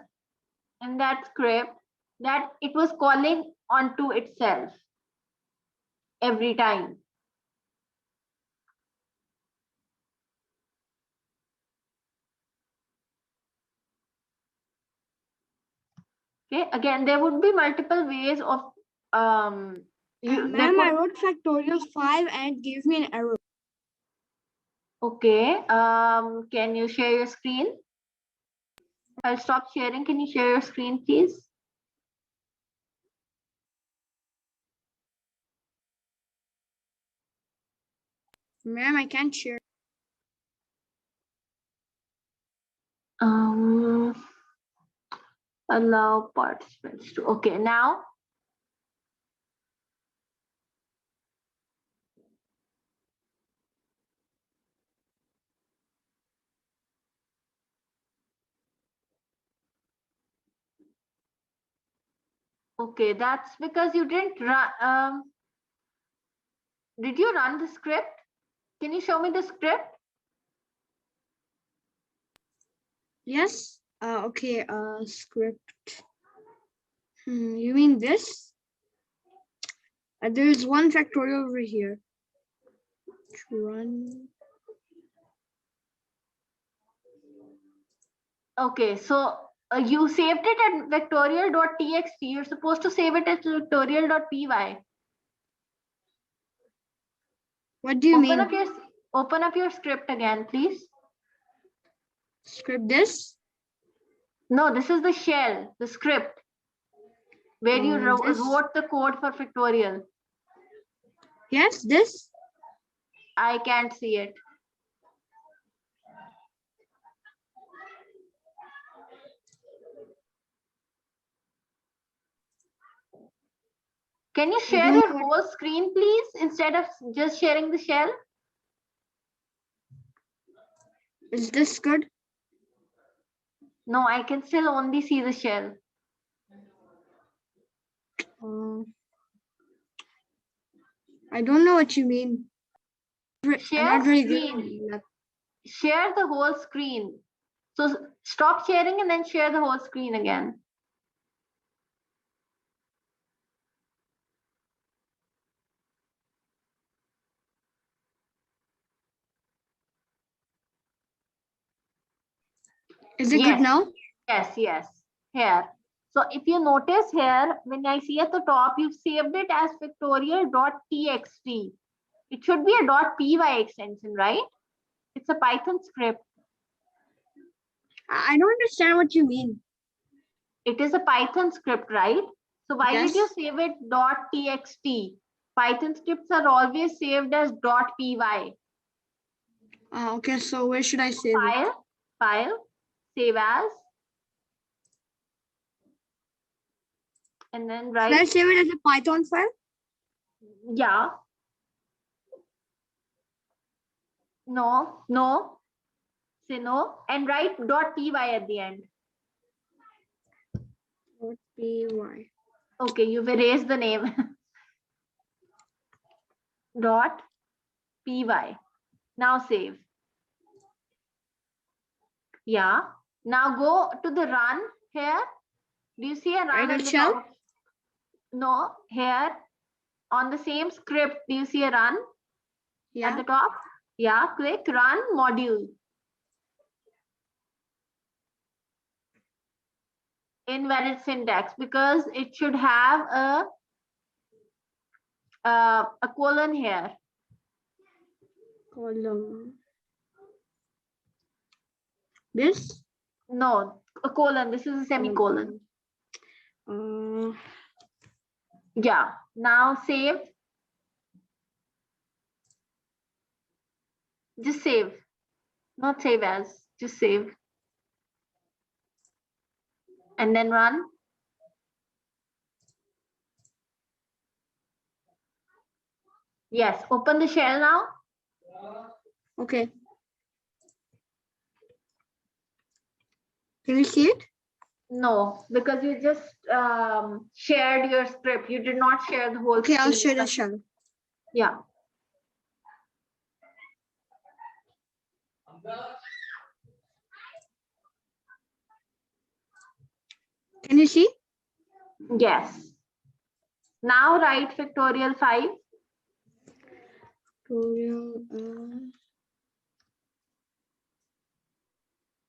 in that script, that it was calling onto itself every time. Okay, again, there would be multiple ways of Ma'am, I wrote factorial 5 and it gave me an error. Okay, can you share your screen? I'll stop sharing. Can you share your screen, please? Ma'am, I can't share. Allow participants to. Okay, now. Okay, that's because you didn't run. Did you run the script? Can you show me the script? Yes. Okay. Script. You mean this? There's one factorial over here. Run. Okay, so you saved it at vectorial.txt. You're supposed to save it as vectorial.py. What do you mean? Open up your script again, please. Script this? No, this is the shell, the script, where you This? wrote the code for Factorial. Yes, this? I can't see it. Can you share your whole screen, please, instead of just sharing the shell? Is this good? No, I can still only see the shell. I don't know what you mean. Share I'm not very screen. good. Share the whole screen. So stop sharing and then share the whole screen again. Is it good now? Yes, yes. Here. So if you notice here, when I see at the top, you've saved it as factorial.txt. It should be a .py extension, right? It's a Python script. I don't understand what you mean. It is a Python script, right? So why Yes. did you save it .txt? Python scripts are always saved as .py. Okay, so where should I save it? File, save as, and then write. Should I save it as a Python file? Yeah. No. Say no, and write .py at the end. .py. Okay, you've erased the name. .py. Now save. Yeah. Now go to the run here. Do you see a run at the top? No, here on the same script, do you see a run at the top? Yeah, click run module. Invalid syntax, because it should have a colon here. Column. This? No, a colon. This is a semicolon. Yeah. Now save. Just save. Not save as. Just save. And then run. Yes. Open the shell now. Okay. Can you see it? No, because you just shared your script. You did not share the whole. Okay, I'll share the shell. Yeah. Can you see? Yes. Now write factorial 5.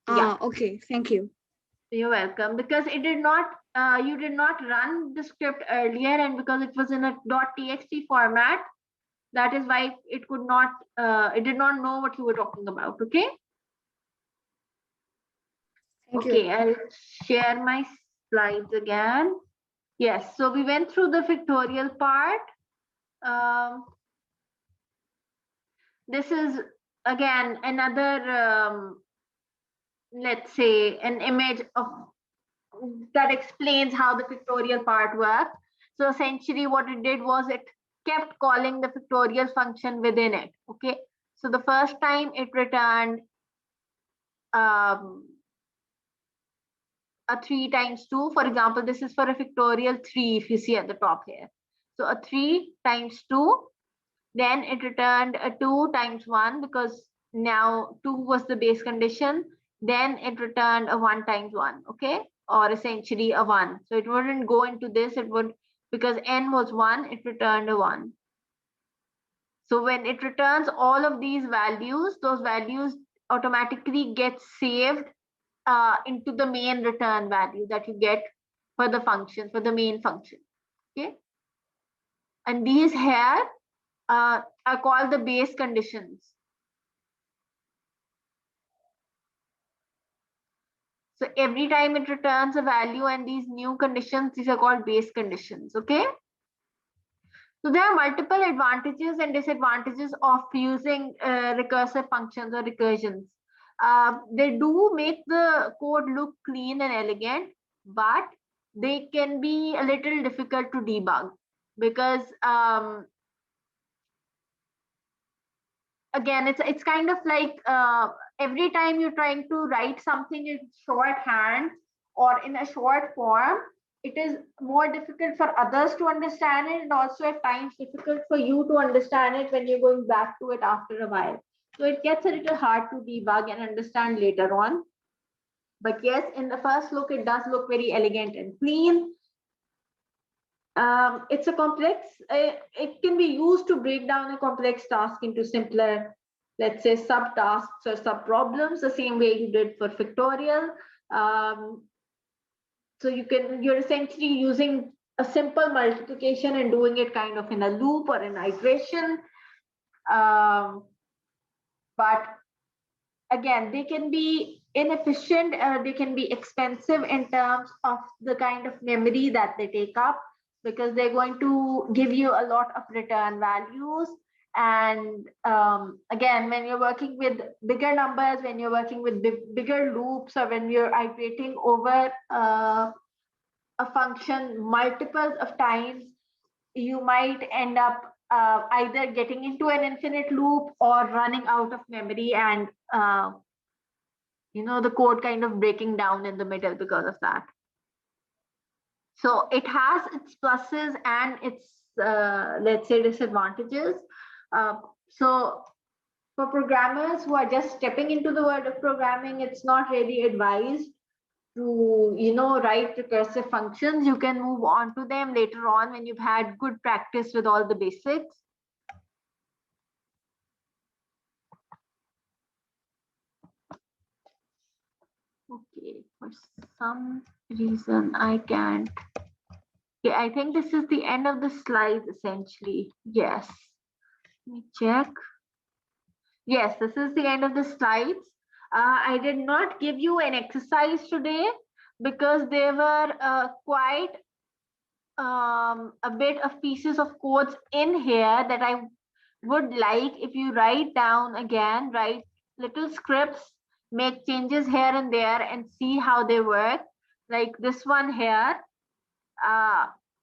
Yeah. Okay, thank you. You're welcome. Because it did not, you did not run the script earlier, and because it was in a .txt format, that is why it could not, it did not know what you were talking about. Okay. Thank okay, you. I'll share my slides again. Yes, so we went through the factorial part. This is again another, let's say, an image of that explains how the factorial part works. So essentially what it did was it kept calling the factorial function within it. Okay, so the first time it returned a 3 times 2. For example, this is for a factorial 3 if you see at the top here. So a 3 times 2, then it returned a 2 times 1 because now 2 was the base condition. Then it returned a 1 times 1, okay, or essentially a 1. So it wouldn't go into this, it would, because n was 1, it returned a 1. So when it returns all of these values, those values automatically get saved into the main return value that you get for the function, for the main function. Okay. And these here are called the base conditions. So every time it returns a value and these new conditions, these are called base conditions. Okay. So there are multiple advantages and disadvantages of using recursive functions or recursions. They do make the code look clean and elegant, but they can be a little difficult to debug because again, it's kind of like every time you're trying to write something in shorthand or in a short form, it is more difficult for others to understand it, and also at times difficult for you to understand it when you're going back to it after a while. So it gets a little hard to debug and understand later on. But yes, in the first look, it does look very elegant and clean. It's a complex, it can be used to break down a complex task into simpler, let's say, subtasks or sub-problems, the same way you did for Factorial. So you're essentially using a simple multiplication and doing it kind of in a loop or an iteration. But again, they can be inefficient, they can be expensive in terms of the kind of memory that they take up, because they're going to give you a lot of return values. And again, when you're working with bigger numbers, when you're working with bigger loops, or when you're iterating over a function multiples of times, you might end up either getting into an infinite loop or running out of memory, and the code kind of breaking down in the middle because of that. So it has its pluses and its, let's say, disadvantages. So for programmers who are just stepping into the world of programming, it's not really advised to, write recursive functions. You can move on to them later on when you've had good practice with all the basics. Okay, for some reason I can't. Okay, I think this is the end of the slides essentially. Yes. Let me check. Yes, this is the end of the slides. I did not give you an exercise today because there were quite a bit of pieces of codes in here that I would like if you write down again, write little scripts, make changes here and there and see how they work. Like this one here,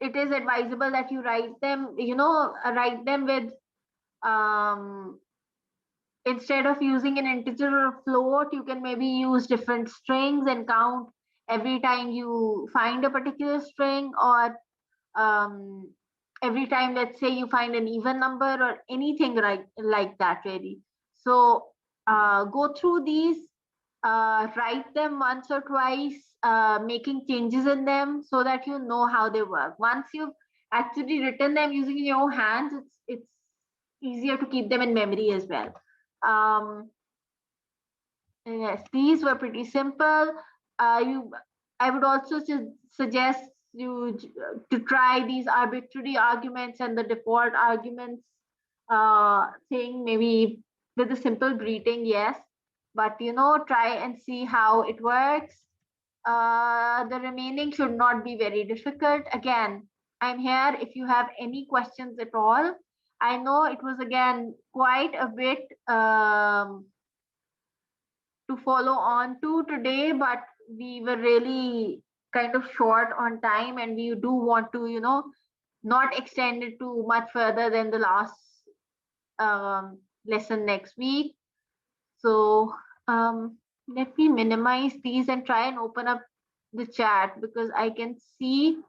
it is advisable that you write them, write them with, instead of using an integer or a float, you can maybe use different strings and count every time you find a particular string, or every time, let's say, you find an even number or anything like that, really. So go through these, write them once or twice, making changes in them so that you know how they work. Once you've actually written them using your hands, it's easier to keep them in memory as well. Yes, these were pretty simple. I would also suggest you to try these arbitrary arguments and the default arguments thing, maybe with a simple greeting, yes, but try and see how it works. The remaining should not be very difficult. Again, I'm here if you have any questions at all. I know it was again quite a bit to follow on to today, but we were really kind of short on time, and we do want to, not extend it too much further than the last lesson next week. So let me minimize these and try and open up the chat, because I can see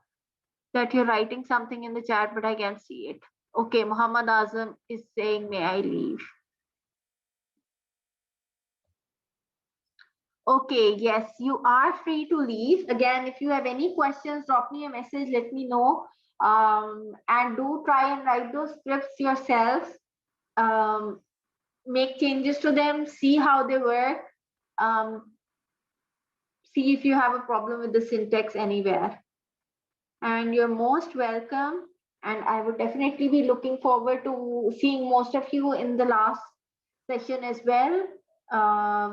that you're writing something in the chat, but I can't see it. Okay, Muhammad Azam is saying, may I leave? Okay, yes, you are free to leave. Again, if you have any questions, drop me a message, let me know. And do try and write those scripts yourself. Make changes to them, see how they work. see if you have a problem with the syntax anywhere. And you're most welcome. And I would definitely be looking forward to seeing most of you in the last session as well.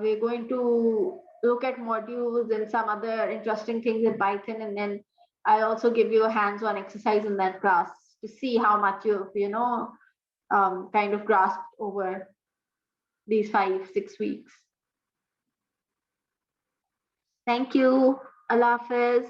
We're going to look at modules and some other interesting things in Python, and then I'll also give you a hands-on exercise in that class to see how much you've, kind of grasped over these 5-6 weeks. Thank you. Allah Hafiz.